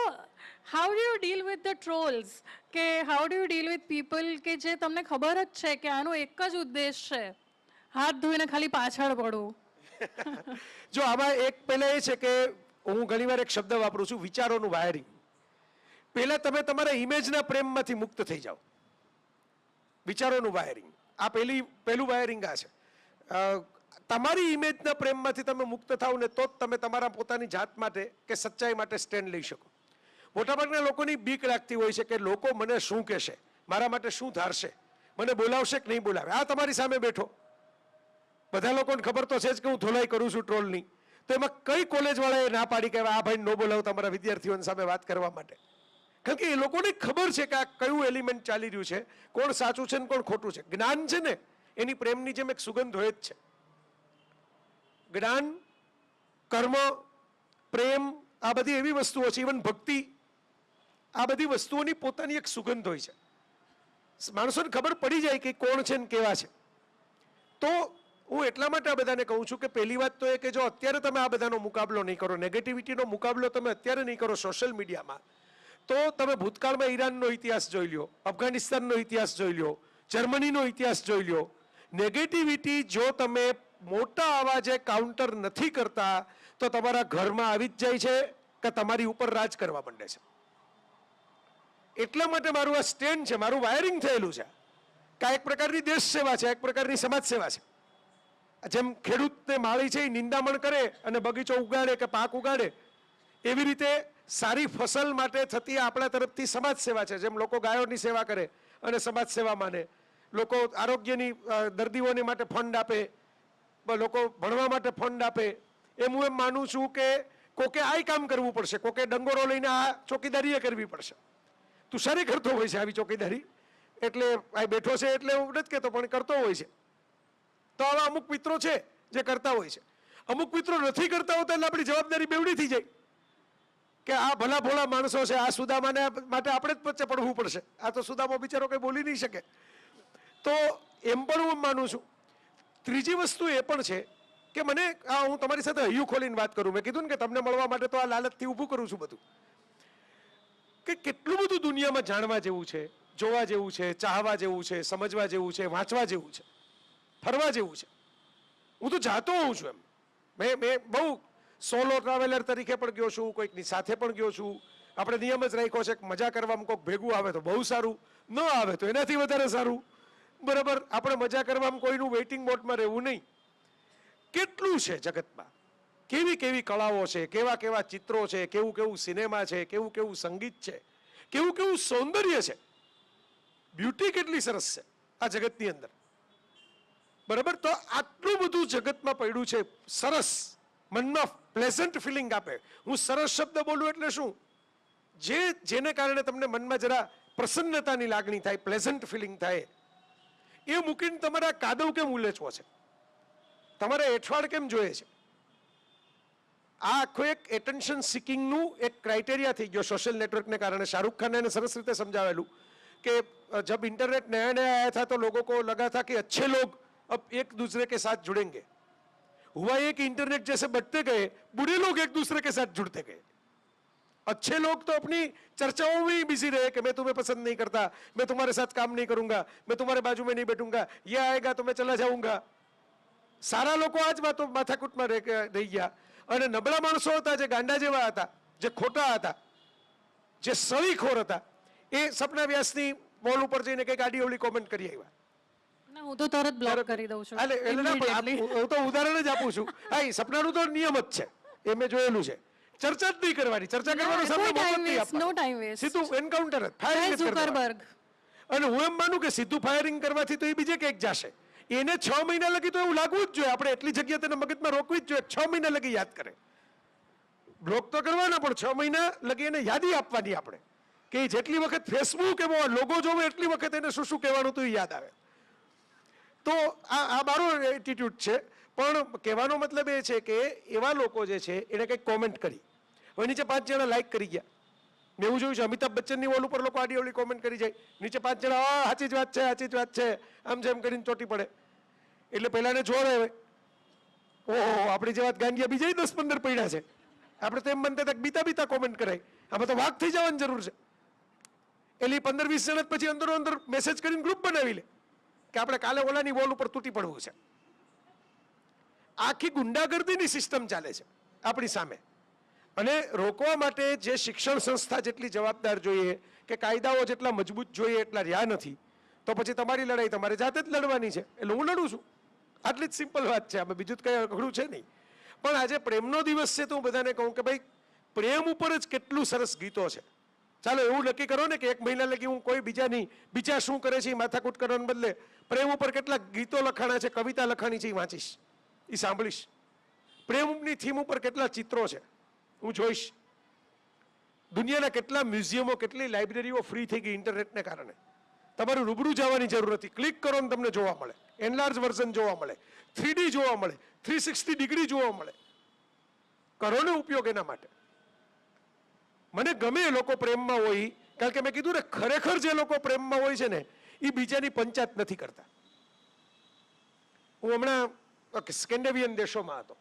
how do you deal with the trolls, કે how do you deal with people કે જે તમને ખબર જ છે કે આનો એક જ ઉદ્દેશ છે હાથ ધોઈને ખાલી પાછળ પડવું? જો આમાં એક પહેલા એ છે કે હું ઘણીવાર એક શબ્દ વાપરું છું, વિચારોનું વાયરિંગ. પહેલા તમે તમારા ઇમેજના પ્રેમમાંથી મુક્ત થઈ જાઓ. વિચારોનું વાયરિંગ, આ પહેલું વાયરિંગ આ છે. તમારી ઇમેજના પ્રેમમાંથી તમે મુક્ત થાવ ને તો જ તમે તમારા પોતાની જાત માટે કે સચ્ચાઈ માટે સ્ટેન્ડ લઈ શકો. મોટાભાગના લોકોની બીક લાગતી હોય છે કે લોકો મને શું કહેશે, મારા માટે શું ધારશે, મને બોલાવશે કે નહીં બોલાવે. આ તમારી સામે બેઠો, બધા લોકોને ખબર તો છે જ કે હું ધોલાઈ કરું છું ટ્રોલની. તો એમાં કઈ કોલેજવાળાએ ના પાડી કે આ ભાઈ ન બોલાવતા અમારા વિદ્યાર્થીઓની સામે વાત કરવા માટે? કારણ કે એ લોકોને ખબર છે કે આ કયું એલિમેન્ટ ચાલી રહ્યું છે, કોણ સાચું છે ને કોણ ખોટું છે. જ્ઞાન છે ને એની પ્રેમની જેમ એક સુગંધ હોય જ છે. જ્ઞાન, કર્મ, પ્રેમ, આ બધી એવી વસ્તુઓ છે, ઇવન ભક્તિ, આ બધી વસ્તુઓની પોતાની એક સુગંધ હોય છે. માણસોને ખબર પડી જાય કે કોણ છે ને કેવા છે. તો હું એટલા માટે આ બધાને કહું છું કે પહેલી વાત તો એ કે જો અત્યારે તમે આ બધાનો મુકાબલો નહીં કરો, નેગેટિવિટીનો મુકાબલો તમે અત્યારે નહીં કરો સોશિયલ મીડિયામાં, તો તમે ભૂતકાળમાં ઈરાનનો ઇતિહાસ જોઈ લો, અફઘાનિસ્તાનનો ઇતિહાસ જોઈ લો, જર્મનીનો ઇતિહાસ જોઈ લો. નેગેટિવિટી જો તમે મોટા અવાજે કાઉન્ટર નથી કરતા તો તમારા ઘરમાં આવી જ જાય છે કે તમારી ઉપર રાજ કરવા માંડે છે. એટલા માટે મારું આ સ્ટેન્ડ છે, મારું વાયરિંગ થયેલું છે કે આ એક પ્રકારની દેશ સેવા છે, એક પ્રકારની સમાજ સેવા છે. જેમ ખેડૂતને માળી છે એ નિંદામણ કરે અને બગીચો ઉગાડે કે પાક ઉગાડે, એવી રીતે સારી ફસલ માટે થતી આપણા તરફથી સમાજ સેવા છે. જેમ લોકો ગાયોની સેવા કરે અને સમાજ સેવા માને, લોકો આરોગ્યની દર્દીઓની માટે ફંડ આપે, લોકો ભણવા માટે ફંડ આપે, એમ હું એમ માનું છું કે કોકે આ કામ કરવું પડશે, કોકે ડંગોરો લઈને આ ચોકીદારીએ કરવી પડશે. તુષારે કરતો હોય છે આવી ચોકીદારી, એટલે આ બેઠો છે એટલે હું નથી કહેતો, પણ કરતો હોય છે. તો આવા અમુક મિત્રો છે જે કરતા હોય છે, અમુક મિત્રો નથી કરતા હોતા, એટલે આપણી જવાબદારી બેવડી થઈ જાય કે આ ભલા ભોળા માણસો છે, આ સુદામાને માટે આપણે જ વચ્ચે પડવું પડશે. આ તો સુદામો બિચારો કંઈ બોલી નહીં શકે. તો એમ પણ હું માનું છું. ત્રીજી વસ્તુ એ પણ છે કે મને હું તમારી સાથે હૈયું ખોલીને વાત કરું. મેં કીધું ને કે તમને મળવા માટે તો આ લાલચથી ઊભું કરું છું બધું, કે કેટલું બધું દુનિયામાં જાણવા જેવું છે, જોવા જેવું છે, ચાહવા જેવું છે, સમજવા જેવું છે, વાંચવા જેવું છે, ફરવા જેવું છે. હું તો જાતો હોઉં છું. એમ મેં બહુ સોલો ટ્રાવેલર તરીકે પણ ગયો છું, કોઈકની સાથે પણ ગયો છું. આપણે નિયમ જ રાખ્યો છે કે મજા કરવામાં કોઈક ભેગું આવે તો બહુ સારું, ન આવે તો એનાથી વધારે સારું. બરાબર, આપણે મજા કરવામાં કોઈનું વેઇટિંગ મોડમાં રહેવું નહીં. કેટલું છે જગતમાં, કેવી કેવી કળાઓ છે, કેવા કેવા ચિત્રો છે, કેવું કેવું સિનેમા છે, કેવું કેવું સંગીત છે, કેવું કેવું સૌંદર્ય છે, બ્યુટી કેટલી સરસ છે આ જગતની અંદર. બરાબર, તો આટલું બધું જગતમાં પડ્યું છે સરસ, મનમાં પ્લેઝન્ટ ફિલિંગ આપે. હું સરસ શબ્દ બોલું એટલે શું, જેને કારણે તમને મનમાં જરા પ્રસન્નતાની લાગણી થાય, પ્લેઝન્ટ ફિલિંગ થાય, એ મૂકીને તમારા કાદવ કેમ ઉલેચવો છે, તમારે એઠવાડ કેમ જોઈએ છે? આ આખું એક એટેન્શન સિકિંગનું એક ક્રાઇટેરિયા થઈ ગયો સોશિયલ નેટવર્કને કારણે. શાહરુખ ખાને એને સરસ રીતે સમજાવેલું કે જબ इंटरनेट नया नया आया था तो लोगों को लगा था कि अच्छे लोग अब एक दूसरे के साथ जुड़ेंगे. हुआ ये कि इंटरनेट जैसे बढ़ते गए, बुरे लोग एक दूसरे के साथ जुड़ते गए. अच्छे लोग तो अपनी चर्चाओं में ही बिजी रहे कि मैं तुम्हें पसंद नहीं करता, मैं तुम्हारे साथ काम नहीं करूंगा, मैं तुम्हारे बाजू में नहीं बैठूंगा, ये आएगा तो मैं चला जाऊंगा. સારા લોકો આ જ વાતો માથાકૂટમાં રહી ગયા, અને નબળા માણસો હતા જે ગાંડા જેવા હતા, જે ખોટા હતા, જે સળીખોર હતા, એ સપના વ્યાસની વોલ ઉપર જઈને કંઈક આડી અવળી કોમેન્ટ કરી આવ્યા. હું તો તરત બ્લોક કરી દઉં છું. હું તો ઉદાહરણ જ આપું છું. હા, સપનાનું તો નિયમ જ છે, એ મેં જોયેલું છે. ચર્ચા જ નહીં કરવાની, ચર્ચા કરવાનો સામે મોકો જ નહીં આપવાનો. સીધું એન્કાઉન્ટર જ, ફાયરિંગ જ કરવાનું. અને હું એમ માનું કે સીધું ફાયરિંગ કરવાથી તો એ બીજે ક્યાંક જશે. એને 6 મહિના લગી તો એવું લાગવું જ જોઈએ, આપણે એટલી જગ્યા તેને મગજમાં રોકવી જ જોઈએ, 6 મહિના લગી યાદ કરે. બ્લોક તો કરવાના, પણ 6 મહિના લગી એને યાદી આપવાની આપણે, કે જેટલી વખત ફેસબુક એવો લોગો જોવે એટલી વખત એને શું શું કહેવાનું તો યાદ આવે. તો આ મારો એટીટ્યુડ છે. પણ કહેવાનો મતલબ એ છે કે એવા લોકો જે છે એને કંઈક કોમેન્ટ કરી, હવે નીચે 5 જણા લાઈક કરી ગયા. મેં એવું જોયું છે, અમિતાભ બચ્ચનની વોલ ઉપર લોકો આડી અવળી કોમેન્ટ કરી જાય, નીચે 5 જણા સાચી જ વાત છે, સાચી જ વાત છે, આમ જેમ કરીને ચોટી પડે. એટલે પહેલાને જોર આવે, ઓહો આપણી જે વાત ગાંડિયા બીજા 10-15 પડ્યા છે, આપણે તો એમ બનતા હતા બીતા બીતા કોમેન્ટ કરાય, આમાં તો વાક થઈ જવાની જરૂર છે. એટલે 15-20 જણા પછી અંદરો અંદર મેસેજ કરીને ગ્રુપ બનાવી લે કે આપણે કાલે ઓલાની વોલ ઉપર તૂટી પડવું છે. આખી ગુંડાગર્દીની સિસ્ટમ ચાલે છે આપણી સામે, અને રોકવા માટે જે શિક્ષણ સંસ્થા જેટલી જવાબદાર જોઈએ, કે કાયદાઓ જેટલા મજબૂત જોઈએ એટલા રહ્યા નથી. તો પછી તમારી લડાઈ તમારે જાતે જ લડવાની છે. એટલે હું લડું છું, આટલી જ સિમ્પલ વાત છે, આમાં બીજું કંઈ અઘરું છે નહીં. પણ આજે પ્રેમનો દિવસ છે તો હું બધાને કહું કે ભાઈ પ્રેમ ઉપર જ કેટલું સરસ ગીતો છે. ચાલો એવું નક્કી કરો ને કે 1 મહિના લગી હું કોઈ બીજા શું કરે છે એ માથાકૂટ કરવાને બદલે પ્રેમ ઉપર કેટલા ગીતો લખાણા છે, કવિતા લખાણી છે એ વાંચીશ, એ સાંભળીશ. પ્રેમની થીમ ઉપર કેટલા ચિત્રો છે હું જોઈશ. દુનિયાના કેટલા મ્યુઝિયમો, કેટલી લાઇબ્રેરીઓ ફ્રી થઈ ગઈ ઇન્ટરનેટને કારણે. તમારે રૂબરૂ જવાની જરૂર નથી, ક્લિક કરો ને તમને જોવા મળે, એનલાર્જ વર્ઝન જોવા મળે, 3D જોવા મળે, 360 ડિગ્રી જોવા મળે. કરો ને ઉપયોગ એના માટે. મને ગમે એ લોકો પ્રેમમાં હોય, કારણ કે મેં કીધું ને ખરેખર જે લોકો પ્રેમમાં હોય છે ને એ બીજાની પંચાયત નથી કરતા. હું હમણાં સ્કેન્ડિનેવિયન દેશોમાં હતો,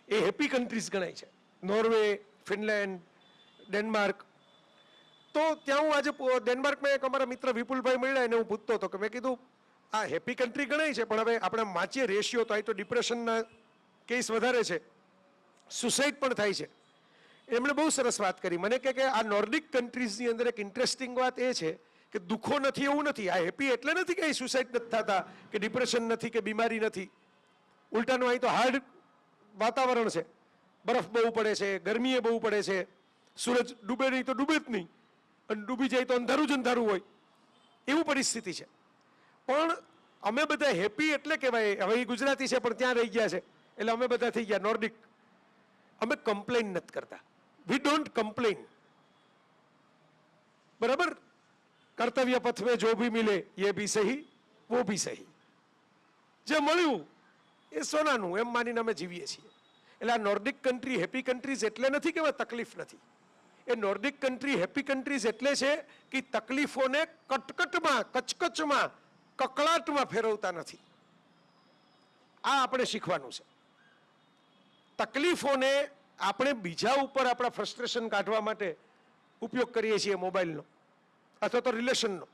એ હેપી કન્ટ્રીઝ ગણાય છે, નોર્વે, ફિનલેન્ડ, ડેનમાર્ક. તો ત્યાં હું આજે ડેનમાર્કમાં એક અમારા મિત્ર વિપુલભાઈ મળ્યા, એને હું પૂછતો હતો કે મેં કીધું આ હેપી કન્ટ્રી ગણાય છે, પણ હવે આપણે વાંચીએ રેશિયો તો આ તો ડિપ્રેશનના કેસ વધારે છે, સુસાઇડ પણ થાય છે. એમણે બહુ સરસ વાત કરી મને કે આ નોર્ડિક કન્ટ્રીઝની અંદર એક ઇન્ટરેસ્ટિંગ વાત એ છે કે દુઃખો નથી એવું નથી, આ હેપી એટલે નથી કે સુસાઇડ નથી થતા, કે ડિપ્રેશન નથી, કે બીમારી નથી. ઉલટાનું અહીં તો હાર્ડ વાતાવરણ છે, બરફ બહુ પડે છે, ગરમીએ બહુ પડે છે, સૂરજ ડૂબે નહીં તો ડૂબે જ નહીં, અને ડૂબી જાય તો અંધારું જ અંધારું હોય, એવું પરિસ્થિતિ છે. પણ અમે બધા હેપી એટલે કહેવાય, હવે એ ગુજરાતી છે પણ ત્યાં રહી ગયા છે એટલે અમે બધા થઈ ગયા નોર્ડિક. અમે કમ્પ્લેન નથી કરતા, વી ડોન્ટ કમ્પ્લેન. બરાબર, કર્તવ્ય પથ में जो भी मिले ये भी सही वो भी सही, જે મળ્યું એ સોનાનું એમ માનીને અમે જીવીએ છીએ. એટલે આ નોર્ડિક કન્ટ્રી હેપી કન્ટ્રીઝ એટલે નથી કે તકલીફ નથી. એ નોર્ડિક કન્ટ્રી હેપી કન્ટ્રીઝ એટલે છે કે તકલીફોને કટકટમાં, કચકચમાં, કકળાટમાં ફેરવતા નથી. આ આપણે શીખવાનું છે. તકલીફોને આપણે બીજા ઉપર આપણા ફ્રસ્ટ્રેશન કાઢવા માટે ઉપયોગ કરીએ છીએ મોબાઈલનો અથવા તો રિલેશનનો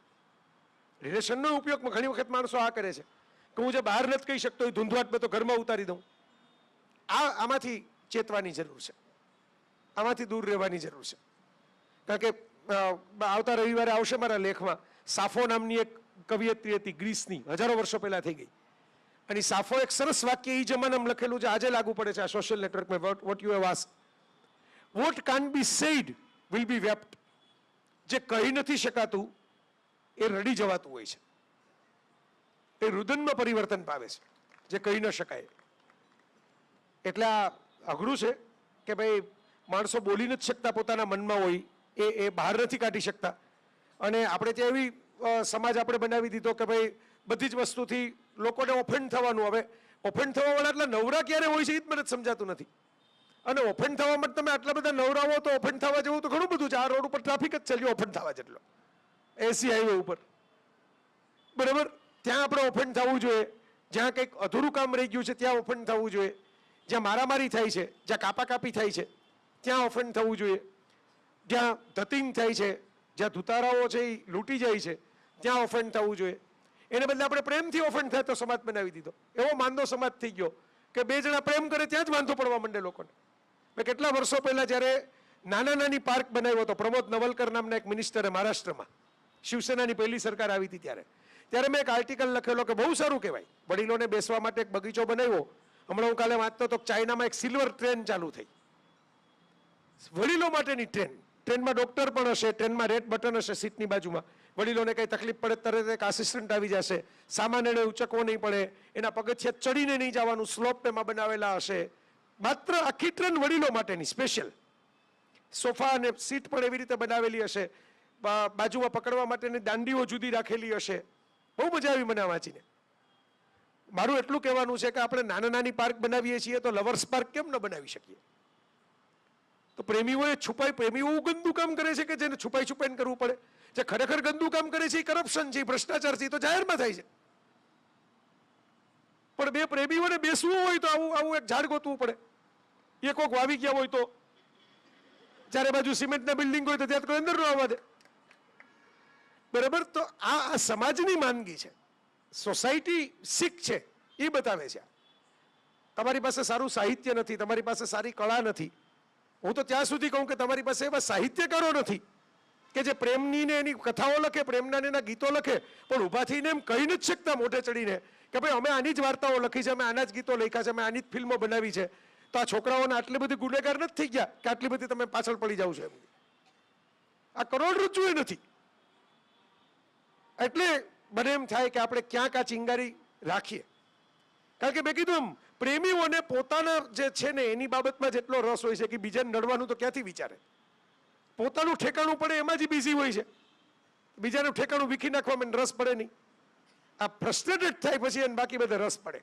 ઉપયોગ ઘણી વખત માણસો આ કરે છે કે હું જે બહાર નથી કહી શકતો એ ધૂંધવાટ મેં તો ઘરમાં ઉતારી દઉં. આમાંથી ચેતવાની જરૂર છે, આમાંથી દૂર રહેવાની જરૂર છે. કારણ કે આવતા રવિવારે આવશે મારા લેખમાં, સાફો નામની એક કવિયત્રી હતી ગ્રીસની, હજારો વર્ષો પહેલા થઈ ગઈ. અને સાફો એક સરસ વાક્ય એ જમાનામાં લખેલું છે, આજે લાગુ પડે છે આ સોશિયલ નેટવર્કમાં. What you have asked, what can't be said will be wept. જે કહી નથી શકાતું એ રડી જવાતું હોય છે, એ રુદનમાં પરિવર્તન પામે છે, જે કહી ન શકાય. એટલે આ અઘરું છે કે ભાઈ માણસો બોલી નથી શકતા, પોતાના મનમાં હોય એ બહાર નથી કાઢી શકતા. અને આપણે ત્યાં એવી સમાજ આપણે બનાવી દીધો કે ભાઈ બધી જ વસ્તુથી લોકોને ઓફેન્ડ થવાનું. હવે ઓફેન્ડ થવા વાળા એટલા નવરા ક્યારે હોય છે એ જ મને સમજાતું નથી. અને ઓફેન્ડ થવા માટે તમે આટલા બધા નવરા હો તો ઓફેન્ડ થવા જેવું તો ઘણું બધું છે. આ રોડ ઉપર ટ્રાફિક જ ચાલ્યો ઓફેન્ડ થવા જેટલો, એસી હાઈવે ઉપર, બરાબર. ત્યાં આપણે ઓફેન્ડ થવું જોઈએ. જ્યાં કંઈક અધૂરું કામ રહી ગયું છે ત્યાં ઓફેન્ડ થવું જોઈએ. જ્યાં મારામારી થાય છે, જ્યાં કાપાકાપી થાય છે ત્યાં ઓફેન્ડ થવું જોઈએ. જ્યાં ધતિંગ થાય છે, જ્યાં ધુતારાઓ છે એ લૂંટી જાય છે ત્યાં ઓફેન્ડ થવું જોઈએ. એને બદલે આપણે પ્રેમથી ઓફેન્ડ થાય તો સમાજ બનાવી દીધો. એવો માંદો સમાજ થઈ ગયો કે બે જણા પ્રેમ કરે ત્યાં જ વાંધો પડવા માંડે લોકોને. મેં કેટલા વર્ષો પહેલા જ્યારે નાની પાર્ક બનાવ્યો હતો, પ્રમોદ નવલકર નામના એક મિનિસ્ટરે મહારાષ્ટ્રમાં, શિવસેનાની પહેલી સરકાર આવી હતી ત્યારે મેં એક આર્ટિકલ લખેલો કે બહુ સારું કહેવાય, વડીલોને બેસવા માટે એક બગીચો બનાવ્યો. હમણાં હું કાલે વાંચતો તો ચાઇનામાં એક સિલ્વર ટ્રેન ચાલુ થઈ, વડીલો માટેની ટ્રેન. ટ્રેનમાં ડોક્ટર પણ હશે, ટ્રેનમાં રેડ બટન હશે સીટની બાજુમાં. વડીલોને કંઈ તકલીફ પડે તરત એક આસિસ્ટન્ટ આવી જશે, સામાન એને ઉચકવો નહીં પડે, એના પગથિયા ચડીને નહીં જવાનું, સ્લોપ એમાં બનાવેલા હશે. માત્ર આખી ટ્રેન વડીલો માટેની સ્પેશિયલ. સોફા અને સીટ પણ એવી રીતે બનાવેલી હશે, બાજુમાં પકડવા માટેની દાંડીઓ જુદી રાખેલી હશે. બહુ મજા આવી મને વાંચીને. મારું એટલું કહેવાનું છે કે આપણે નાની પાર્ક બનાવીએ છીએ તો લવર્સ પાર્ક કેમ ન બનાવી શકીએ? તો પ્રેમીઓએ પ્રેમીઓ ગંદુ કામ કરે છે કે જેને છુપાઈને કરવું પડે. જે ખરેખર ગંદુ કામ કરે છે એ કરપ્શન છે, ભ્રષ્ટાચાર છે, તો જાહેરમાં થાય છે. પણ બે પ્રેમીઓને બેસવું હોય તો આવું એક ઝાડ ગોતવું પડે. એ કોક વાવી ગયા હોય તો, ચારે બાજુ સિમેન્ટના બિલ્ડિંગ હોય તો ત્યાં કોઈ અંદર ન આવવા દે, બરાબર. તો આ સમાજની માંદગી છે, સોસાયટી સિક છે એ બતાવે છે. તમારી પાસે સારું સાહિત્ય નથી, તમારી પાસે સારી કળા નથી. હું તો ત્યાં સુધી કહું કે તમારી પાસે એવા સાહિત્યકારો નથી કે જે પ્રેમની ને એની કથાઓ લખે, પ્રેમના ને એના ગીતો લખે, પણ ઊભા થઈને એમ કહી નથી શકતા મોઢે ચડીને કે ભાઈ અમે આની જ વાર્તાઓ લખી છે, અમે આના જ ગીતો લખ્યા છે, અમે આની જ ફિલ્મો બનાવી છે. તો આ છોકરાઓને આટલી બધી ગુનેગાર નથી થઈ ગયા કે આટલી બધી તમે પાછળ પડી જાવ છો એમ. આ કરોડરજ્જુ એ નથી. એટલે મને એમ થાય કે આપણે ક્યાંક આ ચિંગારી રાખીએ. કારણ કે મેં કીધું એમ, પ્રેમીઓને પોતાના જે છે ને એની બાબતમાં જેટલો રસ હોય છે કે બીજાને નડવાનું તો ક્યાંથી વિચારે. પોતાનું ઠેકાણું પડે એમાં જ બિઝી હોય છે, બીજાનું ઠેકાણું વીખી નાખવામાં રસ પડે નહીં. આ ફ્રસ્ટ્રેટેડ થાય પછી એને બાકી બધે રસ પડે.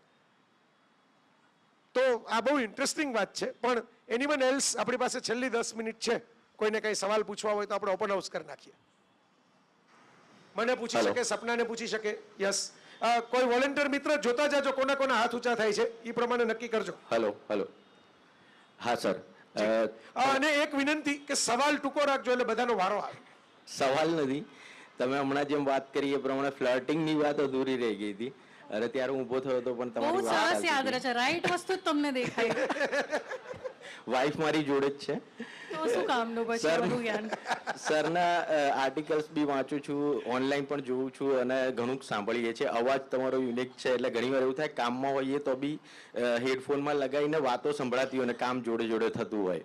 તો આ બહુ ઇન્ટરેસ્ટિંગ વાત છે. પણ એનીવન એલ્સ, આપણી પાસે છેલ્લી 10 મિનિટ છે. કોઈને કંઈ સવાલ પૂછવા હોય તો આપણે ઓપન હાઉસ કરી નાખીએ. મને પૂછી શકે, સપનાને પૂછી શકે. યસ, કોઈ વોલેન્ટિયર મિત્ર જોતા જાજો કોના હાથ ઊંચા થાય છે એ પ્રમાણે નક્કી કરજો. હેલો. હા સર. અને એક વિનંતી કે સવાલ ટૂંકો રાખજો એટલે બધાનો વારો આવે. સવાલ નથી, તમે હમણાં જેમ વાત કરી એ પ્રમાણે ફ્લર્ટિંગની વાત અધૂરી રહી ગઈ હતી. અરે ત્યારે હું ઊભો થયો હતો પણ બહુ તમારી વાત સરસ યાદ રહે છે, રાઈટ વસ્તુ જ તમને દેખાય. વાઈફ મારી જોડે જ છે. તો તો શું કામનું પછી આ બધું જ્ઞાન? સરના આર્ટિકલ્સ બી વાંચું છું, ઓનલાઈન પણ જોઉં છું અને ઘણું સાંભળીએ છીએ. અવાજ તમારો યુનિક છે એટલે ઘણીવાર એવું થાય કામમાં હોઈએ તો બી હેડફોનમાં લગાવીને વાતો સંભળાતી હોય અને કામ જોડે જોડે થતું હોય.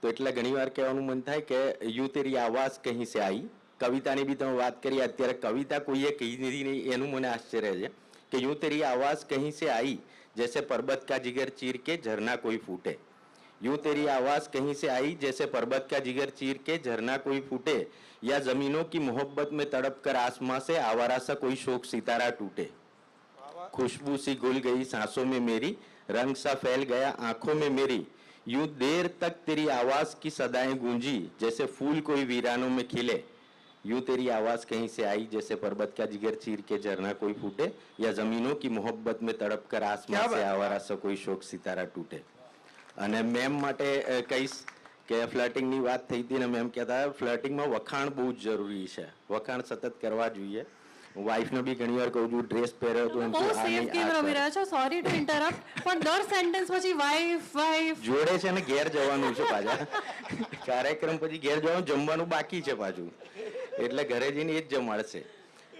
તો એટલે ઘણીવાર કહેવાનું મન થાય કે યુ તેરી આવાજ કહી સે આઈ. કવિતાની બી તમે વાત કરી, અત્યારે કવિતા કોઈએ કહી દીધી નહીં એનું મને આશ્ચર્ય છે કે યુ તેરી આવાજ કહી સે આઈ જૈસે पर्वत का जिगर चीर के झरना कोई फूटे. यूं तेरी आवाज कहीं से आई जैसे पर्वत का जिगर चीर के झरना कोई फूटे, या जमीनों की मोहब्बत में तड़प कर आसमां से आवारा सा कोई शोक सितारा टूटे. खुशबू सी घुल गई सांसों में मेरी, रंग सा फैल गया आंखों में मेरी, यूं देर तक तेरी आवाज की सदाएं गूंजी जैसे फूल कोई वीरानों में खिले. यूं तेरी आवाज कहीं से आई जैसे पर्वत का जिगर चीर के झरना कोई फूटे, या जमीनों की मोहब्बत में तड़प कर आसमां से आवारा सा कोई शोक सितारा टूटे. અને મેમ માટે કહીશ કે ફ્લર્ટિંગની વાત થઈ હતી ને મેમ કહેતા ફ્લર્ટિંગમાં વખાણ બહુ જ જરૂરી છે, વખાણ સતત કરવા જોઈએ. હું વાઈફને બી ઘણી વાર કહું છું, ડ્રેસ પહેર્યો તો એમ બહુ સેફ ગેમ રમી રહ્યા છો, સોરી ટુ ઇન્ટરપ્ટ, પણ દર સેન્ટેન્સ પછી વાઈફ જોડે છે ને ઘેર જવાનું છે પાછા. કાર્યક્રમ પછી ઘેર જવાનું, જમવાનું બાકી છે પાછું, એટલે ઘરે જઈને એ જ જમાડશે.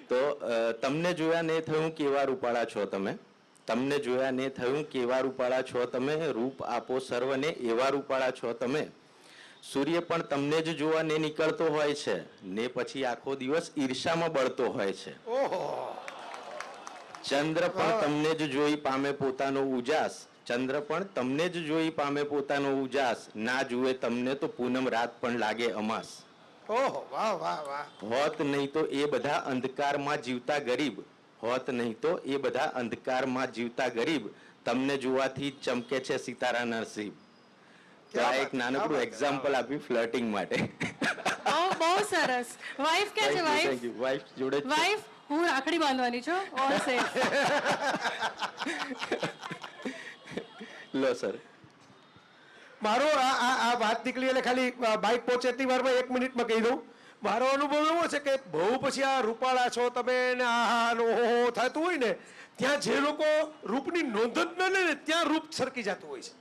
તો તમને જોયા ને થયું કેવા રૂપાળા છો તમે, તમને જોયા ને થયું કેવા રૂપાળા છો તમે, રૂપ આપો સર્વને એવા રૂપાળા છો તમે. સૂર્ય પણ તમને જ જોવા ને નીકળતો હોય છે ને પછી આખો દિવસ ઈર્ષામાં બળતો હોય છે. ચંદ્ર પણ તમને જ જોઈ પામે પોતાનો ઉજાસ, ચંદ્ર પણ તમને જ જોઈ પામે પોતાનો ઉજાસ, ના જુએ તમને તો પૂનમ રાત પણ લાગે અમાસ. ઓહો, વાહ વાહ વાહ. હોત નહીં તો એ બધા અંધકારમાં જીવતા ગરીબ, હોત નહીં તો એ બધા અંધકારમાં જીવતા ગરીબ, તમને જોવાથી ચમકે છે સિતારા નસીબ. તો આ એક નાનકડું એક્ઝામ્પલ આપ્યું ફ્લર્ટિંગ માટે. બહુ સરસ. વાઈફ ક્યાં છે? વાઈફ વાઈફ જોડે વાઈફ હું રાખડી બાંધવાની છું. All safe. લો સર. મારો આ વાત નીકળી એટલે ખાલી બાઇક પહોંચે એટલી વારમાં 1 મિનિટમાં કહી દઉં. મારો અનુભવ એવો છે કે બહુ પછી આ રૂપાળા છો તમે ને આહા નો હો થતું હોય ને, ત્યાં જે લોકો રૂપની નોંધ જ ન લે ને ત્યાં રૂપ સરકી જતું હોય છે.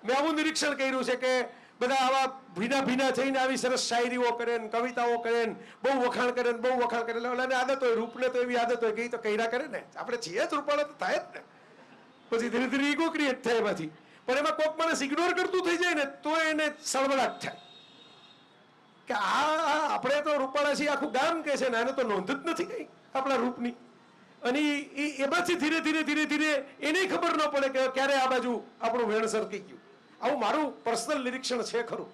મેં આવું નિરીક્ષણ કર્યું છે કે બધા આવા ભીના ભીના થઈને આવી સરસ શાયરીઓ કરે ને કવિતાઓ કરે ને બહુ વખાણ કરે ને બહુ વખાણ કરે, ઓલાને આદત હોય, રૂપને તો એવી આદત હોય કે તો કર્યા કરે ને, આપણે છીએ જ રૂપાળા તો થાય જ ને. પછી ધીરે ધીરે ઈગો ક્રિએટ થાય એમાંથી, પણ એમાં કોક માણસ ઇગ્નોર કરતું થઈ જાય ને તો એને સળવળાટ થાય કે આ આપણે તો રૂપાળા છીએ, આખું ગામ કે છે ને આને તો નોંધ જ નથી કઈ આપણા રૂપની. અને એમાંથી ધીરે ધીરે ધીરે ધીરે એને ખબર ન પડે કે ક્યારે આ બાજુ આપણું વેણ સરકી ગયું. આવું મારું પર્સનલ નિરીક્ષણ છે ખરું.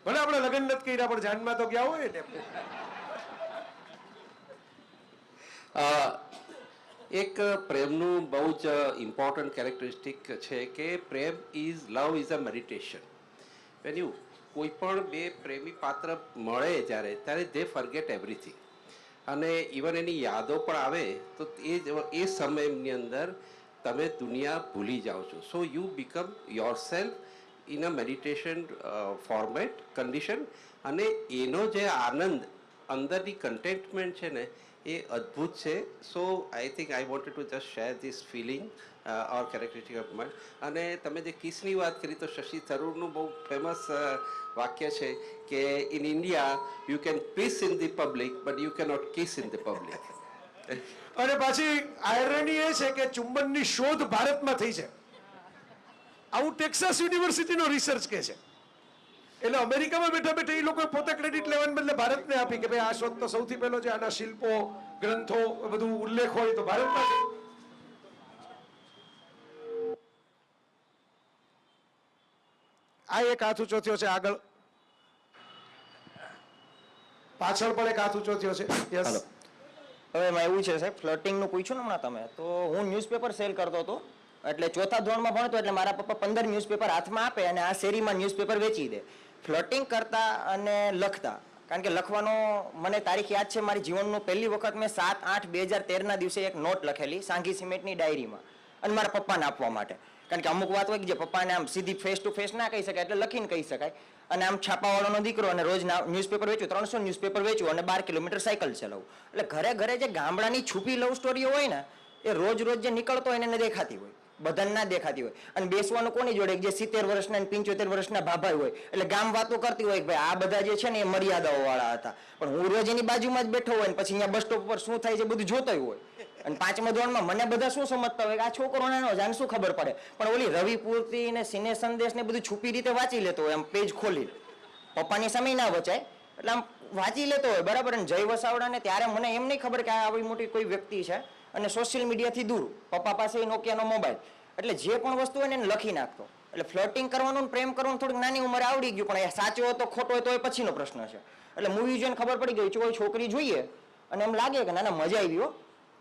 ભલે આપણે લગ્ન નથી કર્યા પણ જાનમાં તો ગયા હોય ને. એક પ્રેમનું બહુ જ ઇમ્પોર્ટન્ટ કેરેક્ટરિસ્ટિક છે કે પ્રેમ is love is a meditation. When you કોઈ પણ બે પ્રેમી પાત્ર મળે ત્યારે દે ફરગેટ એવરીથિંગ, અને ઇવન એની યાદો પણ આવે તો એ સમયની અંદર તમે દુનિયા ભૂલી જાઓ છો. So you become your self in a meditation format condition, અને એનો જે આનંદ અંદરની કન્ટેન્ટમેન્ટ છે ને એ અદ્ભુત છે. So I think I wanted to just share this feeling or characteristic of mind. અને તમે જે કિસની વાત કરી તો શશી થરૂરનું બહુ ફેમસ વાક્ય છે કે in India you can piece in the public but you cannot kiss in the public. અને પાછી આયરની એ છે કે ચુંબનની શોધ ભારતમાં થઈ છે. આવું ટેક્સાસ યુનિવર્સિટીનો રિસર્ચ કે છે. એટલે અમેરિકામાં બેઠા બેઠા એ લોકો પોતે ક્રેડિટ લેવાને બદલે ભારતને આપી કે ભાઈ આ શોધ તો સૌથી પહેલો છે, આના શિલ્પો ગ્રંથો બધું ઉલ્લેખ હોય તો ભારતમાં છે. આ એક હાથ ઊંચો થયો છે, આગળ પાછળ પણ એક હાથ ઊંચો થયો છે. યસ. હવે એમાં એવું છે સાહેબ, ફ્લર્ટિંગનું પૂછ્યું ને હમણાં તમે, તો હું ન્યૂઝપેપર સેલ કરતો હતો. એટલે ચોથા ધોરણમાં ભણતો એટલે મારા પપ્પા 15 ન્યૂઝપેપર હાથમાં આપે અને આ શેરીમાં ન્યૂઝપેપર વેચી દે. ફ્લર્ટિંગ કરતા અને લખતા, કારણ કે લખવાનો મને તારીખ યાદ છે, મારી જીવનનું પહેલી વખત મેં 7/8/2013 દિવસે એક નોટ લખેલી સાંઘી સિમેન્ટની ડાયરીમાં, અને મારા પપ્પાને આપવા માટે. કારણ કે અમુક વાત હોય કે જે પપ્પાને આમ સીધી ફેસ ટુ ફેસ ના કહી શકાય એટલે લખીને કહી શકાય. અને આમ છાપાવાળાનો દીકરો અને રોજ ન્યૂઝપેપર વેચું, 300 ન્યૂઝપેપર વેચું અને 12 કિલોમીટર સાયકલ ચલાવું. એટલે ઘરે ઘરે જે ગામડાની છુપી લવ સ્ટોરીઓ હોય ને એ રોજ રોજ જે નીકળતો હોય એને દેખાતી હોય. બધાને ના દેખાતી હોય. અને બેસવાનું કોની જોડે? જે 70 વર્ષના અને 75 વર્ષના ભાભાઈ હોય. એટલે ગામ વાતો કરતી હોય કે ભાઈ આ બધા જે છે ને એ મર્યાદાઓ વાળા હતા. પણ હું રોજ એની બાજુમાં જ બેઠો હોય ને પછી અહીંયા બસ સ્ટોપ પર શું થાય છે બધું જોતો હોય. અને 5મા ધોરણમાં મને બધા શું સમજતા હોય કે આ છોકરો નાનો છે, આને શું ખબર પડે? પણ ઓલી રવિ પૂર્તિ ને સિને સંદેશ ને બધું છુપી રીતે વાંચી લેતો હોય, આમ પેજ ખોલી, પપ્પાની સામે ના વચાય એટલે આમ વાંચી લેતો હોય, બરાબર. અને જય વસાવડાને ત્યારે મને એમ નહીં ખબર કે આ આવી મોટી કોઈ વ્યક્તિ છે અને સોશિયલ મીડિયાથી દૂર, પપ્પા પાસે નોકિયાનો મોબાઈલ, એટલે જે પણ વસ્તુ હોય ને એને લખી નાખતો. એટલે ફ્લર્ટિંગ કરવાનું પ્રેમ કરવાનું થોડીક નાની ઉંમરે આવડી ગયું, પણ એ સાચો હોય તો ખોટો હોય તો એ પછીનો પ્રશ્ન છે. એટલે મૂવી જોઈને ખબર પડી ગઈ, કોઈ છોકરી જોઈએ અને એમ લાગે કે ના મજા આવી હો,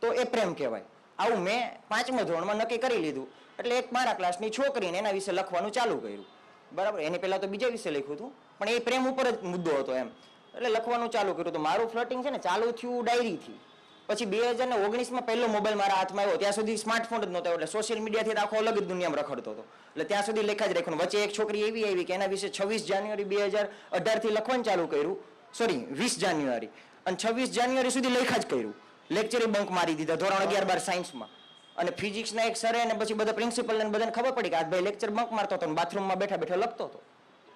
તો એ પ્રેમ કહેવાય. આવું મેં 5મા ધોરણમાં નક્કી કરી લીધું. એટલે એક મારા ક્લાસની છોકરીને એના વિશે લખવાનું ચાલુ કર્યું, બરાબર. એની પહેલા તો બીજા વિશે લખ્યું હતું, પણ એ પ્રેમ ઉપર જ મુદ્દો હતો એમ. એટલે લખવાનું ચાલુ કર્યું. તો મારું ફ્લર્ટિંગ છે ને ચાલુ થયું ડાયરીથી. પછી 2019માં પહેલો મોબાઈલ મારા હાથમાં આવ્યો. ત્યાં સુધી સ્માર્ટફોન જ નહોતો, એટલે સોશિયલ મીડિયાથી આખો અલગ જ દુનિયામાં રખડતો હતો. એટલે ત્યાં સુધી લેખા જ રાખ્યું. વચ્ચે એક છોકરી એવી આવી કે એના વિશે 26 જાન્યુઆરી 2018 થી લખવાનું ચાલુ કર્યું, સોરી 20 જાન્યુઆરી, અને 26 જાન્યુઆરી સુધી લેખા જ કર્યું. લેક્ચરે બંક મારી દીધા ધોરણ 11 12 સાયન્સમાં. અને ફિઝિક્સના એક સરે અને પછી બધા પ્રિન્સિપલ ને બધાને ખબર પડી કે આ ભાઈ લેક્ચર બંક મારતો હતો, બાથરૂમમાં બેઠા બેઠા લખતો હતો.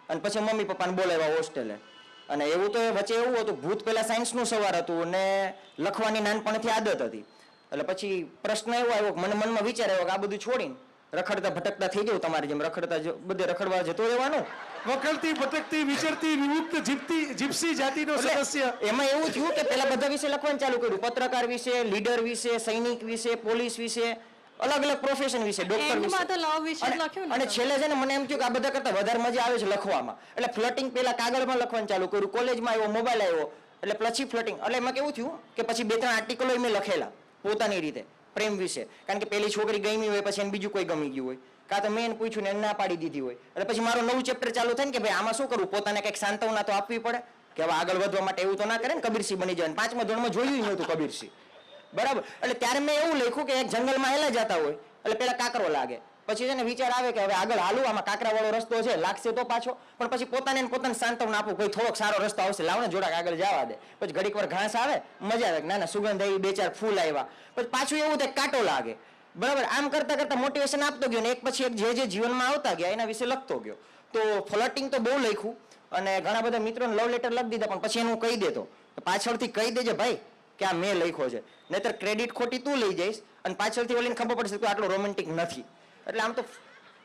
અને પછી મમ્મી પપ્પાને બોલાવ્યા હોસ્ટેલે. અને એવું તો વચ્ચે એવું હતું, ભૂત પહેલા સાયન્સનું સવાર હતું અને લખવાની નાનપણથી આદત હતી. એટલે પછી પ્રશ્ન એવો આવ્યો, મને મનમાં વિચાર આવ્યો કે આ બધું છોડીને રખડતા ભટકતા થઈ જવું, તમારી જેમ રખડતા બધે રખડવા જતો રહેવાનું. વખરતી ભટકતી વિચરતી વિમુક્ત જીપ્સી જાતિનો સદસ્ય. એમાં એવું થયું કે પેલા બધા વિશે લખવાનું ચાલુ કર્યું, પત્રકાર વિશે, લીડર વિશે, સૈનિક વિશે, પોલીસ વિશે, અલગ અલગ પ્રોફેશન વિશે, ડોક્ટર એન્ડમાં તો લવ વિશે જ લખ્યું ને. અને છેલ્લે છે ને મને એમ થયું કે આ બધા કરતા વધારે મજા આવે છે લખવામાં. એટલે ફ્લર્ટિંગ પેલા કાગળમાં લખવાનું ચાલુ કર્યું, કોલેજમાં આવ્યો, મોબાઈલ આવ્યો, એટલે પછી ફ્લર્ટિંગ. એટલે એમાં કેવું થયું કે પછી 2-3 આર્ટિકલો મેં લખેલા પોતાની રીતે પ્રેમ વિશે. કારણ કે પેલી છોકરી ગમી હોય પછી એને બીજું કોઈ ગમી ગયું હોય, કાં તો મેં એને પૂછ્યું ને એને ના પાડી દીધી હોય. એટલે પછી મારો નવું ચેપ્ટર ચાલુ થાય ને કે ભાઈ આમાં શું કરવું, પોતાને કંઈક સાંત્વના તો આપવી પડે કે હવે આગળ વધવા માટે એવું તો ના કરે ને કબીરસિંહ બની જાય. 5મા ધોરણમાં જોયું નહોતું કબીરસિંહ, બરાબર. એટલે ત્યારે મેં એવું લખ્યું કે એક જંગલમાં હેલા જતા હોય એટલે પેલા કાકરો લાગે, પછી છે ને વિચાર આવે કે હવે આગળ હાલું, આમાં કાકરા વાળો રસ્તો છે, લાગશે તો પાછો, પણ પછી પોતાને સાંત્વના આપું, કોઈ થોડોક સારો રસ્તો આવશે, લાવ ને જોડાક આગળ જવા દે. પછી ઘડીક વાર ઘાસ આવે, મજા આવે, ના ના સુગંધ આવી, 2-4 ફૂલ આવ્યા, પછી પાછું એવું થાય કાંટો લાગે, બરાબર. આમ કરતા કરતા મોટિવેશન આપતો ગયો ને એક પછી એક જે જીવનમાં આવતા ગયા એના વિશે લખતો ગયો. તો ફ્લર્ટિંગ તો બહુ લખ્યું અને ઘણા બધા મિત્રોને લવ લેટર લખી દીધા, પણ પછી એનું કહી દેતો, પાછળથી કહી દેજે ભાઈ કે આ મેં લખ્યો છે, નહીતર ક્રેડિટ ખોટી તું લઈ જઈશ અને પાછળથી ઓલીને ખબર પડશે કે આટલો રોમેન્ટિક નથી. એટલે આમ તો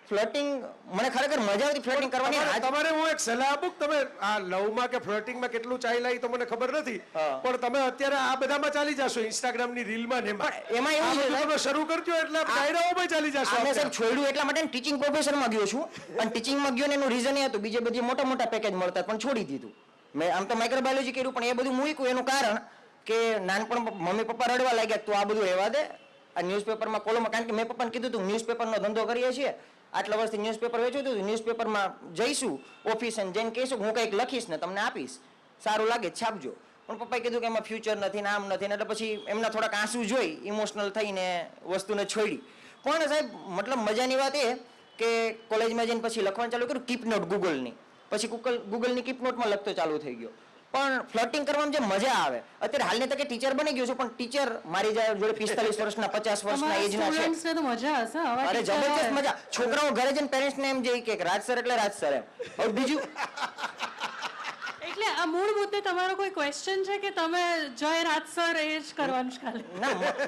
ફ્લર્ટિંગ મને ખરેખર મજા આવતી ફ્લર્ટિંગ કરવાની. તમારે હું એક સલાહ આપું, તમે આ લવમાં કે ફ્લર્ટિંગમાં કેટલું ચાલ્યા એ તો મને ખબર નથી, પણ તમે અત્યારે આ બધામાં ચાલી જશો, ઇન્સ્ટાગ્રામની રીલમાં ને એમાં એવું છે તમે શરૂ કરજો એટલે ડાયરાઓમાં ચાલી જશો. મેં સાહેબ છોડ્યું એટલા માટે ટીચિંગ પ્રોફેશનમાં ગયો છું, અને ટીચિંગમાં ગયો ને એનું રીઝન એ હતું બીજે બધી મોટા મોટા પેકેજ મળતા પણ છોડી દીધું. મેં આમ તો માઇક્રોબાયોલોજી કર્યું પણ એ બધું મૂક્યું એનું કારણ કે નાનપણ મમ્મી પપ્પા રડવા લાગ્યા તો આ બધું રહેવા દે, આ ન્યૂઝપેપરમાં કોલમમાં, કારણ કે મેં પપ્પાને કીધું હતું ન્યૂઝપેપરનો ધંધો કરીએ છીએ, આટલા વર્ષથી ન્યૂઝપેપર વેચ્યું હતું, ન્યૂઝપેપરમાં જઈશું ઓફિસ અને જઈને કહીશું હું કંઈક લખીશ ને તમને આપીશ, સારું લાગે છાપજો. પણ પપ્પાએ કીધું કે એમાં ફ્યુચર નથી ને આમ નથી ને, એટલે પછી એમના થોડાક આંસુ જોઈ ઇમોશનલ થઈને વસ્તુને છોડી. પણ સાહેબ મતલબ મજાની વાત એ કે કોલેજમાં જઈને પછી લખવાનું ચાલુ કર્યું કીપ નોટ ગૂગલની, પછી ગૂગલની કીપ નોટમાં લખતો ચાલુ થઈ ગયો. પણ ફ્લર્ટિંગ કરવામાં જે મજા આવે, અત્યારે હાલની તકે ટીચર બની ગયો છું, પણ ટીચર મારી જોડે 45 વર્ષના 50 વર્ષના એજના છે. સ્ટુડન્ટ્સને તો મજા હશે. અરે જબરજસ્ત મજા. છોકરાઓ ઘરે જઈને પેરેન્ટ્સને એમ જે કે રાજ સર એટલે રાજ સર એમ. હવે બીજું એટલે આ મૂળ મુદ્દે તમારો કોઈ ક્વેશ્ચન છે કે તમે જય રાજ સર એ જ કરવાનું છે ખાલી?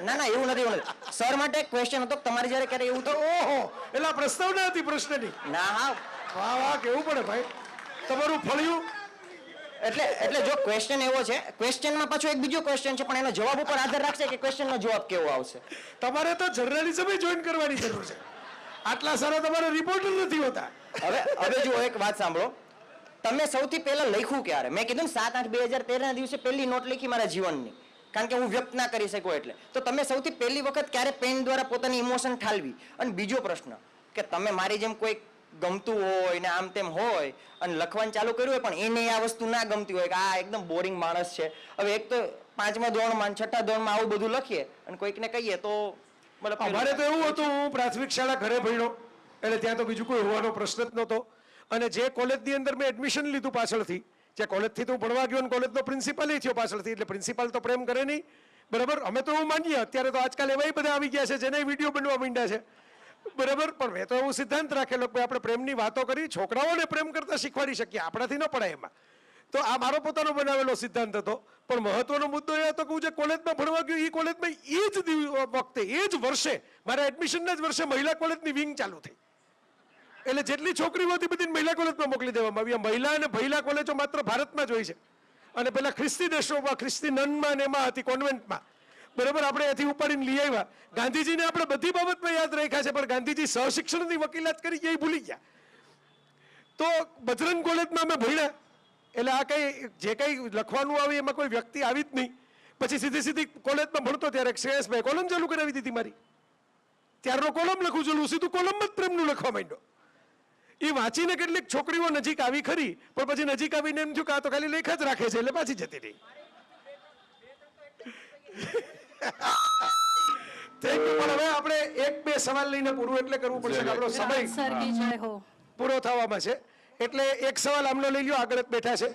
ના એવું નથી. સર માટે એક ક્વેશ્ચન હતો તમારે જ્યારે ક્યારે એવું તો ઓહો એટલે પ્રસ્તાવ ના હતી પ્રશ્નની. ના હા વાહ વાહ કેવું પડે ભાઈ તમારું ફળ્યું. એટલે જો ક્વેશ્ચન એવો છે, ક્વેશ્ચનમાં પાછો એક બીજો ક્વેશ્ચન છે પણ એનો જવાબ ઉપર આધાર રાખશે કે ક્વેશ્ચનનો જવાબ કેવો આવશે. તમારે તો જર્નલિઝમ જોઈન કરવાની જરૂર છે, આટલા સારા તમારા રિપોર્ટર નથી હોતા. હવે જો એક વાત સાંભળો, તમે સૌથી પહેલા લખ્યું ક્યારે? મેં કીધું 7/8/2013 ના દિવસે પહેલી નોટ લખી મારા જીવનની, કારણ કે હું વ્યક્ત ના કરી શકું એટલે. તો તમે સૌથી પહેલી વખત ક્યારે પેન દ્વારા પોતાની ઇમોશન ઠાલવી? અને બીજો પ્રશ્ન કે તમે મારી જેમ કોઈ ગમતું હોય ને આમ તેમ હોય અને લખવાનું ચાલુ કર્યું હોય પણ એને આ વસ્તુ ના ગમતી હોય કે આ એકદમ બોરિંગ માણસ છે. હવે એક તો 5મા ધોરણમાં 6ઠા ધોરણમાં આવું બધું લખીએ અને કોઈકને કહીએ તો અમારે તો એવું હતું, હું પ્રાથમિક શાળા ઘરે ભણ્યો એટલે ત્યાં તો બીજું કોઈ હોવાનો પ્રશ્ન જ નહોતો. અને જે કોલેજની અંદર મેં એડમિશન લીધું પાછળથી, જે કોલેજથી તો હું ભણવા ગયો અને કોલેજનો પ્રિન્સિપાલ થયો પાછળથી, એટલે પ્રિન્સિપાલ તો પ્રેમ કરે નહીં, બરાબર. અમે તો એવું માનીએ, અત્યારે તો આજકાલ એવા બધા આવી ગયા છે જેને વિડીયો બનવા માંડ્યા છે. બરાબર, પણ મેં તો એવું સિદ્ધાંત રાખેલો કે આપણે પ્રેમની વાતો કરી છોકરાઓને પ્રેમ કરતા શીખવાડી શકીએ, આપણાથી ન પડાય એમાં. તો આ મારો પોતાનો બનાવેલો સિદ્ધાંત હતો. પણ મહત્વનો મુદ્દો એ હતો કે હું જે કોલેજમાં ભણવા ગયો એ કોલેજમાં એ જ વખતે એ જ વર્ષે મારા એડમિશનના જ વર્ષે મહિલા કોલેજની વિંગ ચાલુ થઈ. એટલે જેટલી છોકરીઓ હતી બધી મહિલા કોલેજમાં મોકલી દેવામાં આવી. મહિલા અને મહિલા કોલેજો માત્ર ભારતમાં જ હોય છે, અને પેલા ખ્રિસ્તી દેશોમાં ખ્રિસ્તી નનમાં ને એમાં હતી, કોન્વેન્ટમાં. બરાબર, આપણે એથી ઉપાડીને લઈ આવ્યા. ગાંધીજીને આપણે બધી બાબતમાં યાદ રાખ્યા છે, પણ ગાંધીજી સહશિક્ષણની વકીલાત કરી એ ભૂલી ગયા. તો બજરંગ કોલેજમાં અમે ભણ્યા, એટલે આ કઈ જે કઈ લખવાનું આવે એમાં કોઈ વ્યક્તિ આવી જ નહીં. પછી સીધી કોલેજમાં ભણતો ત્યારે શ્રેયસભાઈ કોલમ ચાલુ કરાવી દીધી મારી. ત્યારનો કોલમ લખું છું, સીધું કોલમ જ પ્રેમનું લખવા માંડ્યો. એ વાંચીને કેટલીક છોકરીઓ નજીક આવી ખરી, પણ પછી નજીક આવીને એમ થયું કે આ તો ખાલી લેખ જ રાખે છે, એટલે પાછી જતી રહી. Thank you. પણ હવે આપણે એક બે સવાલ લઈને પૂરું એટલે કરવું પડશે કે આપણો સમય સર કી જય હો. પૂરો થવામાં છે. એટલે એક સવાલ આમનો લઈ લ્યો, આગળ જ બેઠા છે.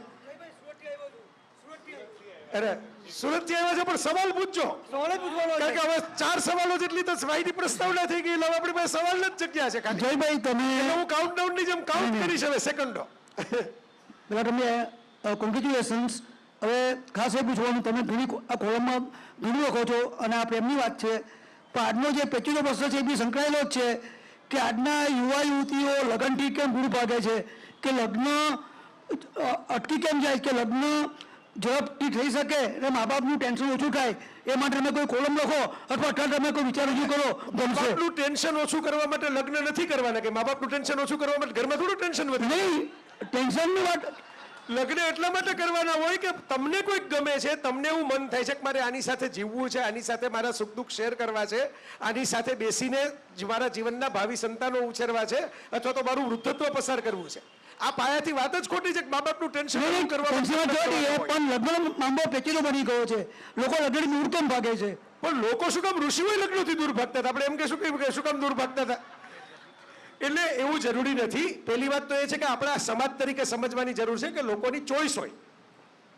અરે સુરત થી આવ્યા છે, પણ સવાલ પૂછજો, કારણ કે હવે 4 સવાલો જેટલી તો સ્વાઈની પ્રસ્તાવના થઈ ગઈ, એટલે હવે આપણી પાસે સવાલ જ જગ્યા છે. જયભાઈ, તમે હું કાઉન્ટડાઉન ની જેમ કાઉન્ટ કરીશ હવે સેકન્ડો. તમે કોંગ્રેચ્યુલેશન્સ. હવે ખાસ એ પૂછવાનું, તમે ઘણી આ કોલમમાં ઘણું લખો છો અને આ પ્રેમની વાત છે, પણ આજનો જે પેચીનો પ્રશ્ન છે એ બી સંકળાયેલો જ છે કે આજના યુવા યુવતીઓ લગ્નથી કેમ દૂર ભાગે છે, કે લગ્ન અટકી કેમ જાય, કે લગ્ન ઝડપથી થઈ શકે અને મા બાપનું ટેન્શન ઓછું થાય, એ માટે તમે કોઈ કોલમ લખો અથવા તમે કોઈ વિચાર રજૂ કરો. બાપનું ટેન્શન ઓછું કરવા માટે લગ્ન નથી કરવાના, કે મા બાપનું ટેન્શન ઓછું કરવા માટે ઘરમાં થોડું ટેન્શન વધે નહીં. ટેન્શનની વાત લગ્ન એટલા માટે કરવાના હોય કે તમને કોઈક ગમે છે, તમને એવું મન થાય છે કે મારે આની સાથે જીવવું છે, આની સાથે મારા સુખ દુઃખ શેર કરવા છે, આની સાથે બેસીને મારા જીવનના ભાવિ સંતાનો ઉછેરવા છે, અથવા તો મારું વૃદ્ધત્વ પસાર કરવું છે. આ પાયાથી વાત જ ખોટી છે કે મા બાપનું ટેન્શન કરવા. પણ લગ્ન મામલો પેચીનો બની ગયો છે, લોકો લગ્ન દૂર કેમ ભાગે છે? પણ લોકો શું કામ ઋષિઓ લગ્નોથી દૂર ભાગતા હતા? આપણે એમ કહેશું કે શું કામ દૂર ભાગતા હતા? એટલે એવું જરૂરી નથી. પહેલી વાત તો એ છે કે આપણા સમાજ તરીકે સમજવાની જરૂર છે કે લોકોની ચોઈસ હોય,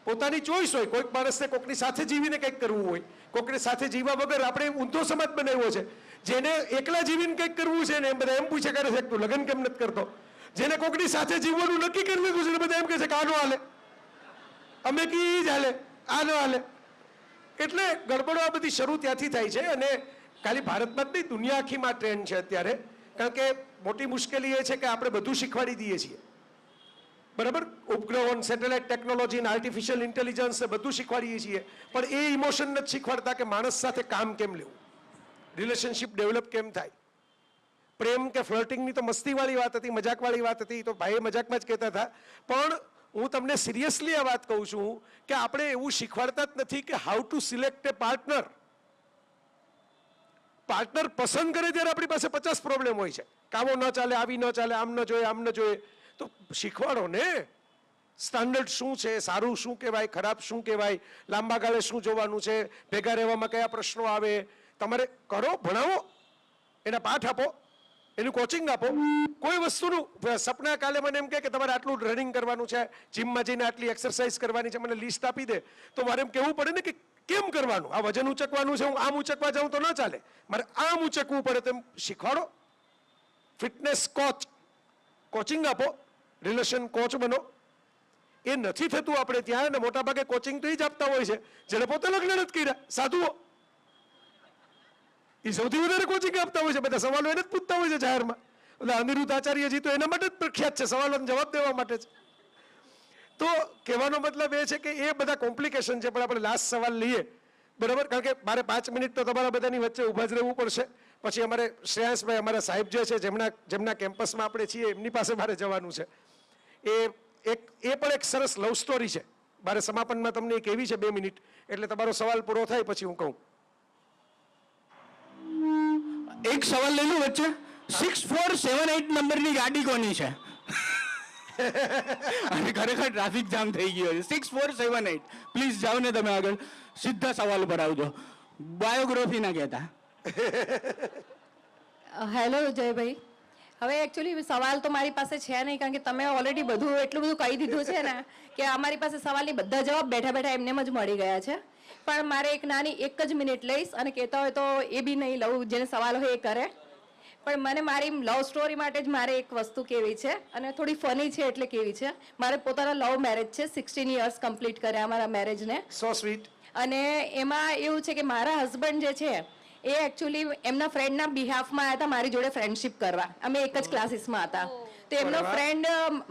પોતાની ચોઈસ હોય. કોઈક માણસને કોઈકની સાથે જીવીને કંઈક કરવું હોય, કોઈકની સાથે જીવવા વગર આપણે ઊંધો સમાજ બનાવ્યો છે. જેને એકલા જીવીને કંઈક કરવું છે ને એમ બધા એમ પૂછે કરે છે તું લગ્ન કેમ નથી કરતો. જેને કોઈકની સાથે જીવવાનું નક્કી કરી લીધું છે બધા એમ કહે છે કે આ નો હાલે, અમે કી જ હાલે, આ નો હાલે. એટલે ગડબડો આ બધી શરૂ ત્યાંથી થાય છે. અને ખાલી ભારતમાં જ નહીં, દુનિયા આખીમાં ટ્રેન્ડ છે અત્યારે. કારણ કે મોટી મુશ્કેલી એ છે કે આપણે બધું શીખવાડી દઈએ છીએ, બરાબર, ઉપગ્રહો, સેટેલાઇટ ટેકનોલોજી, આર્ટિફિશિયલ ઇન્ટેલિજન્સ બધું શીખવાડીએ છીએ, પણ એ ઇમોશન નથી શીખવાડતા કે માણસ સાથે કામ કેમ લેવું, રિલેશનશિપ ડેવલપ કેમ થાય. પ્રેમ કે ફ્લર્ટિંગની તો મસ્તીવાળી વાત હતી, મજાકવાળી વાત હતી, તો ભાઈએ મજાકમાં જ કહેતા હતા. પણ હું તમને સિરિયસલી આ વાત કહું છું કે આપણે એવું શીખવાડતા જ નથી કે how to select A partner. Partner પસંદ કરે ત્યારે આપણી પાસે 50 પ્રોબ્લેમ હોય છે. કામો ન ચાલે, આવી ન ચાલે, આમ ન જોઈએ, આમ ન જોઈએ. તો શીખવાડો ને સ્ટાન્ડર્ડ શું છે, સારું શું કહેવાય, ખરાબ શું કહેવાય, લાંબા ગાળે શું જોવાનું છે, ભેગા રહેવામાં કયા પ્રશ્નો આવે. તમારે કરો, ભણાવો, એના પાઠ આપો, એનું કોચિંગ આપો. કોઈ વસ્તુનું સપના કાલે મને એમ કે તમારે આટલું રનિંગ કરવાનું છે, જીમમાં જઈને આટલી એક્સરસાઇઝ કરવાની છે, મને લિસ્ટ આપી દે, તો મારે એમ કહેવું પડે ને કે કેમ કરવાનું. આ વજન ઉચકવાનું છે, હું આમ ઉચકવા જાઉં તો ન ચાલે, મારે આમ ઉચકવું પડે. તેમ શીખવાડો. ફિટનેસ કોચ, કોચિંગ આપો, રિલેશન કોચ બનો. એ નથી થતું આપણે ત્યાં. અને મોટાભાગે કોચિંગ તો એ જ આપતા હોય છે જેને પોતે લગ્ન નથી કર્યા, સાધુઓ. એ સૌથી વધારે કોચિંગ આપતા હોય છે. બધા સવાલો એને જ પૂછતા હોય છે જાહેરમાં. એટલે અનિરુદ્ધ આચાર્યજી તો એના માટે જ પ્રખ્યાત છે, સવાલોનો જવાબ દેવા માટે જ. તો કહેવાનો મતલબ એ છે કે એ બધા કોમ્પ્લિકેશન છે. પણ આપણે લાસ્ટ સવાલ લઈએ, બરાબર, કારણ કે મારે 5 મિનિટ તો તમારા બધાની વચ્ચે ઊભા જ રહેવું પડશે. પછી અમારે શ્રેયાંશભાઈ, અમારા સાહેબ જે છે, જેમના કેમ્પસમાં આપણે છીએ, એમની પાસે મારે જવાનું છે. એ પણ એક સરસ લવ સ્ટોરી છે. મારે સમાપનમાં તમને એક એવી છે 2 મિનિટ, એટલે તમારો સવાલ પૂરો થાય પછી હું કહું. એક સવાલ લઈ લો વચ્ચે. 6478 નંબરની ગાડી કોની છે? અને ખરેખર ટ્રાફિક જામ થઈ ગયો છે. 6478 પ્લીઝ જાઓ ને તમે આગળ, સીધા સવાલ પર આવજો, બાયોગ્રાફી ના કહેતા. હેલો જયભાઈ, હવે એકચ્યુઅલી સવાલ તો મારી પાસે છે નહીં, કારણ કે તમે ઓલરેડી બધું એટલું બધું કહી દીધું છે ને કે અમારી પાસે સવાલની બધા જવાબ બેઠા બેઠા એમને જ મળી ગયા છે. પણ મારે એક નાની 1 જ મિનિટ લઈશ, અને કહેતા હોય તો એ બી નહીં લઉં, જેને સવાલ હોય એ કરે. પણ મને મારી લવ સ્ટોરી માટે જ મારે એક વસ્તુ કહેવી છે અને થોડી ફની છે એટલે કેવી છે. મારે પોતાના લવ મેરેજ છે, 16 યર્સ કમ્પ્લીટ કર્યા અમારા મેરેજને. So sweet. અને એમાં એવું છે કે મારા હસબન્ડ જે છે એ એકચ્યુઅલી એમના ફ્રેન્ડના બિહાફમાં આવ્યા હતા મારી જોડે ફ્રેન્ડશિપ કરવા. અમે એક જ ક્લાસીસમાં હતા. તો એમનો ફ્રેન્ડ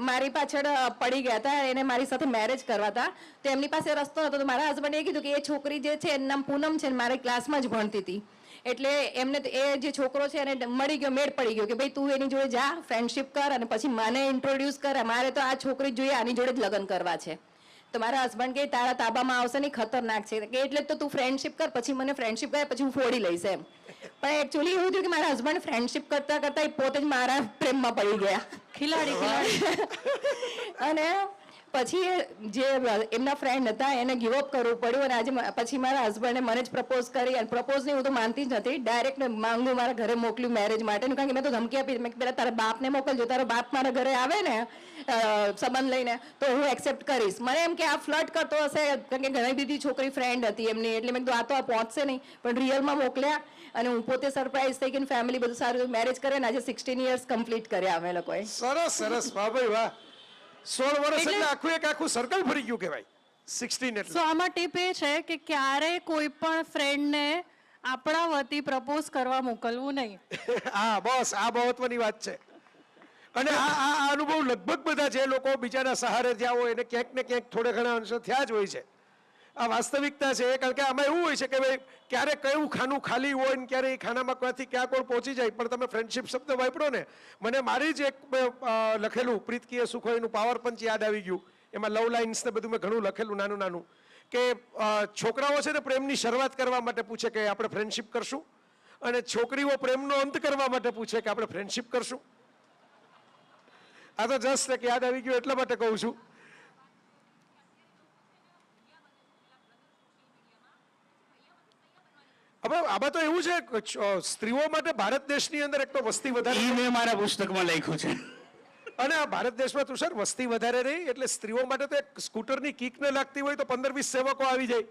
મારી પાછળ પડી ગયા હતા, એને મારી સાથે મેરેજ કરવા હતા. તો એમની પાસે રસ્તો હતો, તો મારા હસબન્ડે એ કીધું કે એ છોકરી જે છે એનું નામ પૂનમ છે, મારી ક્લાસમાં જ ભણતી હતી. એટલે એમને એ જે છોકરો છે એને મળી ગયો, મેળ પડી ગયો કે ભાઈ તું એની જોડે જા, ફ્રેન્ડશિપ કર અને પછી મને ઇન્ટ્રોડ્યુસ કર. મારે તો આ છોકરી જોઈએ, આની જોડે જ લગ્ન કરવા છે. તો મારા હસબન્ડ કે તારા તાબામાં આવશે નહીં, ખતરનાક છે કે એટલે તો તું ફ્રેન્ડશિપ કર, પછી મને ફ્રેન્ડશિપ કરે પછી હું ફોડી લઈશ એમ. પણ એકચ્યુઅલી એવું થયું કે મારા હસબન્ડ ફ્રેન્ડશિપ કરતા કરતા પોતે જ મારા પ્રેમમાં પડી ગયા. ખિલાડી. અને પછી જે એમના ફ્રેન્ડ હતા એને ગિવ અપ કરવું પડ્યું અને આજે પછી મારા હસબન્ડે મને જ પ્રપોઝ કરી. અને પ્રપોઝ નહીં, હું તો માનતી જ નથી, ડાયરેક્ટ માંગુ મારા ઘરે મોકલ્યું મેરેજ માટે. કારણ કે મેં તો ધમકી આપી, મેં પેલા તારા બાપને મોકલજો, તારો બાપ મારા ઘરે આવે ને સંબંધ લઈને તો હું એક્સેપ્ટ કરીશ. મને એમ કે આ ફ્લર્ટ કરતો હશે, કારણ કે ઘણી બધી છોકરી ફ્રેન્ડ હતી એમની, એટલે મેં કીધું આ તો આ પહોંચશે નહીં. પણ રિયલમાં મોકલ્યા અને હું પોતે સરપ્રાઈઝ થઈ કે ફેમિલી બધું સારું મેરેજ કરે ને આજે 16 યર્સ કમ્પ્લીટ કર્યા અમે લોકોએ. સરસ સરસ, વાહ ભાઈ વાહ. 16 વર્ષ એટલે આખું સર્કલ ફરી ગયું કહેવાય. 16 એટલે. સો આમાં ટીપ એ છે કે ક્યારે કોઈ પણ ફ્રેન્ડને આપણા વતી પ્રપોઝ કરવા મોકલવું નહીં. હા બસ, આ મહત્વની વાત છે. અને આ અનુભવ લગભગ બધા જે લોકો બીજાના સહારે થયા હોય એને ક્યાંક ને ક્યાંક થોડે ઘણા અંશે થયા જ હોય છે. આ વાસ્તવિકતા છે. કારણ કે આમાં એવું હોય છે કે ભાઈ ક્યારે કયું ખાનું ખાલી હોય ને ક્યારે એ ખાનામાં ક્યાંથી ક્યાં કોણ પહોંચી જાય. પણ તમે ફ્રેન્ડશિપ શબ્દ વાપરો ને, મને મારી જ એક લખેલું પ્રીતકીય સુખ હોય એનું પાવર પંચ યાદ આવી ગયું. એમાં લવ લાઇન્સ ને બધું મેં ઘણું લખેલું નાનું નાનું, કે છોકરાઓ છે ને પ્રેમની શરૂઆત કરવા માટે પૂછે કે આપણે ફ્રેન્ડશિપ કરશું, અને છોકરીઓ પ્રેમનો અંત કરવા માટે પૂછે કે આપણે ફ્રેન્ડશિપ કરશું. આ તો જસ્ટ એક યાદ આવી ગયું એટલા માટે કહું છું. હવે આમાં તો એવું છે સ્ત્રીઓ માટે ભારત દેશની અંદર એક તો વસ્તી વધારે, મેં મારા પુસ્તકમાં લખ્યું છે. અને આ ભારત દેશમાં તુષાર વસ્તી વધારે રહી એટલે સ્ત્રીઓ માટે તો એક સ્કૂટરની કીક ન લાગતી હોય તો 15-20 સેવકો આવી જાય,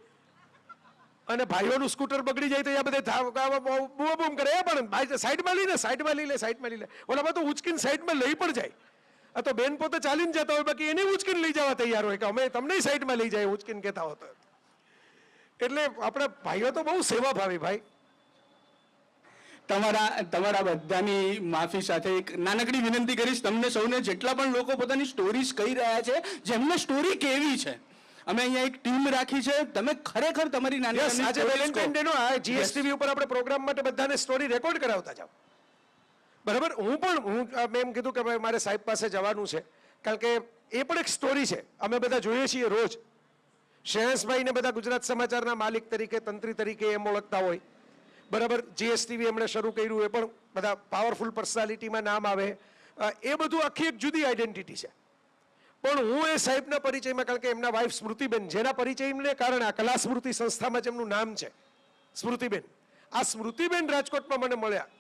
અને ભાઈઓનું સ્કૂટર બગડી જાય તો એ બધે બૂમ કરે. પણ સાઈડમાં લઈ લે. ઓલામાં તો ઉચકીને સાઈડમાં લઈ પણ જાય. આ તો બેન પોતે ચાલીને જતા હોય, બાકી એને ઉચકીને લઈ જવા તૈયાર હોય કે અમે તમને સાઈડમાં લઈ જાય ઉચકીને કહેતા હોતો. એટલે આપણા ભાઈઓ તો બહુ સેવાભાવી ભાઈ. તમારા બધાની માફી સાથે એક નાનકડી વિનંતી કરીશ તમને સૌને, જેટલા પણ લોકો પોતાની સ્ટોરીઝ કહી રહ્યા છે, જેમને સ્ટોરી કેવી છે, અમે અહીંયા એક ટીમ રાખી છે. તમે ખરેખર તમારી નાની આજે વેલેન્ટાઇન ડે નો આ જીએસટીવી ઉપર આપણે પ્રોગ્રામ માટે બધાને સ્ટોરી રેકોર્ડ કરાવતા જાવ. બરાબર. હું એમ કીધું કે ભાઈ મારે સાહેબ પાસે જવાનું છે, કારણ કે એ પણ એક સ્ટોરી છે. અમે બધા જોઈએ છીએ રોજ. શ્રેયસભાઈ ને બધા ગુજરાત સમાચારના માલિક તરીકે, તંત્રી તરીકે એમ ઓળખતા હોય. બરાબર. જીએસટીવી એમણે શરૂ કર્યું, એ પણ બધા પાવરફુલ પર્સનાલિટીમાં નામ આવે. એ બધું આખી એક જુદી આઈડેન્ટિટી છે. પણ હું એ સાહેબના પરિચયમાં, કારણ કે એમના વાઇફ સ્મૃતિબેન, જેના પરિચયને કારણે આ કલા સ્મૃતિ સંસ્થામાં જેમનું નામ છે સ્મૃતિબેન, આ સ્મૃતિબેન રાજકોટમાં મને મળ્યા.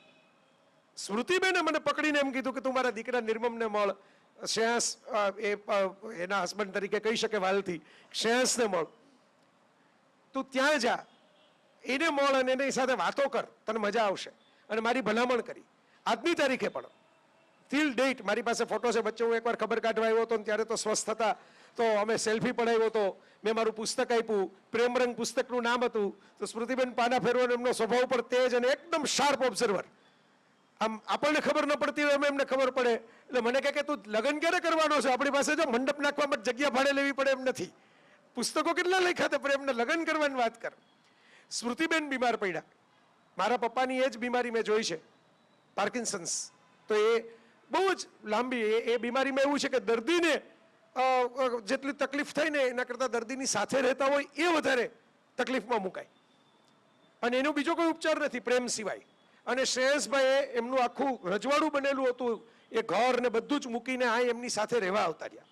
સ્મૃતિબેને મને પકડીને એમ કીધું કે તું મારા દીકરા નિર્મમને મળ. શ્રેયસ એના હસબન્ડ તરીકે કહી શકે વાલથી, શ્રેયસને મળ, તું ત્યાં જા, એને મળ અને એની સાથે વાતો કર, તને મજા આવશે. અને મારી ભલામણ કરી. આજની તારીખે પણ ટિલ ડેટ મારી પાસે ફોટો છે. વચ્ચે હું એકવાર ખબર કાઢવા આવ્યો હતો, ત્યારે તો સ્વસ્થ હતા, તો અમે સેલ્ફી પડાવ્યો હતો. મેં મારું પુસ્તક આપ્યું, પ્રેમરંગ પુસ્તકનું નામ હતું. તો સ્મૃતિબેન પાના ફેરવાનો એમનો સ્વભાવ પણ તેજ અને એકદમ શાર્પ ઓબ્ઝર્વર. આમ આપણને ખબર ન પડતી હોય એમને ખબર પડે. એટલે મને કહે કે તું લગ્ન ક્યારે કરવાનો છે? આપણી પાસે જો મંડપ નાખવા માટે જગ્યા ભાડે લેવી પડે એમ નથી. પુસ્તકો કેટલા લખ્યા તે પ્રેમને, લગ્ન કરવાની વાત કર. સ્મૃતિબેન બીમાર પડ્યા. મારા પપ્પાની એ જ બીમારી મેં જોઈ છે, પાર્કિન્સન્સ. તો એ બહુ જ લાંબી એ બીમારીમાં એવું છે કે દર્દીને જેટલી તકલીફ થાય ને એના કરતાં દર્દીની સાથે રહેતા હોય એ વધારે તકલીફમાં મુકાય. અને એનો બીજો કોઈ ઉપચાર નથી પ્રેમ સિવાય. અને શ્રેયસભાઈએ એમનું આખું રજવાડું બનેલું હતું, એ ઘર ને બધું જ મૂકીને આ એમની સાથે રહેવા આવતા રહ્યા.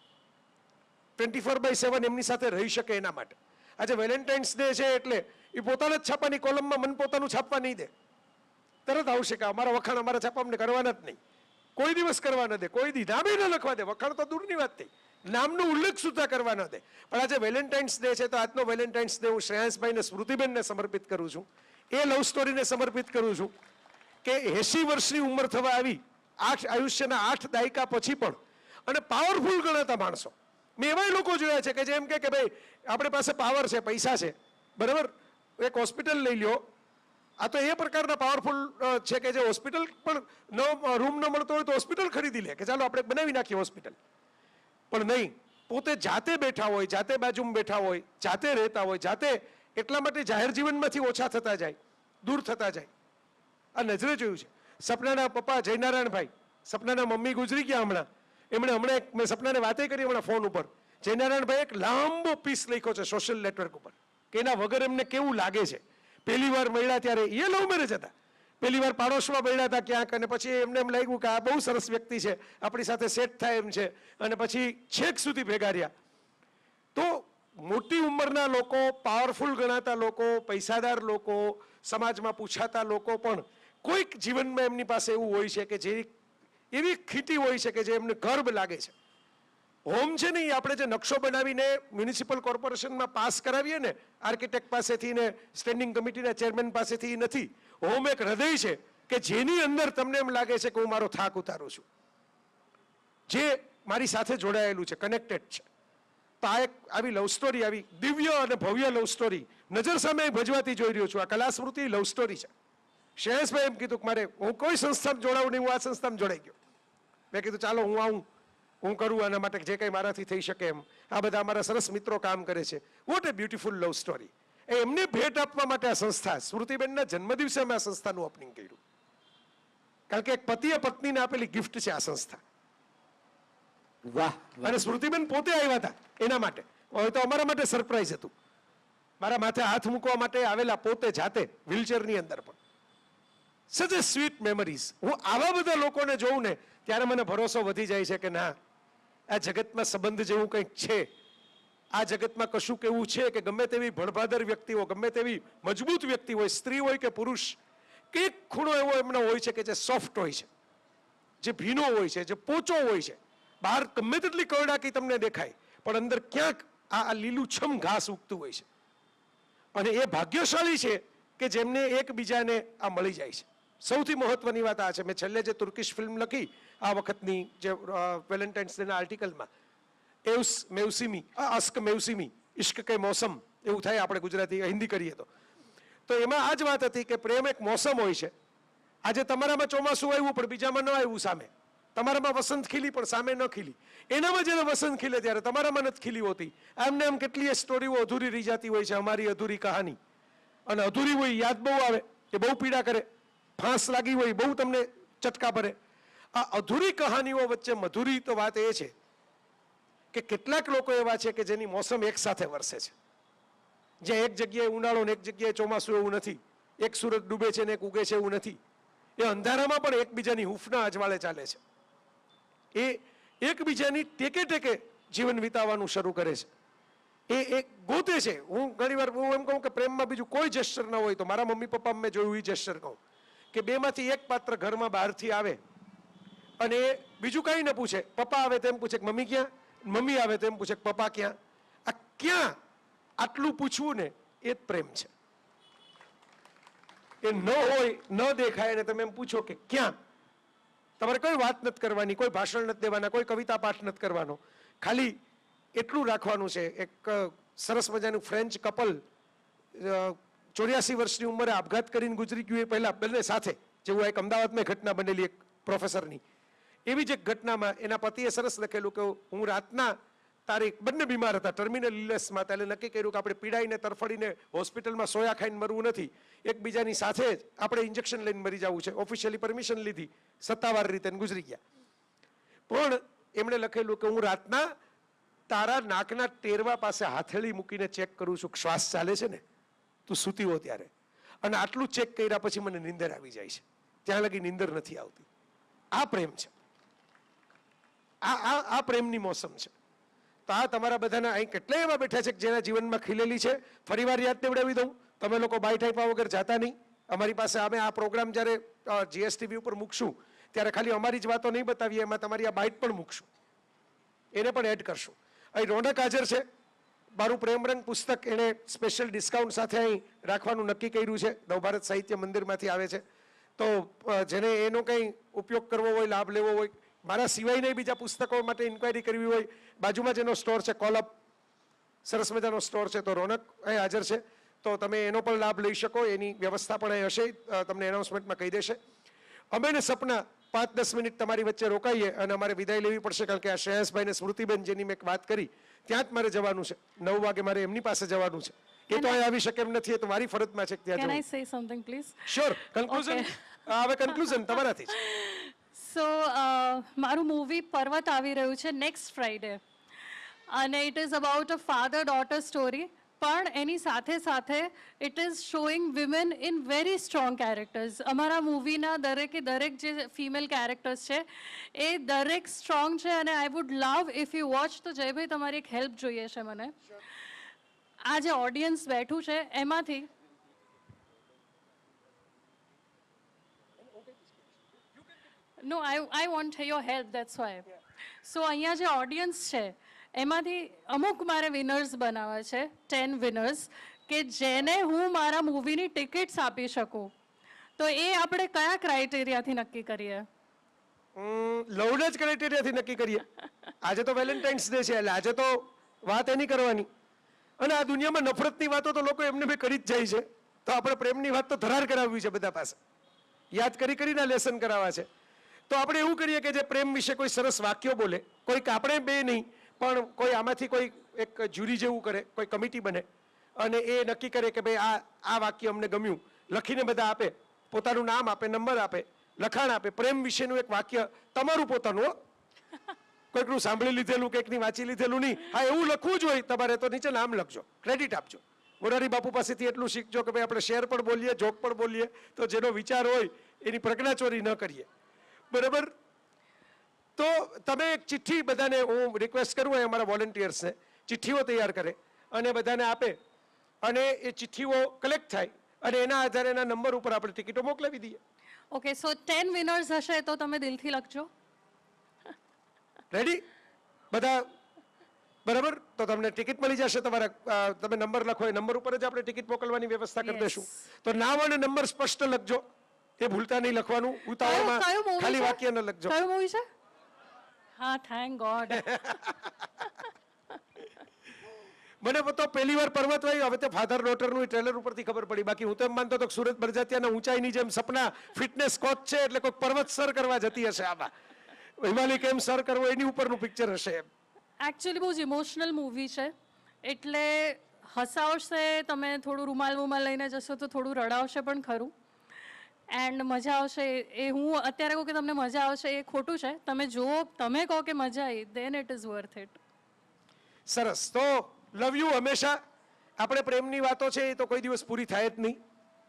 24/7 એમની સાથે રહી શકે એના માટે. આજે વેલેન્ટાઇન્સ ડે છે એટલે એ પોતાના જ છાપાની કોલમમાં મન પોતાનું છાપવા નહીં દે. તરત આવશે કે અમારા વખાણ અમારા છાપા અમને કરવાના જ નહીં, કોઈ દિવસ કરવા ન દે, કોઈ દી નામે ન લખવા દે. વખાણ તો દૂરની વાત થઈ, નામનો ઉલ્લેખ સુદ્ધા કરવા ન દે. પણ આજે વેલેન્ટાઇન્સ ડે છે તો આજનો વેલેન્ટાઇન્સ ડે હું શ્રેયસભાઈને સ્મૃતિબેનને સમર્પિત કરું છું. એ લવ સ્ટોરીને સમર્પિત કરું છું કે 80 વર્ષની ઉંમર થવા આવી, આયુષ્યના 8 દાયકા પછી પણ, અને પાવરફુલ ગણાતા માણસો. મેં એવાય લોકો જોયા છે કે જેમ કે ભાઈ આપણી પાસે પાવર છે, પૈસા છે, બરાબર, એક હોસ્પિટલ લઈ લ્યો, આ તો એ પ્રકારના પાવરફુલ છે કે જે હોસ્પિટલ પણ રૂમ ન મળતો હોય તો હોસ્પિટલ ખરીદી લે કે ચાલો આપણે બનાવી નાખીએ હોસ્પિટલ. પણ નહીં, પોતે જાતે બેઠા હોય, જાતે બાજુમાં બેઠા હોય, જાતે રહેતા હોય, જાતે એટલા માટે જાહેર જીવનમાંથી ઓછા થતા જાય, દૂર થતા જાય. આ નજરે જોયું છે. સપનાના પપ્પા જયનારાયણભાઈ, સપનાના મમ્મી ગુજરી ગયા હમણાં, એમણે હમણાં મેં સપનાને વાતે કરી હમણાં ફોન ઉપર. જયનારાયણભાઈ એક લાંબો પીસ લખ્યો છે સોશિયલ નેટવર્ક ઉપર કે એના વગર એમને કેવું લાગે છે. પહેલી વાર મળ્યા ત્યારે એ લવ મેરેજ હતા, પહેલી વાર પાડોશમાં મળ્યા હતા ક્યાંક, અને પછી એમને એમ લાગ્યું કે આ બહુ સરસ વ્યક્તિ છે, આપણી સાથે સેટ થાય એમ છે, અને પછી છેક સુધી ભેગા રહ્યા. તો મોટી ઉંમરના લોકો, પાવરફુલ ગણાતા લોકો, પૈસાદાર લોકો, સમાજમાં પૂછાતા લોકો પણ કોઈક જીવનમાં એમની પાસે એવું હોય છે કે જે એવી ખીટી હોય છે કે જે એમને ગર્વ લાગે છે. હોમ છે ને, એ આપણે જે નકશો બનાવીને મ્યુનિસિપલ કોર્પોરેશનમાં પાસ કરાવીએ ને આર્કિટેક્ટ પાસેથી ને સ્ટેન્ડિંગ કમિટીના ચેરમેન પાસેથી, નથી. હોમ એક હૃદય છે કે જેની અંદર તમને એમ લાગે છે કે હું મારો થાક ઉતારું છું, જે મારી સાથે જોડાયેલું છે, કનેક્ટેડ છે. તો આ એક આવી લવ સ્ટોરી, આવી દિવ્ય અને ભવ્ય લવ સ્ટોરી નજર સામે ભજવાતી જોઈ રહ્યો છું. આ કલાસ્મૃતિ લવ સ્ટોરી છે. શ્રેયસભાઈ એમ કીધું કે મારે, હું કોઈ સંસ્થામાં જોડાવું નહીં, હું આ સંસ્થામાં જોડાઈ ગયો. મેં કીધું ચાલો હું આવું, હું કરું આના માટે જે કંઈ મારાથી થઈ શકે એમ. આ બધા અમારા સરસ મિત્રો કામ કરે છે. વોટ એ બ્યુટીફુલ લવ સ્ટોરી. એમને ભેટ આપવા માટે આ સંસ્થા, સ્મૃતિબેનના જન્મદિવસે અમે આ સંસ્થાનું ઓપનિંગ કર્યું, કારણ કે એક પતિએ પત્નીને આપેલી ગિફ્ટ છે આ સંસ્થા. વાહ. અને સ્મૃતિબેન પોતે આવ્યા હતા એના માટે. હવે તો અમારા માટે સરપ્રાઈઝ હતું. મારા માથે હાથ મૂકવા માટે આવેલા પોતે જાતે, વ્હીલચેરની અંદર પણ. સચ એ સ્વીટ મેમરીઝ. હું આવા બધા લોકોને જોઉં ને ત્યારે મને ભરોસો વધી જાય છે કે ના, આ જગતમાં સંબંધ જેવું કંઈક છે. આ જગતમાં કશુંક એવું છે કે ગમે તેવી ભણભાદર વ્યક્તિઓ, ગમે તેવી મજબૂત વ્યક્તિ હોય, સ્ત્રી હોય કે પુરુષ, કંઈક ખૂણો એવો એમનો હોય છે કે જે સોફ્ટ હોય છે, જે ભીનો હોય છે, જે પોચો હોય છે. બહાર ગમે તેટલી કરડાકી તમને દેખાય, પણ અંદર ક્યાંક આ લીલુંછમ ઘાસ ઉગતું હોય છે. અને એ ભાગ્યશાળી છે કે જેમને એકબીજાને આ મળી જાય છે. સૌથી મહત્વની વાત આ છે, મેં છેલ્લે જે તુર્કીશ ફિલ્મ લખી આ વખતની, જે વેલેન્ટાઇન્સ ડેના આર્ટિકલમાં, એવ્સ મેવસીમી, અસ્ક મેવસીમી, ઇશ્ક કે મોસમ એવું થાય આપણે ગુજરાતી હિન્દી કરીએ તો એમાં આ જ વાત હતી કે પ્રેમ એક મોસમ હોય છે. આજે તમારામાં ચોમાસું આવ્યું પણ બીજામાં ન આવ્યું સામે, તમારામાં વસંત ખીલી પણ સામે ન ખીલી, એનામાં જ્યારે વસંત ખીલે ત્યારે તમારામાં નથી ખીલી હોતી. આમને આમ કેટલીય સ્ટોરીઓ અધૂરી રહી જતી હોય છે, અમારી અધૂરી કહાની. અને અધૂરી હોય યાદ બહુ આવે, એ બહુ પીડા કરે, ફાંસ લાગી હોય બહુ તમને ચટકા ભરે. આ અધૂરી કહાનીઓ વચ્ચે મધુરી તો વાત એ છે કે કેટલાક લોકો એવા છે કે જેની મોસમ એક સાથે વરસે છે, જ્યાં એક જગ્યાએ ઉનાળો ને એક જગ્યાએ ચોમાસું એવું નથી, એક સૂરજ ડૂબે છે ને એક ઉગે છે એવું નથી. એ અંધારામાં પણ એકબીજાની હૂંફના અજવાળે ચાલે છે. એ એકબીજાની ટેકે ટેકે જીવન વિતાવવાનું શરૂ કરે છે. એ એક ગોતે છે. હું ઘણી વાર હું એમ કહું કે પ્રેમમાં બીજું કોઈ જેસ્ચર ન હોય તો મારા મમ્મી પપ્પા મેં જોયું એ જેસ્ચર કહું કે બેમાંથી એક પાત્ર ઘરમાં બહારથી આવે અને એ બીજું કંઈ ન પૂછે, પપ્પા આવે તેમ પૂછે કે મમ્મી ક્યાં, મમ્મી આવે તેમ પૂછે કે પપ્પા ક્યાં. આ ક્યાં આટલું પૂછવું ને એ જ પ્રેમ છે. એ ન હોય, ન દેખાય અને તમે એમ પૂછો કે ક્યાં. તમારે કોઈ વાત નથી કરવાની, કોઈ ભાષણ નથી દેવાના, કોઈ કવિતા પાઠ નથી કરવાનો, ખાલી એટલું રાખવાનું છે. એક સરસ મજાનું ફ્રેન્ચ કપલ 84 વર્ષની ઉંમરે આપઘાત કરીને ગુજરી ગયું, એ પહેલા બંને સાથે, જેવું એક અમદાવાદમાં ઘટના બનેલી એક પ્રોફેસરની, એવી જ એક ઘટનામાં એના પતિએ સરસ લખેલું કે હું રાતના તારીખ, બંને બીમાર હતા, ટર્મિનલ ઇલનેસમાં હતા, એટલે નક્કી કર્યું કે આપણે પીડાઈને તરફડીને હોસ્પિટલમાં સોયા ખાઈને મરવું નથી, એકબીજાની સાથે જ આપણે ઇન્જેક્શન લઈને મરી જવું છે. ઓફિશિયલી પરમિશન લીધી, સત્તાવાર રીતે ગુજરી ગયા. પણ એમણે લખેલું કે હું રાતના તારા નાકના ટેરવા પાસે હાથેળી મૂકીને ચેક કરું છું કે શ્વાસ ચાલે છે ને, તું સૂતી હો ત્યારે, અને આટલું ચેક કર્યા પછી મને નીંદર આવી જાય છે, ત્યાં લગી નીંદર નથી આવતી. આ પ્રેમ છે. આ પ્રેમની મોસમ છે. તો આ તમારા બધાના અહીં કેટલાય એવા બેઠા છે કે જેના જીવનમાં ખીલેલી છે. ફરીવાર યાદ દેવડાવી દઉં, તમે લોકો બાઇટ આપ્યા વગર જાતા નહીં. અમારી પાસે અમે આ પ્રોગ્રામ જ્યારે GSTV ઉપર મૂકશું ત્યારે ખાલી અમારી જ વાતો નહીં બતાવીએ, એમાં તમારી આ બાઇટ પણ મૂકશું, એને પણ એડ કરશું. અહીં રોનક હાજર છે, મારું પ્રેમરંગ પુસ્તક એણે સ્પેશિયલ ડિસ્કાઉન્ટ સાથે અહીં રાખવાનું નક્કી કર્યું છે, નવભારત સાહિત્ય મંદિરમાંથી આવે છે. તો જેને એનો કંઈ ઉપયોગ કરવો હોય, લાભ લેવો હોય, મારા સિવાયના બીજા પુસ્તકો માટે ઇન્ક્વાયરી કરવી હોય, બાજુમાં જેનો સ્ટોર છે કોલપ, સરસ મજાનો સ્ટોર છે, તો રોનક અહીં હાજર છે, તો તમે એનો પણ લાભ લઈ શકો. એની વ્યવસ્થા પણ અહીં હશે, તમને એનાઉન્સમેન્ટમાં કહી દેશે. અમે ને સપના 5-10 મિનિટ તમારી વચ્ચે રોકાઈએ અને અમારે વિદાય લેવી પડશે, કારણ કે આ શ્રેયસભાઈ ને સ્મૃતિબેન જેની મેં વાત કરી ત્યાં જ મારે જવાનું છે. 9 વાગે મારે એમની પાસે જવાનું છે. એ તો અહીં આવી શકે એમ નથી, એ તો મારી ફરજમાં છે કે ત્યાં Can I જવું. say something, please? Sure. Conclusion હવે કન્ક્લુઝન તમારાથી જ. સો મારું મૂવી પર્વત આવી રહ્યું છે નેક્સ્ટ ફ્રાઈડે, અને it is about a father daughter story, પણ એની સાથે સાથે it is showing women in very strong characters. અમારા મૂવીના દરેકે દરેક જે ફિમેલ કેરેક્ટર્સ છે એ દરેક સ્ટ્રોંગ છે, અને I would love if you watch. તો જયભાઈ, તમારી એક હેલ્પ જોઈએ છે મને. આ જે ઓડિયન્સ બેઠું છે એમાંથી No, I want your help, that's why. So અહીંયા જે ઓડિયન્સ છે એમાંથી અમુક મારે વિનર્સ બનાવવા છે, 10 વિનર્સ, કે જેને હું મારા મૂવીની ટિકિટ્સ આપી શકું. તો એ આપણે કયા ક્રાઇટેરિયાથી નક્કી કરીએ? લવને જ ક્રાઇટેરિયાથી નક્કી કરીએ. આજે તો વેલેન્ટાઇન્સ ડે છે, એટલે આજે તો વાત એની કરવાની. અને આ દુનિયામાં નફરતની વાતો તો લોકો એમને બી કરી જ જાય છે, તો આપણે પ્રેમની વાત તો ધરાર કરાવવી છે બધા પાસે, યાદ કરી કરીને લેસન કરાવવા છે. તો આપણે એવું કરીએ કે જે પ્રેમ વિશે કોઈ સરસ વાક્યો બોલે, કોઈક આપણે બે નહીં પણ કોઈ આમાંથી કોઈ એક જ્યુરી જેવું કરે, કોઈ કમિટી બને અને એ નક્કી કરે કે ભાઈ આ વાક્ય અમને ગમ્યું, લખીને બધા આપે, પોતાનું નામ આપે, નંબર આપે, લખાણ આપે, પ્રેમ વિશેનું એક વાક્ય તમારું પોતાનું, કોઈકનું સાંભળી લીધેલું, કોઈકની વાંચી લીધેલું નહીં. હા, એવું લખવું જ હોય તમારે તો નીચે નામ લખજો, ક્રેડિટ આપજો. મોરારી બાપુ પાસેથી એટલું શીખજો કે ભાઈ આપણે શેર પણ બોલીએ, જોક પણ બોલીએ, તો જેનો વિચાર હોય એની પ્રજ્ઞાચોરી ન કરીએ. બરાબર? તો તમે એક ચિઠ્ઠી બધાને હું રિક્વેસ્ટ કરું હોય અમારા વોલેન્ટિયર્સને, ચિઠ્ઠીઓ તૈયાર કરે અને બધાને આપે, અને એ ચિઠ્ઠીઓ કલેક્ટ થાય અને એના આધારે એના નંબર ઉપર આપણે ટિકિટો મોકલાવી દઈએ. ઓકે, સો 10 વિનર્સ હશે તો તમે દિલથી લખજો. રેડી બધા? બરાબર? તો તમને ટિકિટ મળી જશે. તમારા તમે નંબર લખો, એ નંબર ઉપર જ આપણે ટિકિટ મોકલવાની વ્યવસ્થા કરી દઈશું. તો નામ અને નંબર સ્પષ્ટ લખજો, એ ભૂલતા નહીં લખવાનું. ઉતાવળમાં ખાલી વાક્ય ન લખજો. કયું મૂવી છે? હા, થેન્ક ગોડ. મને તો પહેલી વાર પર્વત વાયું, હવે તો ફાધર ડોટરનું ટ્રેલર ઉપરથી ખબર પડી. બાકી હું તો એમ માનતો હતો કે સુરત બરજાતિયાના ઊંચાઈની જેમ સપના ફિટનેસ કોચ છે એટલે કોઈ પર્વત સર કરવા જતી હશે, આમાં હિમાલય કેમ સર કરવો એની ઉપરનું પિક્ચર હશે. એકચ્યુઅલી બહુ જ ઇમોશનલ મૂવી છે, એટલે હસાવશે, તમે થોડું રૂમાલ વુમાલ લઈને જશો તો થોડું રડાવશે પણ ખરું, એન્ડ મજા આવશે. એ હું અત્યારે કહું કે તમને મજા આવશે એ ખોટું છે. તમે જુઓ, તમે કહો કે મજા આવી, then it is worth it. સરસ. તો લવ યુ. હંમેશા આપણે પ્રેમની વાતો છે એ તો કોઈ દિવસ પૂરી થાય જ નહીં,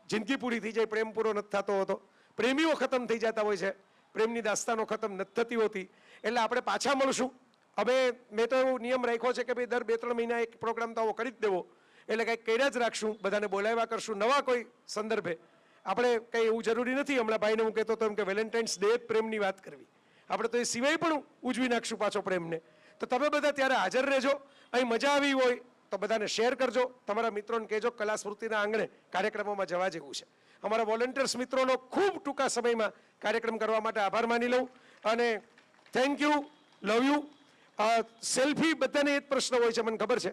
જિંદગી પૂરી થઈ જાય, પ્રેમ પૂરો નથી થતો હોતો, પ્રેમીઓ ખતમ થઈ જતા હોય છે, પ્રેમની દાસ્તાનો ખતમ નથી થતી હોતી. એટલે આપણે પાછા મળશું. હવે મેં તો એવો નિયમ રાખ્યો છે કે ભાઈ દર 2-3 મહિના એક પ્રોગ્રામ તો આવો કરી જ દેવો, એટલે કંઈક કર્યા જ રાખશું, બધાને બોલાવ્યા કરશું નવા કોઈ સંદર્ભે. આપણે કંઈ એવું જરૂરી નથી. હમણાં ભાઈને હું કહેતો હતો એમ કે વેલેન્ટાઇન્સ ડે પ્રેમની વાત કરવી, આપણે તો એ સિવાય પણ ઉજવી નાખશું પાછો પ્રેમને. તો તમે બધા ત્યારે હાજર રહેજો. અહીં મજા આવી હોય તો બધાને શેર કરજો, તમારા મિત્રોને કહેજો કલા સ્મૃતિના આંગણે કાર્યક્રમોમાં જવા જેવું છે. અમારા વોલેન્ટિયર્સ મિત્રોનો ખૂબ ટૂંકા સમયમાં કાર્યક્રમ કરવા માટે આભાર માની લઉં અને thank you, love you. Selfie બધાને એ જ પ્રશ્ન હોય છે, મને ખબર છે.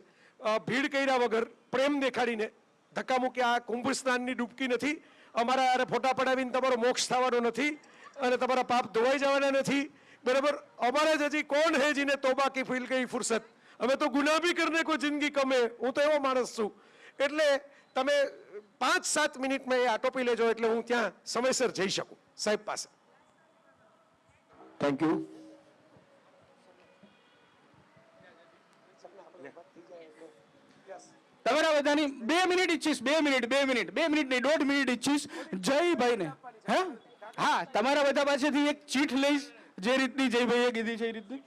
ભીડ કર્યા વગર પ્રેમ દેખાડીને ધક્કા મૂક્યા, આ કુંભ સ્નાનની ડૂબકી નથી. અમારા યાર ફોટા પડાવીને તમારો મોક્ષ થવાનો નથી અને તમારા પાપ ધોવાઈ જવાના નથી. બરાબર? અમારે જ હજી કોણ હે જીને તોબા કી ફીલ ગઈ ફુરસત, અમે તો ગુનાહ ભી કરને કો જિંદગી કમે. હું તો એવો માણસ છું. એટલે તમે 5-7 મિનિટમાં એ આટોપી લેજો એટલે હું ત્યાં સમયસર જઈ શકું સાહેબ પાસે. Thank you. તમારા બધાની 2 મિનિટ ઈચ્છીશ, 2 મિનિટ નહીં, 1.5 મિનિટ ઈચ્છીશ જયભાઈને. હે? હા, તમારા બધા પાસેથી એક ચીઠ લઈશ, જે રીતની જયભાઈએ કીધી છે એ રીતની.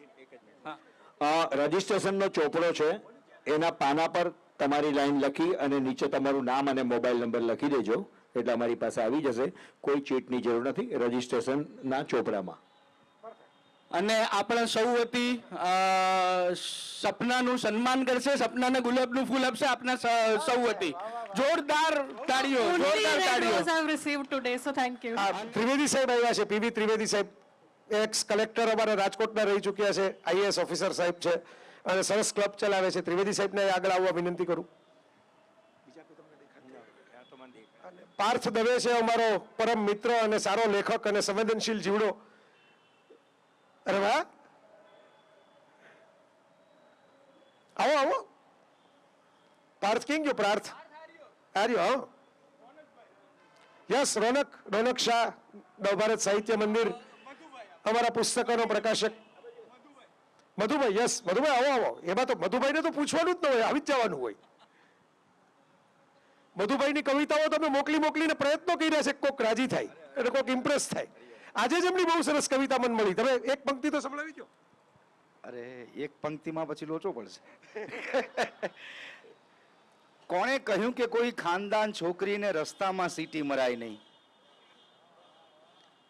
રજીસ્ટ્રેશનનો ચોપડો છે, એના પાના પર તમારી લાઈન લખી અને નીચે તમારું નામ અને મોબાઈલ નંબર લખી દેજો, એટલે અમારી પાસે આવી જશે. કોઈ ચીટની જરૂર નથી રજીસ્ટ્રેશનના ચોપડામાં. અને આપણા સૌ વતી સપનાનું સન્માન કરશે, સપનાને ગુલાબનું ફૂલ આપશે આપના સૌ વતી. જોરદાર તાળીઓ, Only જોરદાર red તાળીઓ. rose I've received today, so thank you. Trivedi સાહેબ આવ્યા છે, પીવી ત્રિવેદી સાહેબ, એક્સ કલેક્ટર અમારા રાજકોટના રહી ચૂક્યા છે, આઈએએસ ઓફિસર સાહેબ છે અને સરસ ક્લબ ચલાવે છે. ત્રિવેદી સાહેબને આગળ આવવા વિનંતી કરું. અને પાર્થ દવે છે અમારો પરમ મિત્ર અને સારો લેખક અને સંવેદનશીલ જીવડો. અરે વાહ, આવો આવો. પાર્થ કેમ ગયો? પાર્થ આર્યો. યસ, રોનક શાહ, નવભારત સાહિત્ય મંદિર, અમારા પુસ્તકોનો પ્રકાશક મધુભાઈ. યસ મધુભાઈ, આવો આવો. એમાં તો મધુભાઈને તો પૂછવાનું જ ન હોય, આવી જ જવાનું હોય. મધુભાઈની કવિતાઓ તમે મોકલીને પ્રયત્નો કર્યા છે, કોક રાજી થાય અને કોક ઇમ્પ્રેસ થાય. આજે જ એમની બહુ સરસ કવિતા મને મળી. તમે એક પંક્તિ તો સંભળાવી દો. અરે એક પંક્તિમાં પછી લોચો પડશે. કોણે કહ્યું કે કોઈ ખાનદાન છોકરીને રસ્તામાં સીટી મરાય નહીં?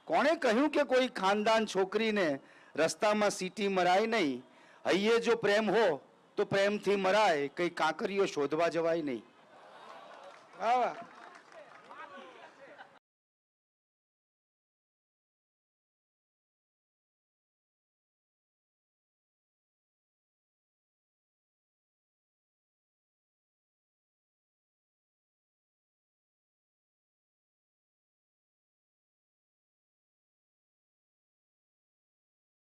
કોણે કહ્યું કે કોઈ ખાનદાન છોકરીને રસ્તામાં સીટી મરાય નહીં? હૈયે જો પ્રેમ હો તો પ્રેમથી મરાય, કઈ કાંકરીઓ શોધવા જવાય નહીં. વાહ વાહ.